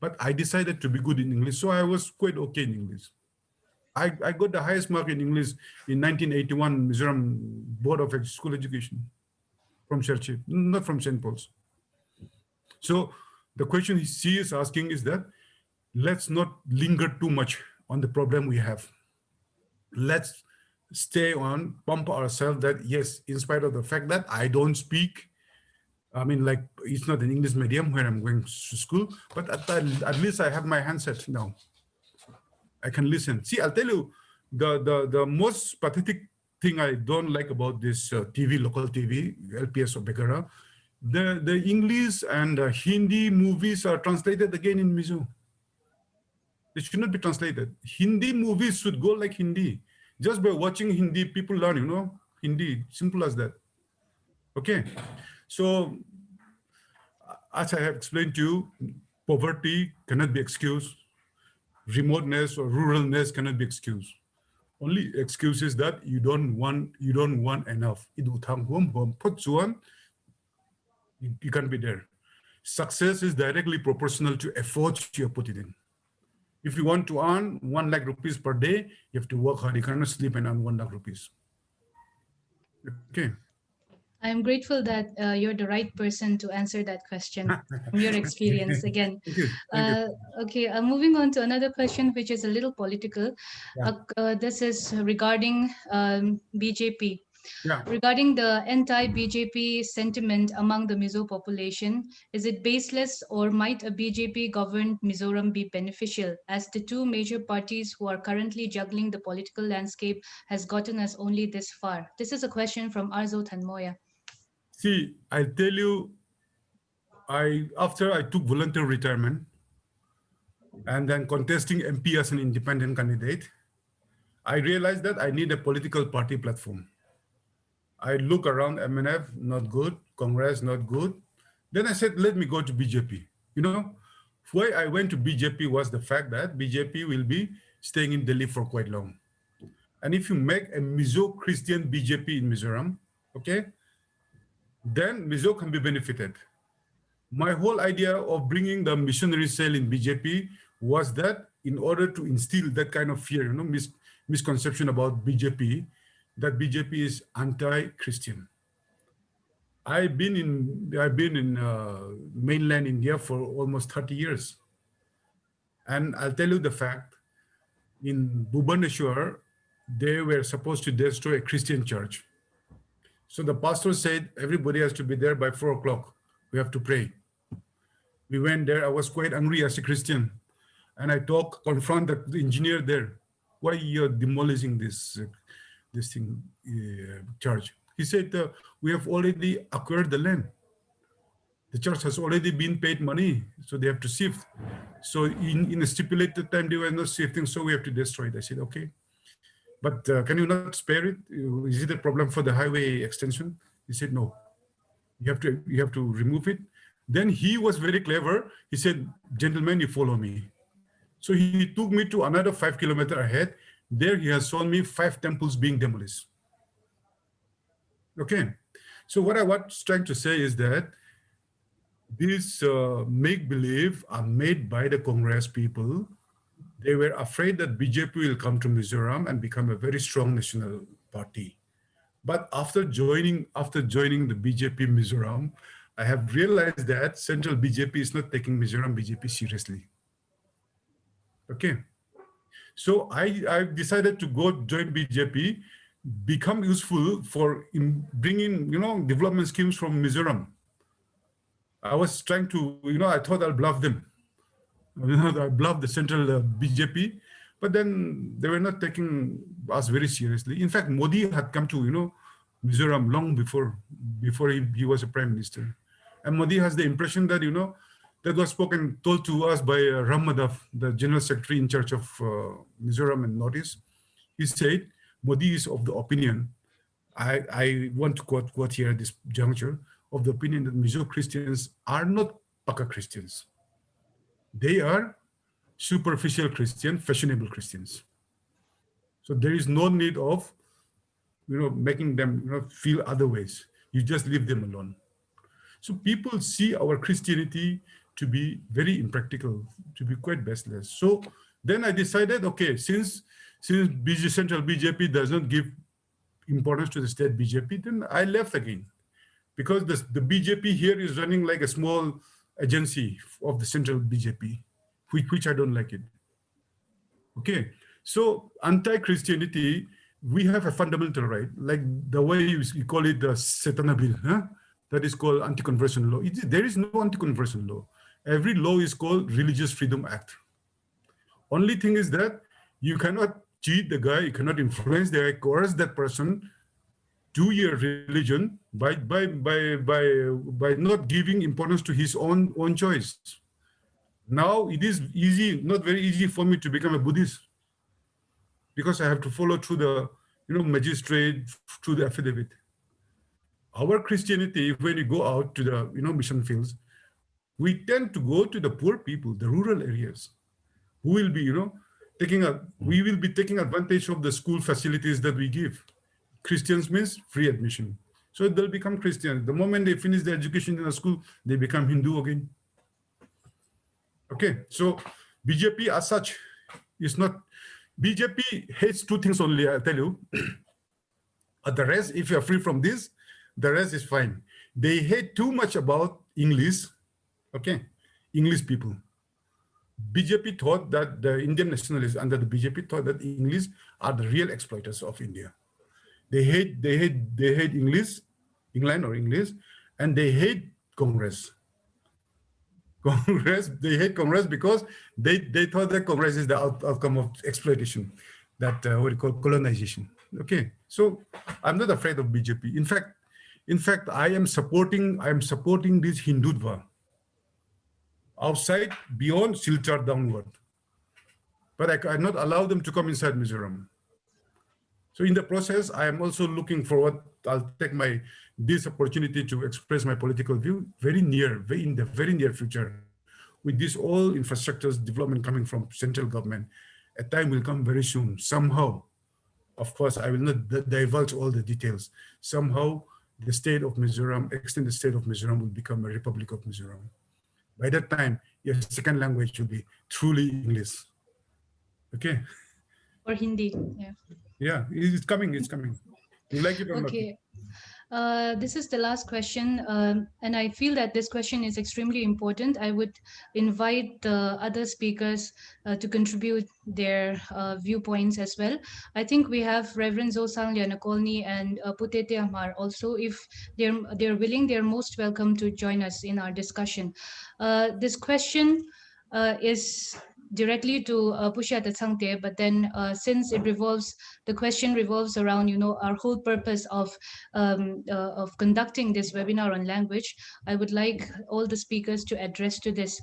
but I decided to be good in English. So I was quite okay in English. I got the highest mark in English in 1981 Mizoram Board of School Education from Cherchi, not from St. Paul's. So the question she is asking is that let's not linger too much on the problem we have. Let's stay on, pump ourselves that yes, in spite of the fact that I don't speak, I mean, like it's not an English medium where I'm going to school, but at least I have my handset now. I can listen. See, I'll tell you, the most pathetic thing I don't like about this TV, local TV, LPS or Begara, the English and Hindi movies are translated again in Mizo. They should not be translated. Hindi movies should go like Hindi. Just by watching Hindi, people learn, Hindi, simple as that. Okay. So, as I have explained to you, poverty cannot be excused. Remoteness or ruralness cannot be excused. Only excuse is that you don't want enough. You can't be there. Success is directly proportional to efforts you put it in. If you want to earn 1 lakh rupees per day, you have to work hard. You cannot sleep and earn 1 lakh rupees. Okay. I'm grateful that you're the right person to answer that question from your experience again. Thank you. Thank you. Okay, moving on to another question, which is a little political. Yeah. This is regarding BJP. Yeah. Regarding the anti-BJP sentiment among the Mizo population, is it baseless or might a BJP-governed Mizoram be beneficial as the two major parties who are currently juggling the political landscape has gotten us only this far? This is a question from Arzo Tanmoya. See, I'll tell you, after I took voluntary retirement and then contesting MP as an independent candidate, I realized that I need a political party platform. I look around MNF, not good, Congress, not good. Then I said, let me go to BJP. Why I went to BJP was the fact that BJP will be staying in Delhi for quite long. And if you make a Mizo Christian BJP in Mizoram, okay, then Mizo can be benefited. My whole idea of bringing the missionary cell in BJP was that in order to instill that kind of fear, misconception about BJP, that BJP is anti-Christian. I've been in mainland India for almost 30 years, and I'll tell you the fact. In Bhubaneswar, they were supposed to destroy a Christian church. So the pastor said everybody has to be there by 4 o'clock. We have to pray. We went there. I was quite angry as a Christian, and I confront the engineer there. Why you're demolishing this thing, church? He said, we have already acquired the land. The church has already been paid money, so they have to shift. So in a stipulated time, they were not shifting, so we have to destroy it. I said, okay, but can you not spare it? Is it a problem for the highway extension? He said, no, you have to remove it. Then he was very clever. He said, gentlemen, you follow me. So he took me to another 5 kilometers ahead. There he has shown me 5 temples being demolished. Okay. So what I was trying to say is that these make-believe are made by the Congress people. They were afraid that BJP will come to Mizoram and become a very strong national party. But after joining the BJP Mizoram, I have realized that central BJP is not taking Mizoram BJP seriously. Okay. So I decided to go join BJP, become useful for bringing development schemes from Mizoram. I was trying to, I thought I'll bluff them. I bluffed the central BJP, but then they were not taking us very seriously. In fact, Modi had come to, Mizoram long before he was a prime minister. And Modi has the impression that, that was told to us by Ram Madhav, the general secretary in charge of Mizoram and Northeast. He said, Modi is of the opinion, I want to quote here at this juncture, of the opinion that Mizo Christians are not Paka Christians. They are superficial Christian, fashionable Christians. So there is no need of, making them feel other ways. You just leave them alone. So people see our Christianity to be very impractical, to be quite baseless. So then I decided, okay, since central BJP does not give importance to the state BJP, then I left again. Because the BJP here is running like a small agency of the central BJP, which I don't like it. Okay, so anti-Christianity, we have a fundamental right, like the way you call it the Setana Bill, huh? That is called anti-conversion law. There is no anti-conversion law. Every law is called Religious Freedom Act. Only thing is that you cannot cheat the guy, you cannot influence the guy, coerce that person to your religion by not giving importance to his own choice. Now it is easy, not very easy for me to become a Buddhist because I have to follow through the magistrate, through the affidavit. Our Christianity, when you go out to the mission fields, we tend to go to the poor people, the rural areas, who will be we will be taking advantage of the school facilities that we give. Christians means free admission. So they'll become Christians. The moment they finish their education in a school, they become Hindu again. Okay, so BJP as such is not, BJP hates 2 things only, I'll tell you. The rest, if you're free from this, the rest is fine. They hate too much about English, okay, English people. BJP thought that the Indian nationalists under the BJP thought that English are the real exploiters of India. They hate English, England or English, and they hate Congress. They hate Congress because they thought that Congress is the outcome of exploitation, that what we call colonization. Okay, so I'm not afraid of BJP. In fact, I am supporting this Hindutva outside, beyond Silchar downward. But I cannot allow them to come inside Mizoram. So in the process, I am also looking forward. I'll take this opportunity to express my political view in the very near future, with this all infrastructures development coming from central government. A time will come very soon. Somehow, of course, I will not divulge all the details. Somehow, the state of Mizoram, extended state of Mizoram, will become a Republic of Mizoram. By that time, your second language will be truly English. Okay. Or Hindi, yeah. Yeah, it's coming. You like it or not? Okay. This is the last question, and I feel that this question is extremely important. I would invite the other speakers to contribute their viewpoints as well. I think we have Reverend Zosang Lianakolni and Putete Amar also. If they're willing, they're most welcome to join us in our discussion. This question is directly to Pusha Tatsangte, but then since the question revolves around, our whole purpose of conducting this webinar on language, I would like all the speakers to address to this.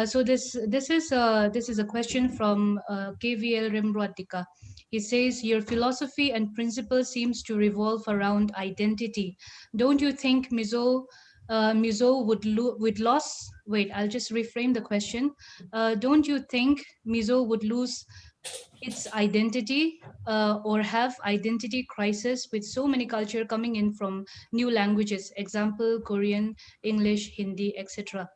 So this is a question from KVL Rimrodika. He says, your philosophy and principle seems to revolve around identity. Don't you think Mizo would lose? Wait, I'll just reframe the question. Don't you think Mizo would lose its identity or have identity crisis with so many culture coming in from new languages, example Korean, English, Hindi, etc.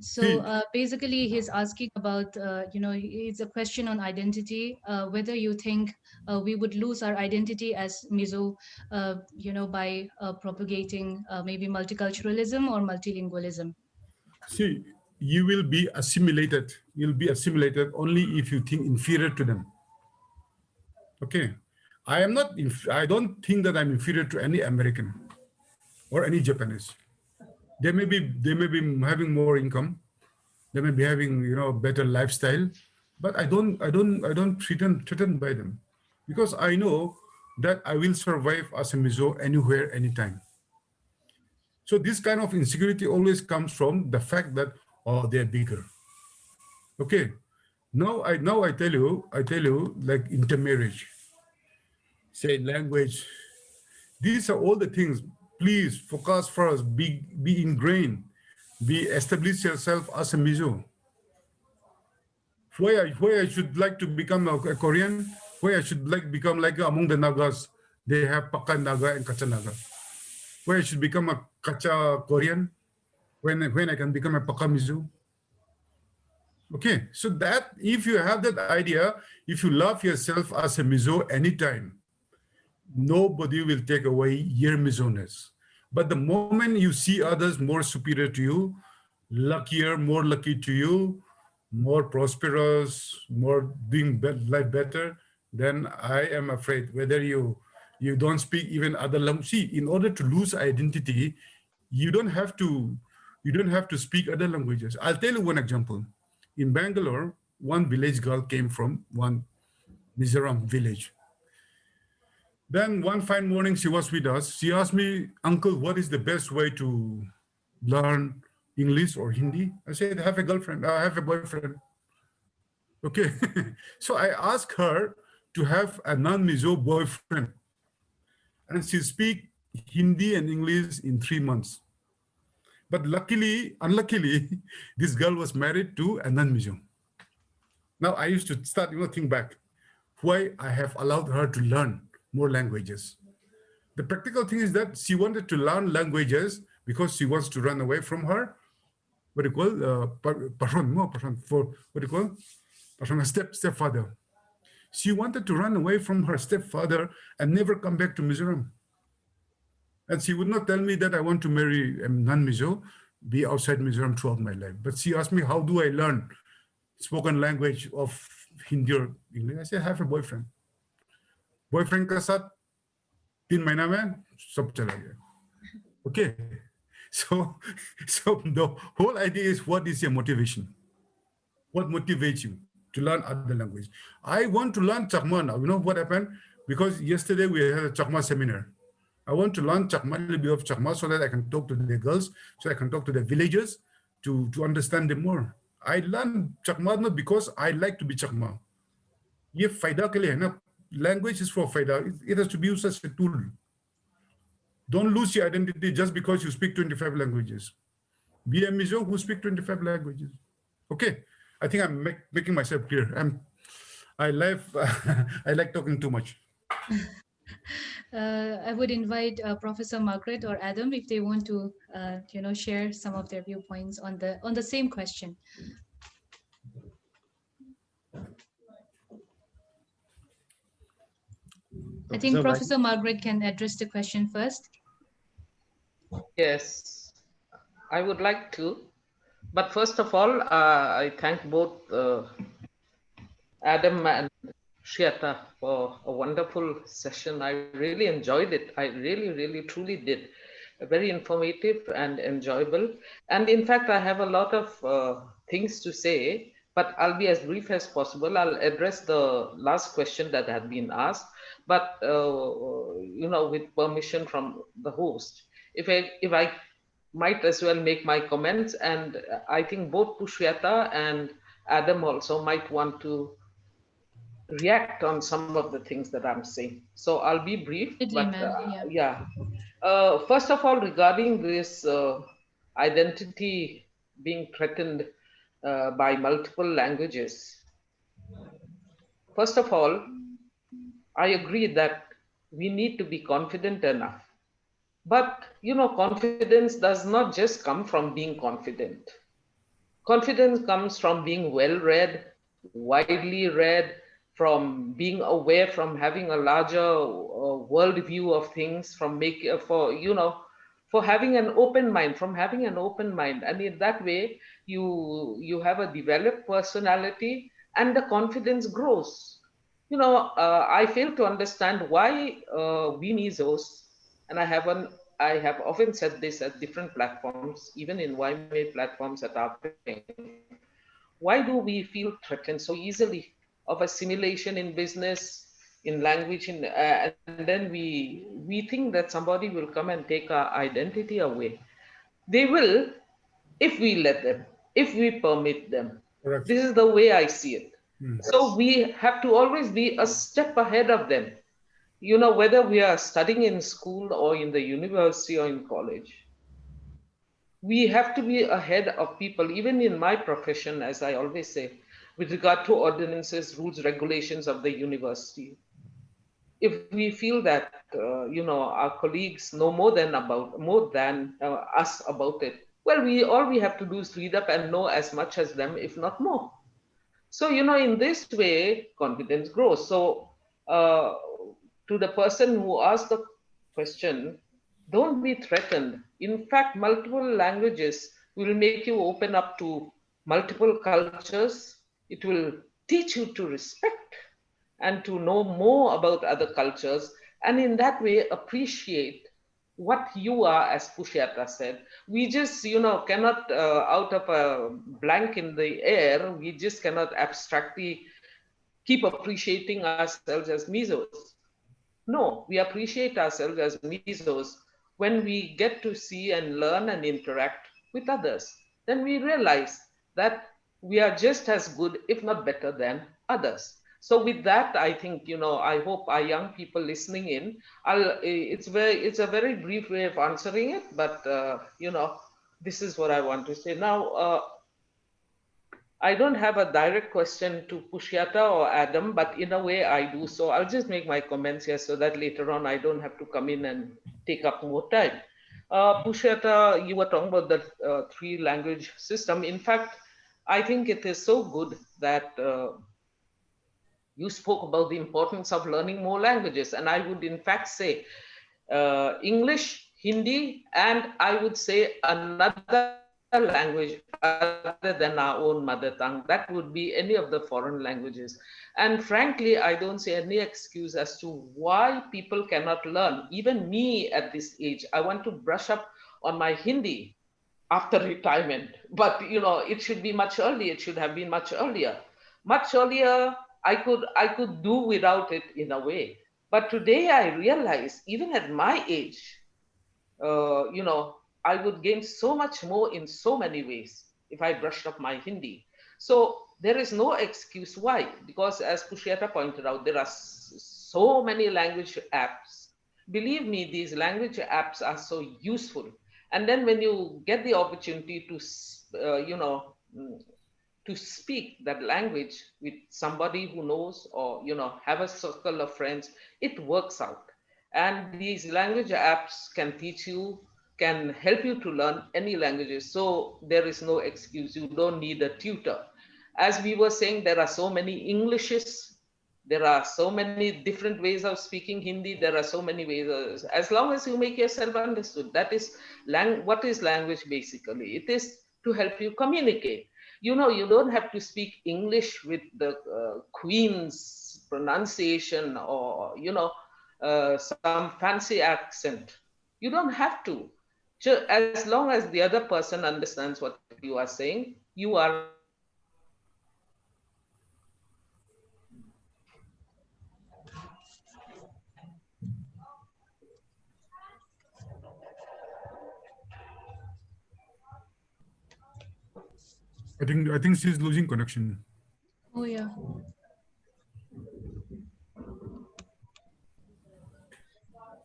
So See, basically he's asking about it's a question on identity, whether you think we would lose our identity as Mizo by propagating maybe multiculturalism or multilingualism. see, you will be assimilated. You'll be assimilated only if you think inferior to them. Okay, I am not. I don't think that I'm inferior to any American or any Japanese. They may be having more income. They may be having better lifestyle, but I don't threatened by them, because I know that I will survive as a Mizo anywhere, anytime. So this kind of insecurity always comes from the fact that, oh, they're bigger. Okay, now I tell you like intermarriage, say language. These are all the things. Please focus first. Be ingrained. Be establish yourself as a Mizo. Why I should like to become a Korean, why I should like become like among the Nagas, they have Paka Naga and Kacha Naga. Why I should become a Kacha Korean when I can become a Paka Mizo. Okay, so that if you have that idea, if you love yourself as a Mizo anytime, nobody will take away your Mizo-ness. But the moment you see others more superior to you, luckier, more lucky to you, more prosperous, more doing life better, then I am afraid whether you don't speak even other language. See, in order to lose identity, you don't have to speak other languages. I'll tell you one example. In Bangalore, one village girl came from one Mizoram village. Then one fine morning, she was with us. She asked me, Uncle, what is the best way to learn English or Hindi? I said, have a girlfriend, have a boyfriend. Okay. So I asked her to have a non-Mizo boyfriend. And she speak Hindi and English in 3 months. But unluckily, this girl was married to a non-Mizo. Now I used to start, think back why I have allowed her to learn more languages. The practical thing is that she wanted to learn languages because she wants to run away from her, what do you call, from her stepfather. She wanted to run away from her stepfather and never come back to Mizoram. And she would not tell me that I want to marry a non-Mizo, be outside Mizoram throughout my life. But she asked me, how do I learn spoken language of Hindi or English? I said, have a boyfriend. Boyfriend के साथ 3 महीना में सब चला गया. Okay, so the whole idea is, what is your motivation? What motivates you to learn other language? I want to learn Chakma now. You know what happened? Because yesterday we had a Chakma seminar. I want to learn Chakma, a little bit of Chakma, so that I can talk to the girls, so I can talk to the villagers to understand them more. I learn Chakma not because I like to be Chakma. ये फायदा के लिए है ना. Language is for faida. It has to be used as a tool. Don't lose your identity just because you speak 25 languages. Be a Mizo who speak 25 languages. Okay, I think I'm making myself clear. I like talking too much. I would invite Professor Margaret or Adam if they want to, share some of their viewpoints on the same question. I think Professor, Professor Margaret can address the question first. Yes, I would like to. But first of all, I thank both Adam and Shiata for a wonderful session. I really enjoyed it. I really, really, truly did. Very informative and enjoyable. And in fact, I have a lot of things to say, but I'll be as brief as possible. I'll address the last question that had been asked, but with permission from the host. If I might as well make my comments, and I think both Pushpita and Adam also might want to react on some of the things that I'm saying. So I'll be brief, Definitely, but ma'am. Yeah. yeah. First of all, regarding this identity being threatened by multiple languages, first of all, I agree that we need to be confident enough. But, confidence does not just come from being confident. Confidence comes from being well read, widely read, from being aware, from having a larger world view of things, from for having an open mind, from having an open mind, and in that way you have a developed personality, and the confidence grows. I fail to understand why we Mizos, and I have often said this at different platforms, even in YMA platforms at our thing. Why do we feel threatened so easily of assimilation in business, in language, and then we think that somebody will come and take our identity away? They will, if we let them, if we permit them. Correct. This is the way I see it. So we have to always be a step ahead of them. Whether we are studying in school or in the university or in college, we have to be ahead of people, even in my profession, as I always say, with regard to ordinances, rules, regulations of the university. If we feel that our colleagues know more than us about it, well, all we have to do is read up and know as much as them, if not more. So in this way confidence grows. So uh, to the person who asked the question, don't be threatened. In fact, multiple languages will make you open up to multiple cultures. It will teach you to respect and to know more about other cultures, and in that way appreciate what you are. As Pushyata said, we just cannot out of a blank in the air, we just cannot abstractly keep appreciating ourselves as Mizos. No, we appreciate ourselves as Mizos when we get to see and learn and interact with others. Then we realize that we are just as good, if not better, than others. So with that, I think, I hope our young people listening in, it's a very brief way of answering it, but this is what I want to say. Now, I don't have a direct question to Pushyata or Adam, but in a way I do. So I'll just make my comments here so that later on I don't have to come in and take up more time. Pushyata, you were talking about the three language system. In fact, I think it is so good that you spoke about the importance of learning more languages. And I would in fact say English, Hindi, and I would say another language other than our own mother tongue. That would be any of the foreign languages. And frankly, I don't see any excuse as to why people cannot learn. Even me at this age, I want to brush up on my Hindi after retirement. But it should be much earlier. It should have been much earlier. Much earlier, I could do without it in a way. But today I realize, even at my age, I would gain so much more in so many ways if I brushed up my Hindi. So there is no excuse why, because as Pushyata pointed out, there are so many language apps. Believe me, these language apps are so useful. And then when you get the opportunity to, to speak that language with somebody who knows, or have a circle of friends, it works out. And these language apps can teach you, can help you to learn any languages. So there is no excuse. You don't need a tutor. As we were saying, there are so many Englishes There are so many different ways of speaking Hindi. There are so many ways. As long as you make yourself understood, that is what is language basically? It is to help you communicate. You know, you don't have to speak English with the Queen's pronunciation or, you know, some fancy accent. You don't have to. As long as the other person understands what you are saying, you are understood. And that is what I think language is about. I think she's losing connection. Oh yeah.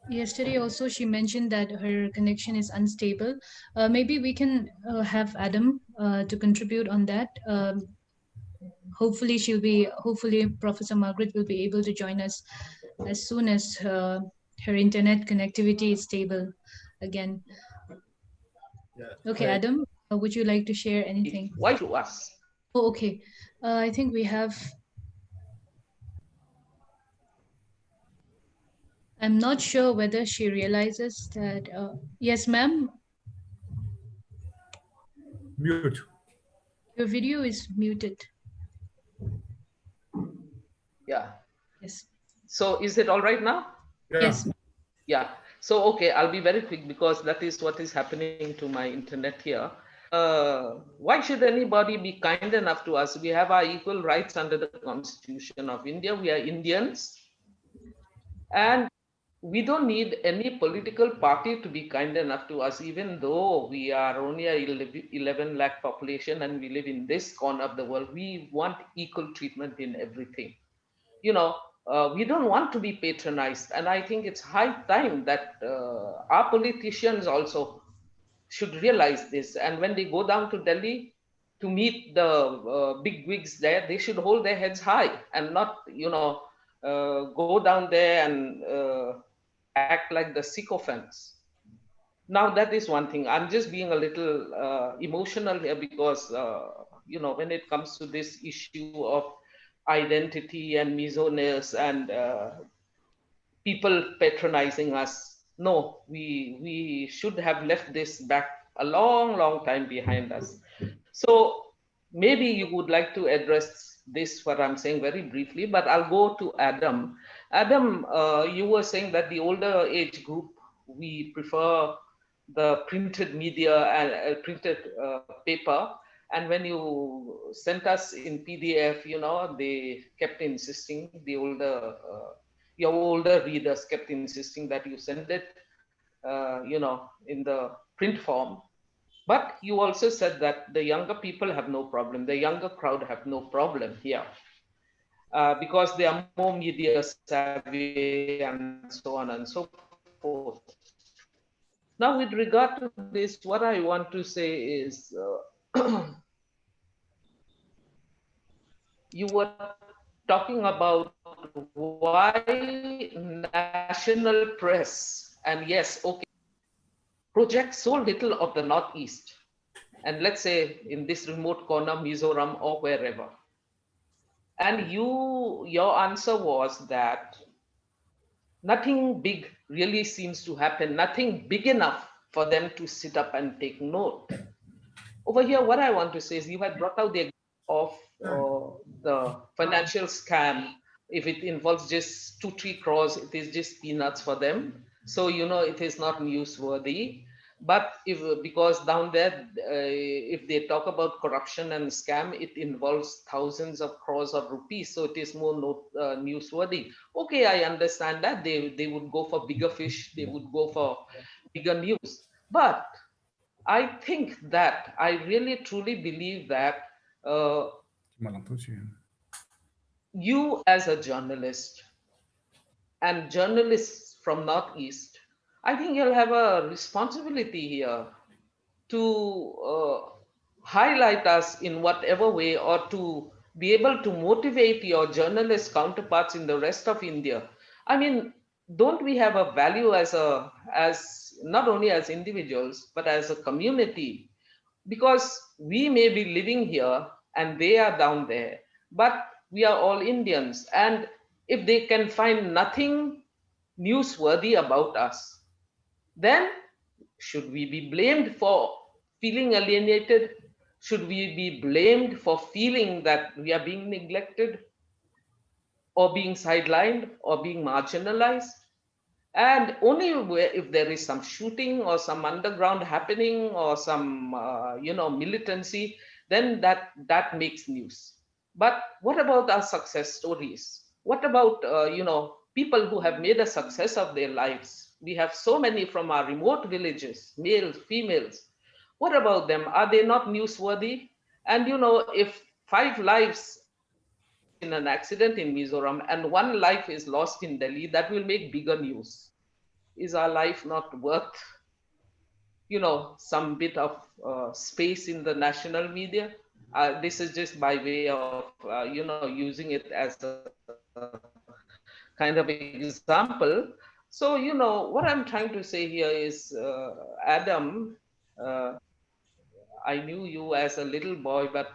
Yesterday also she mentioned that her connection is unstable. Maybe we can have Adam to contribute on that. Hopefully Professor Margaret will be able to join us as soon as her internet connectivity is stable again. Yeah. Okay, Adam, would you like to share anything? Why to us? Oh, okay. I think we have. I'm not sure whether she realizes that. Yes, ma'am, Mute. your video is muted. Yeah. Yes. So is it all right now? Yeah. Yes. Yeah. So, okay, I'll be very quick because that is what is happening to my internet here. Why should anybody be kind enough to us? We have our equal rights under the Constitution of India. We are Indians. And we don't need any political party to be kind enough to us, even though we are only a 11 lakh population and we live in this corner of the world. We want equal treatment in everything. You know, we don't want to be patronized. And I think it's high time that our politicians also should realize this. And when they go down to Delhi to meet the big wigs there, they should hold their heads high and not, you know, go down there and act like the sycophants. Now, that is one thing. I'm just being a little emotional here because, you know, when it comes to this issue of identity and Mizo-ness and people patronizing us. No, we should have left this back a long, long time behind us. So maybe you would like to address this, what I'm saying very briefly, but I'll go to Adam. Adam, you were saying that the older age group, we prefer the printed media and printed paper. And when you sent us in PDF, you know, they kept insisting, the older your older readers kept insisting that you send it, you know, in the print form. But you also said that the younger people have no problem. The younger crowd have no problem here because they are more media savvy and so on and so forth. Now, with regard to this, what I want to say is you were talking about why national press, and yes, okay, project so little of the Northeast, and let's say in this remote corner, Mizoram or wherever. And your answer was that nothing big really seems to happen, nothing big enough for them to sit up and take note. Over here, what I want to say is you had brought out the of the financial scam. If it involves just 2-3 crores, it is just peanuts for them. So, you know, it is not newsworthy. But if because down there, if they talk about corruption and scam, it involves thousands of crores of rupees. So it is more newsworthy. Okay, I understand that they would go for bigger fish. They would go for bigger news. But I think that I really truly believe that uh, you as a journalist and journalists from Northeast, I think you'll have a responsibility here to highlight us in whatever way or to be able to motivate your journalist counterparts in the rest of India. I mean, don't we have a value as not only as individuals but as a community, because we may be living here and they are down there, but we are all Indians. And if they can find nothing newsworthy about us, then should we be blamed for feeling alienated? Should we be blamed for feeling that we are being neglected or being sidelined or being marginalized? And only if there is some shooting or some underground happening or some militancy, then that makes news. But what about our success stories? What about people who have made a success of their lives? We have so many from our remote villages, males, females. What about them? Are they not newsworthy? And if 5 lives are lost in an accident in Mizoram and 1 life is lost in Delhi, that will make bigger news. Is our life not worth some bit of space in the national media? This is just by way of using it as a kind of example. So what I'm trying to say here is, Adam, I knew you as a little boy, but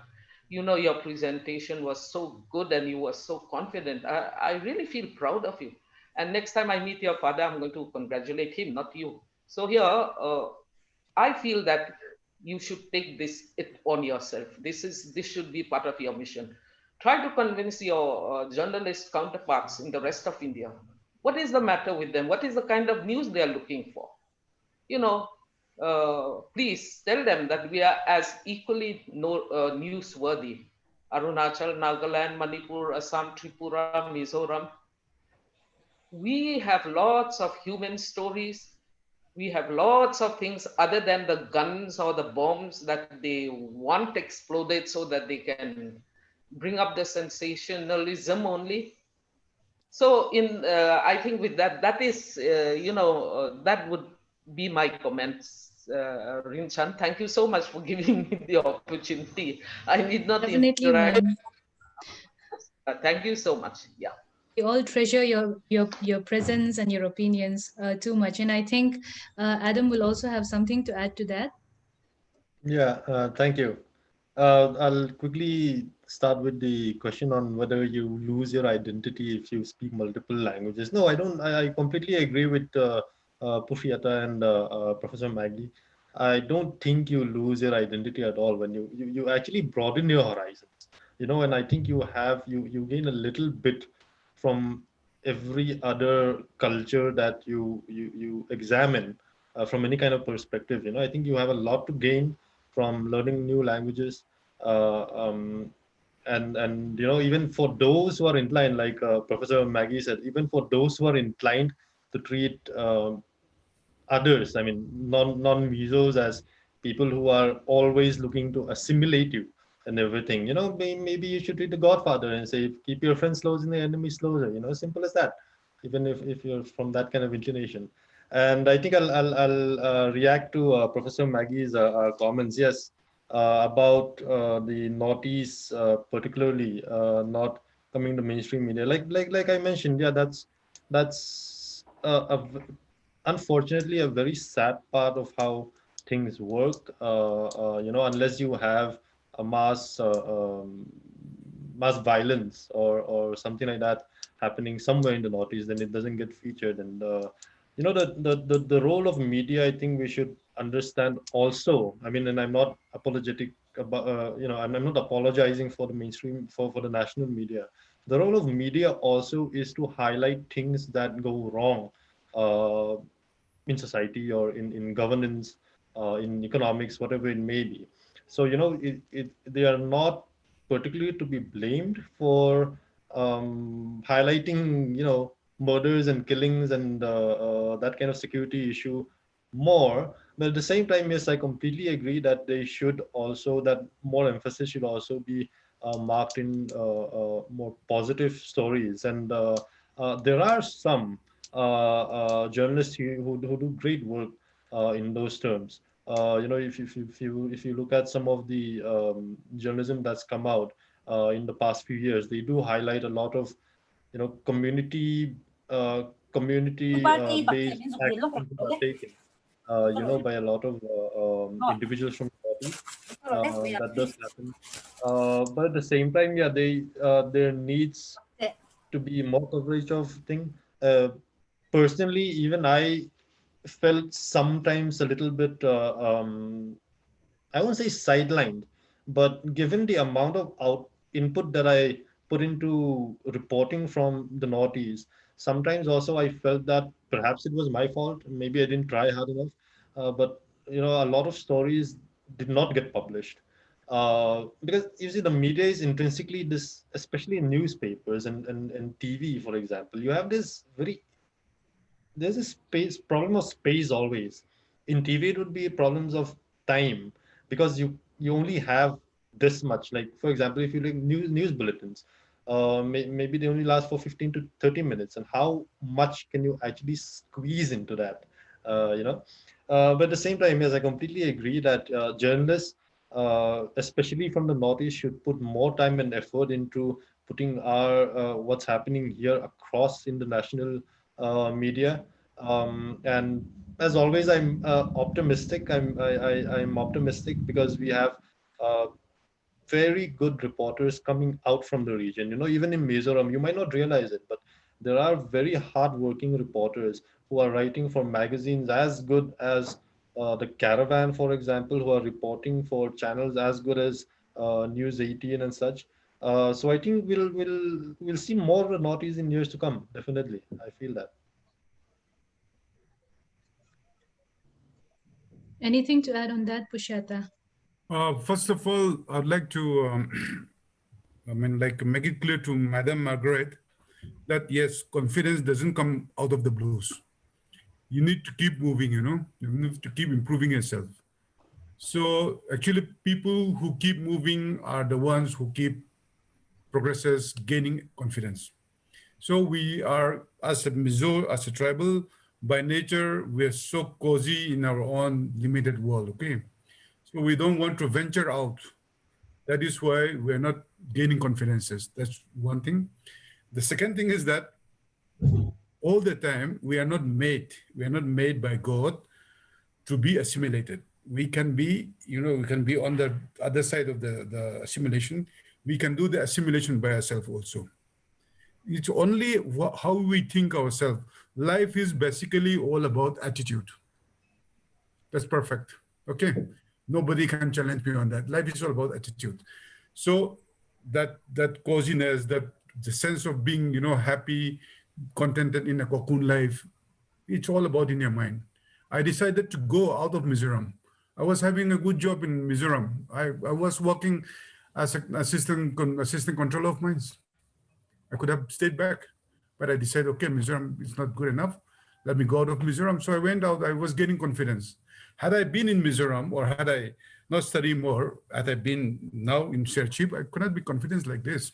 your presentation was so good and you were so confident. I really feel proud of you. And next time I meet your father, I'm going to congratulate him, not you. So here, I feel that you should take it on yourself. This should be part of your mission. Try to convince your journalist counterparts in the rest of India. What is the matter with them? What is the kind of news they are looking for? you know, Please tell them that we are as equally newsworthy. Arunachal, Nagaland, Manipur, Assam, Tripura, Mizoram. We have lots of human stories. We have lots of things other than the guns or the bombs that they want exploded so that they can bring up the sensationalism only. So I think with that is, that would be my comments. Rinchan, thank you so much for giving me the opportunity. I need not Definitely, interact. man. Thank you so much. Yeah. We all treasure your presence and your opinions too much, and I think Adam will also have something to add to that. Yeah, thank you. I'll quickly start with the question on whether you lose your identity if you speak multiple languages. No, I don't. I completely agree with Pufiata and Professor Maggie. I don't think you lose your identity at all when you actually broaden your horizons. And I think you gain a little bit from every other culture that you examine from any kind of perspective. I think you have a lot to gain from learning new languages, uh, um, and even for those who are inclined, like Professor Maggie said, even for those who are inclined to treat others, I mean non-Mizos, as people who are always looking to assimilate you and everything. Maybe you should read The Godfather and say, keep your friends close and the enemies closer. Simple as that. Even if you're from that kind of inclination. And I think I'll react to Professor Maggie's comments. Yes, about the Northeast, particularly not coming to mainstream media. Like I mentioned, yeah, that's unfortunately a very sad part of how things work. Unless you have a mass violence or something like that happening somewhere in the Northeast, then it doesn't get featured. And the role of media, I think we should understand also. I mean, and I'm not apologetic about, I'm not apologizing for the mainstream, for the national media. The role of media also is to highlight things that go wrong uh, in society or in governance, in economics, whatever it may be. So, they are not particularly to be blamed for highlighting, murders and killings and that kind of security issue more. But at the same time, yes, I completely agree that that more emphasis should also be marked in more positive stories. And there are some journalists who do great work in those terms. If you look at some of the journalism that's come out in the past few years, they do highlight a lot of community uh, community based actions that are taken by a lot of individuals from the Northeast. That does happen. But at the same time, yeah, their needs to be more coverage of thing. Uh, Personally, even I felt sometimes a little bit, I won't say sidelined, but given the amount of out input that I put into reporting from the Northeast, sometimes also I felt that perhaps it was my fault. Maybe I didn't try hard enough. But a lot of stories did not get published. Because you see, the media is intrinsically this, especially in newspapers and TV, for example, you have this very there's a space problem of space always. In TV, it would be problems of time because you only have this much. Like for example, if you look news bulletins, maybe they only last for 15 to 30 minutes, and how much can you actually squeeze into that? Uh, you know, but at the same time, yes, I completely agree that journalists, especially from the Northeast, should put more time and effort into putting our what's happening here across in the national media. And as always, I'm optimistic. I'm optimistic because we have uh, very good reporters coming out from the region. Even in Mizoram, you might not realize it, but there are very hardworking reporters who are writing for magazines as good as the Caravan, for example, who are reporting for channels as good as News 18 and such. So I think we'll see more of the Northeast in years to come. Definitely, I feel that. Anything to add on that, Pushata? First of all, I'd like to, like make it clear to Madam Margaret that yes, confidence doesn't come out of the blues. You need to keep moving, you need to keep improving yourself. So actually, people who keep moving are the ones who keep progresses, gaining confidence. So we are, as a Mizo, as a tribal, by nature, we're so cozy in our own limited world, okay? So we don't want to venture out. That is why we're not gaining confidences. That's one thing. The second thing is that all the time we are not made by God to be assimilated. We can be, we can be on the other side of the assimilation. We can do the assimilation by ourselves also. It's only how we think ourselves. Life is basically all about attitude. That's perfect. Okay. Nobody can challenge me on that. Life is all about attitude. So that coziness, that the sense of being, happy, contented in a cocoon life, it's all about in your mind. I decided to go out of Mizoram. I was having a good job in Mizoram. I was working as an assistant controller of mines. I could have stayed back, but I decided, okay, Mizoram is not good enough. Let me go out of Mizoram. So I went out. I was getting confidence. Had I been in Mizoram or had I not studied more, had I been now in Sherchip, I could not be confident like this.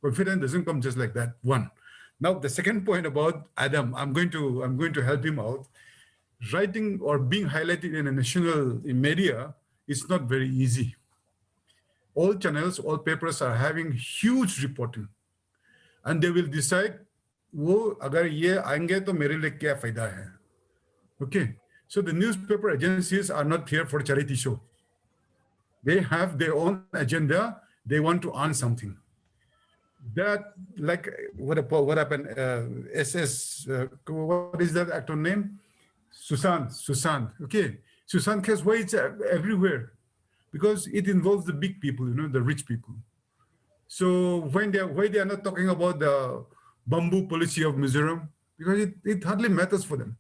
Confidence doesn't come just like that. One. Now the second point about Adam, I'm going to help him out. Writing or being highlighted in a national in media is not very easy. All channels, all papers are having huge reporting, and they will decide वो अगर ये आएंगे तो मेरे लिए क्या फायदा है. Okay, so the newspaper agencies are not here for charity show. They have their own agenda. They want to earn something. That, like, what happened? What is that actor name? Susan. Okay, Susan case, why it's everywhere? Because it involves the big people, the rich people. So why they are not talking about the bamboo policy of Mizoram? Because it hardly matters for them.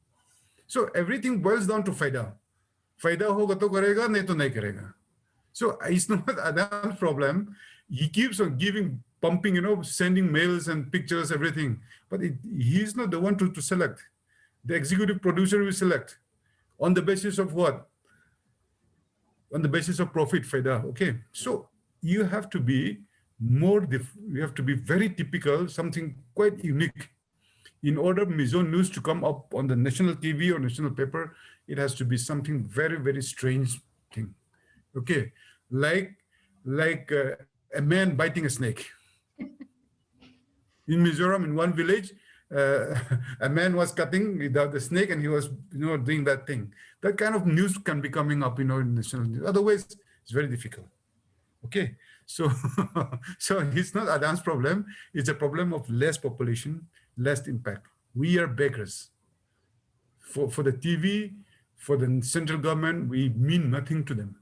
So everything boils down to faida. Faida hoga to karega, nahi to nahi karega. So it's not Adam's problem. He keeps on giving, pumping, sending mails and pictures, everything. But he's not the one to select. The executive producer will select. On the basis of what? On the basis of profit, faida. Okay. So you have to be you have to be very typical, something quite unique. In order Mizo news to come up on the national TV or national paper, it has to be something very, very strange thing. Okay. Like a man biting a snake. In Mizoram, in one village, a man was cutting the snake and he was, doing that thing. That kind of news can be coming up, in national news. Otherwise, it's very difficult. Okay. So, so it's not Adam's problem. It's a problem of less population, less impact. We are beggars. For the TV, for the central government, we mean nothing to them.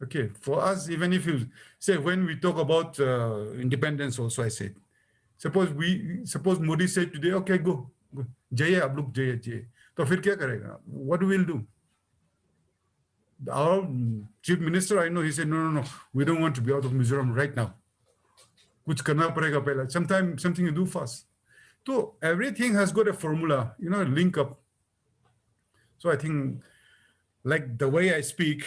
Okay, for us, even if you say when we talk about independence, also I said, suppose Modi said today, okay, go, Jaya, ab look Jaya, Jaya. तो फिर क्या करेगा? What will do? Our chief minister, I know, he said, no, we don't want to be out of Mizoram right now. कुछ करना पड़ेगा पहला. Sometimes something you do fast. So everything has got a formula, link up. So I think, like the way I speak,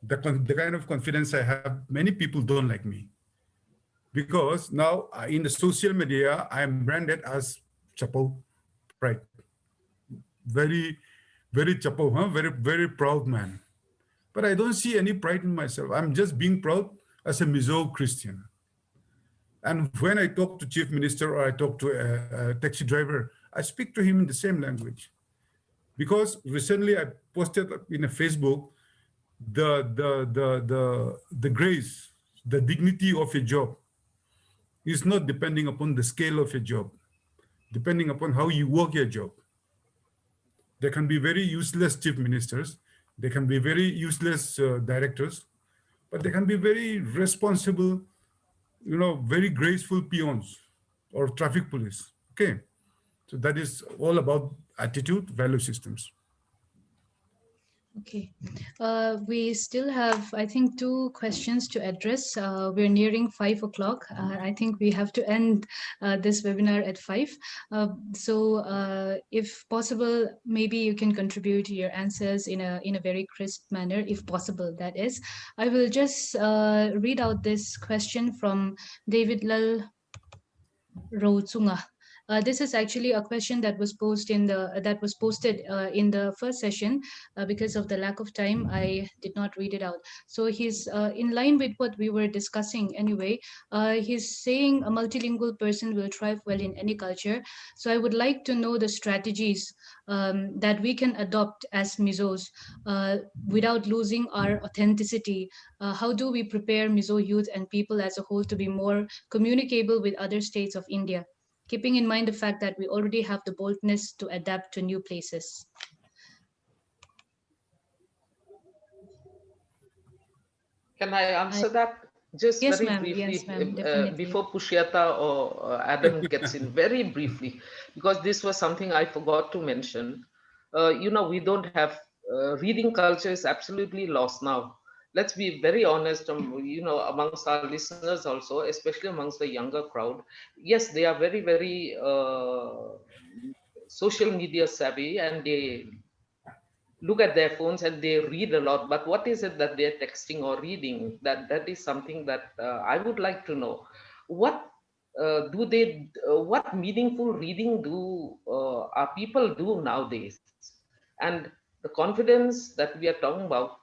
the kind of confidence I have, many people don't like me. Because now in the social media, I am branded as Chapo, pride. Very, very Chapo, very, very proud man. But I don't see any pride in myself. I'm just being proud as a Mizo Christian. And when I talk to chief minister or I talk to a taxi driver, I speak to him in the same language. Because recently I posted in a Facebook the grace, the dignity of a job is not depending upon the scale of your job, depending upon how you work your job. There can be very useless chief ministers, there can be very useless directors, but they can be very responsible, very graceful peons or traffic police. Okay, so that is all about attitude, value systems. Okay. We still have, I think, two questions to address. We're nearing 5 o'clock. I think we have to end this webinar at 5. If possible, maybe you can contribute your answers in a very crisp manner, if possible, that is. I will just read out this question from David Lal Routsunga. This is actually a question that was posted in the first session. Because of the lack of time, I did not read it out. So he's in line with what we were discussing anyway. He's saying a multilingual person will thrive well in any culture. So I would like to know the strategies that we can adopt as Mizos without losing our authenticity. How do we prepare Mizo youth and people as a whole to be more communicable with other states of India, keeping in mind the fact that we already have the boldness to adapt to new places? Can I answer that? Just Yes, very ma'am. briefly, Yes, ma'am. Definitely. before Pushyata or Adam gets in, very briefly, because this was something I forgot to mention. We don't have reading culture is absolutely lost now. Let's be very honest, amongst our listeners also, especially amongst the younger crowd. Yes, they are very, very social media savvy, and they look at their phones and they read a lot, but what is it that they're texting or reading? That is something that I would like to know. What what meaningful reading do our people do nowadays? And the confidence that we are talking about,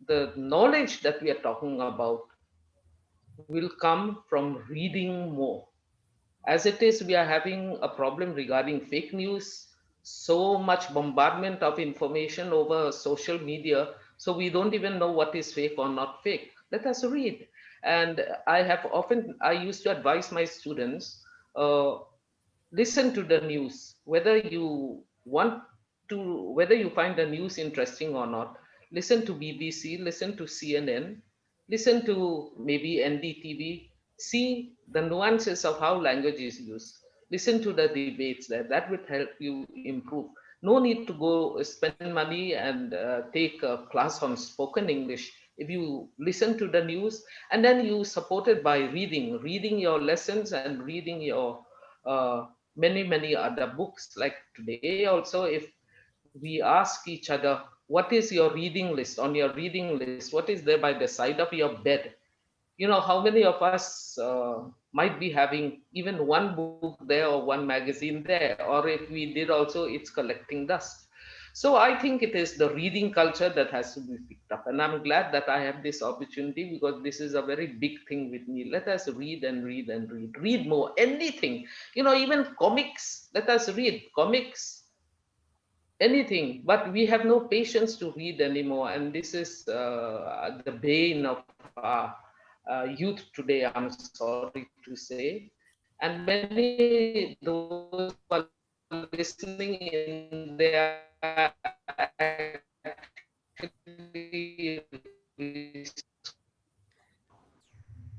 the knowledge that we are talking about, will come from reading more. As it is, we are having a problem regarding fake news, so much bombardment of information over social media, so we don't even know what is fake or not fake. Let us read. And I used to advise my students, uh, listen to the news, whether you find the news interesting or not. Listen to BBC, listen to CNN, listen to maybe NDTV, see the nuances of how language is used, listen to the debates there. That will help you improve. No need to go spend money and take a class on spoken English. If you listen to the news and then you support it by reading your lessons and reading your many other books. Like today also, if we ask each other, what is your reading list? On your reading list, what is there by the side of your bed? How many of us might be having even one book there or one magazine there, or if we did also, it's collecting dust. So I think it is the reading culture that has to be picked up, and I'm glad that I have this opportunity, because this is a very big thing with me. Let us read and read and read more, anything, even comics. Let us read comics, anything, but we have no patience to read anymore, and this is the bane of our youth today, I'm sorry to say. And many those who are listening in, they are actually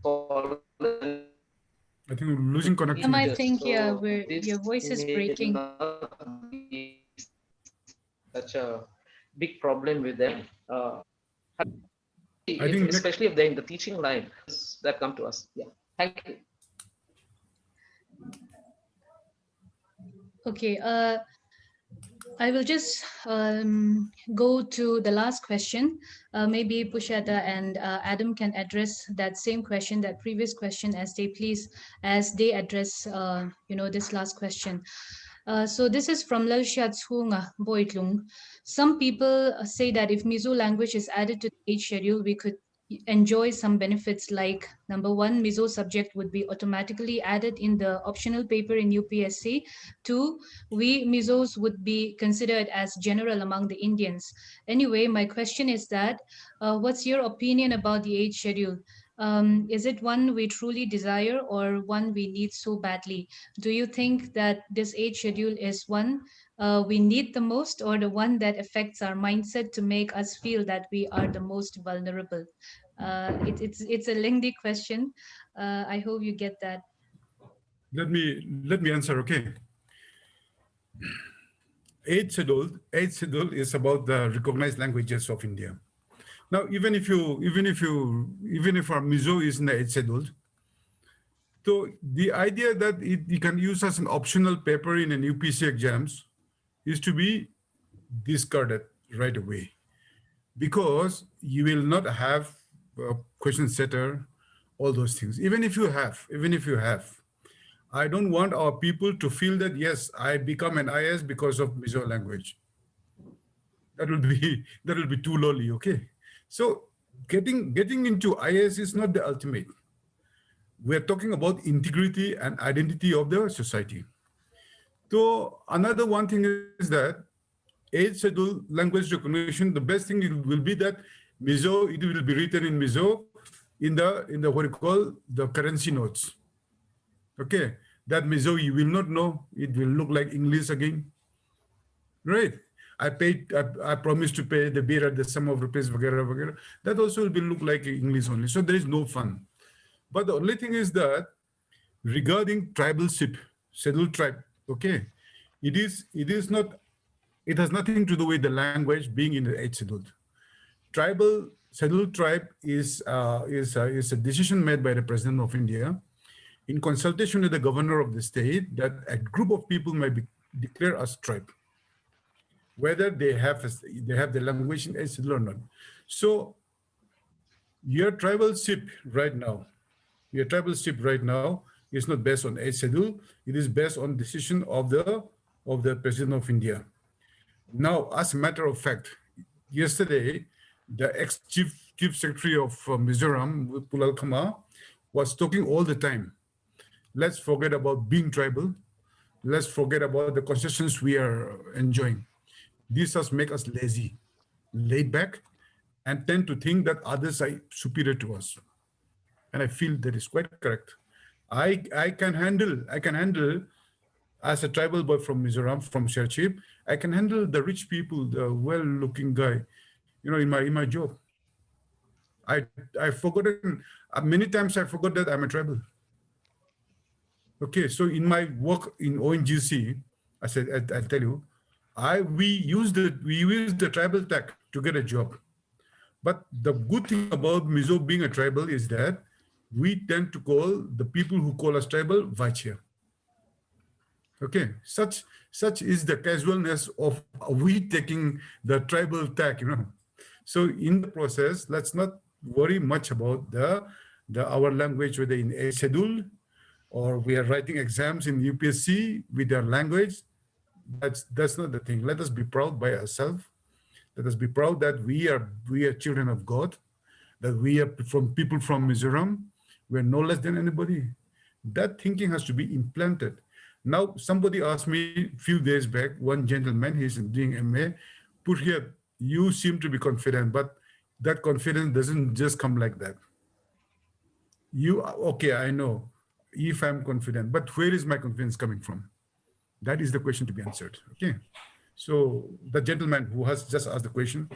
fallen I think we're losing I connectivity. think, yeah, so your this voice is may breaking. not be such a big problem with them, I think next, especially if they're in the teaching line that come to us. Yeah, thank you. Okay, I will just go to the last question. Maybe Pusheta and Adam can address that same question, that previous question, as they please, as they address, this last question. So this is from Lalshatsunga Boitlung. Some people say that if Mizo language is added to the age schedule, we could enjoy some benefits like number one, Mizo subject would be automatically added in the optional paper in UPSC. Two, we Mizos would be considered as general among the Indians. Anyway, my question is that what's your opinion about the age schedule? Is it one we truly desire or one we need so badly? Do you think that this age schedule is one we need the most, or the one that affects our mindset to make us feel that we are the most vulnerable? It's a lengthy question. I hope you get that. let me answer. Okay, eighth schedule is about the recognized languages of India. Now, even if our Mizo is in the eighth schedule, so the idea that you can use as an optional paper in an UPC exams is to be discarded right away, because you will not have a question setter, all those things. Even if you have, I don't want our people to feel that, yes, I become an IS because of Mizo language. That will be that will be too lowly. Okay, so getting into IS is not the ultimate. We're talking about integrity and identity of the society. So another one thing is that eighth schedule language recognition, the best thing will be that Mizo, it will be written in Mizo in the what you call the currency notes. Okay, that Mizo you will not know. It will look like English again, right? I promised to pay the beer at the sum of rupees, vagera, vagera. That also will be look like English only. So there is no fun. But the only thing is that regarding tribalship, scheduled tribe, okay, it is not, it has nothing to do with the language being in the eighth scheduled. Tribal scheduled tribe is a decision made by the President of India in consultation with the governor of the state that a group of people may be declared as tribe, whether they have the language in eighth schedule or not. So your tribalship right now, your tribalship right now is not based on eighth schedule. It is based on decision of the President of India. Now, as a matter of fact, yesterday, the ex-chief secretary of Mizoram, Pulal Khama, was talking all the time. Let's forget about being tribal. Let's forget about the concessions we are enjoying. This has make us lazy, laid back, and tend to think that others are superior to us. And I feel that is quite correct. I can handle as a tribal boy from Mizoram, from Sherchip, I can handle the rich people, the well-looking guy, in my job. I've forgotten many times. I forgot that I'm a tribal. Okay, so in my work in ONGC, I said I'll tell you, we use the tribal tag to get a job. But the good thing about Mizo being a tribal is that we tend to call the people who call us tribal Vaichya. Okay, such is the casualness of we taking the tribal tag. So in the process, let's not worry much about our language, whether in a schedule or we are writing exams in UPSC with our language. That's not the thing. Let us be proud by ourselves. Let us be proud that we are children of God, that we are from people from Mizoram. We're no less than anybody. That thinking has to be implanted. Now, somebody asked me a few days back, one gentleman, he's doing MA, put here, you seem to be confident, but that confidence doesn't just come like that. Okay, I know if I'm confident, but where is my confidence coming from? That is the question to be answered. Okay. So the gentleman who has just asked the question,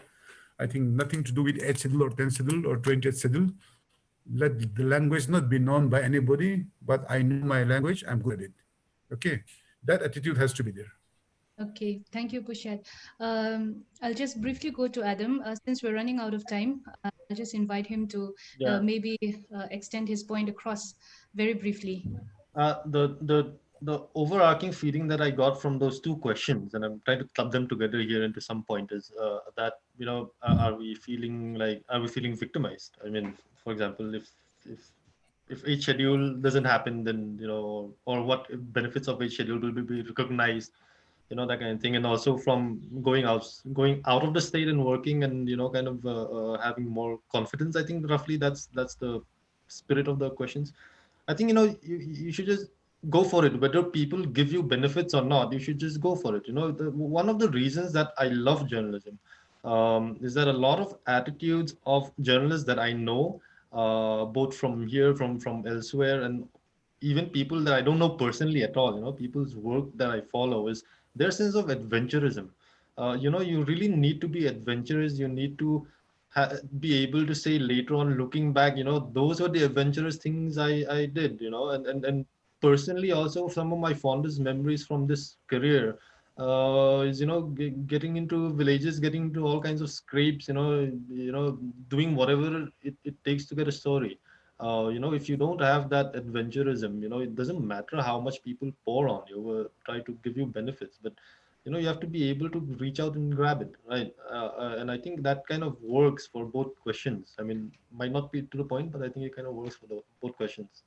I think nothing to do with 8th schedule or 10th schedule or 20th schedule. Let the language not be known by anybody, but I know my language, I'm good at it. Okay. That attitude has to be there. Okay, thank you, Pushat. I'll just briefly go to Adam. Since we're running out of time, I'll just invite him to Yeah. maybe extend his point across very briefly. The overarching feeling that I got from those two questions, and I'm trying to club them together here into some point, is that are we feeling victimized? I mean, for example, if if each schedule doesn't happen, then or what benefits of each schedule will be recognized, that kind of thing, and also from going out of the state and working, and kind of having more confidence. I think roughly that's the spirit of the questions. I think you should just go for it. Whether people give you benefits or not, you should just go for it. One of the reasons that I love journalism is that a lot of attitudes of journalists that I know, both from here, from elsewhere, and even people that I don't know personally at all, people's work that I follow, is their sense of adventurism. You really need to be adventurous. You need to be able to say later on, looking back, those were the adventurous things I did, and personally also some of my fondest memories from this career is getting into villages, getting into all kinds of scrapes, doing whatever it takes to get a story. If you don't have that adventurism, it doesn't matter how much people pour on you, try to give you benefits, but you have to be able to reach out and grab it, right? And I think that kind of works for both questions. I mean, might not be to the point, but I think it kind of works for the both questions.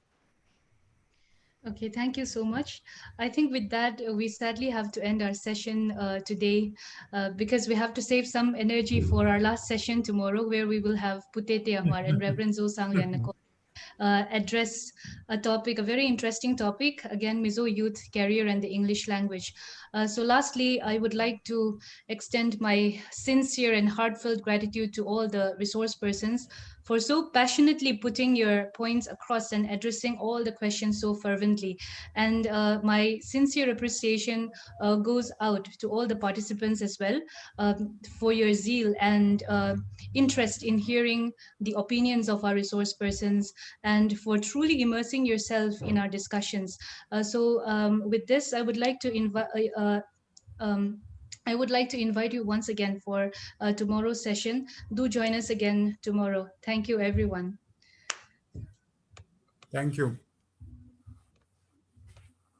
Okay, thank you so much. I think with that, we sadly have to end our session today because we have to save some energy for our last session tomorrow, where we will have Putete Amar and Reverend Zo Sangya address a topic, a very interesting topic, again, Mizo youth career and the English language. So lastly, I would like to extend my sincere and heartfelt gratitude to all the resource persons for so passionately putting your points across and addressing all the questions so fervently. And my sincere appreciation goes out to all the participants as well, for your zeal and interest in hearing the opinions of our resource persons, and for truly immersing yourself in our discussions. With this, um, I would like to invite you once again for tomorrow's session. Do join us again tomorrow. Thank you, everyone. Thank you.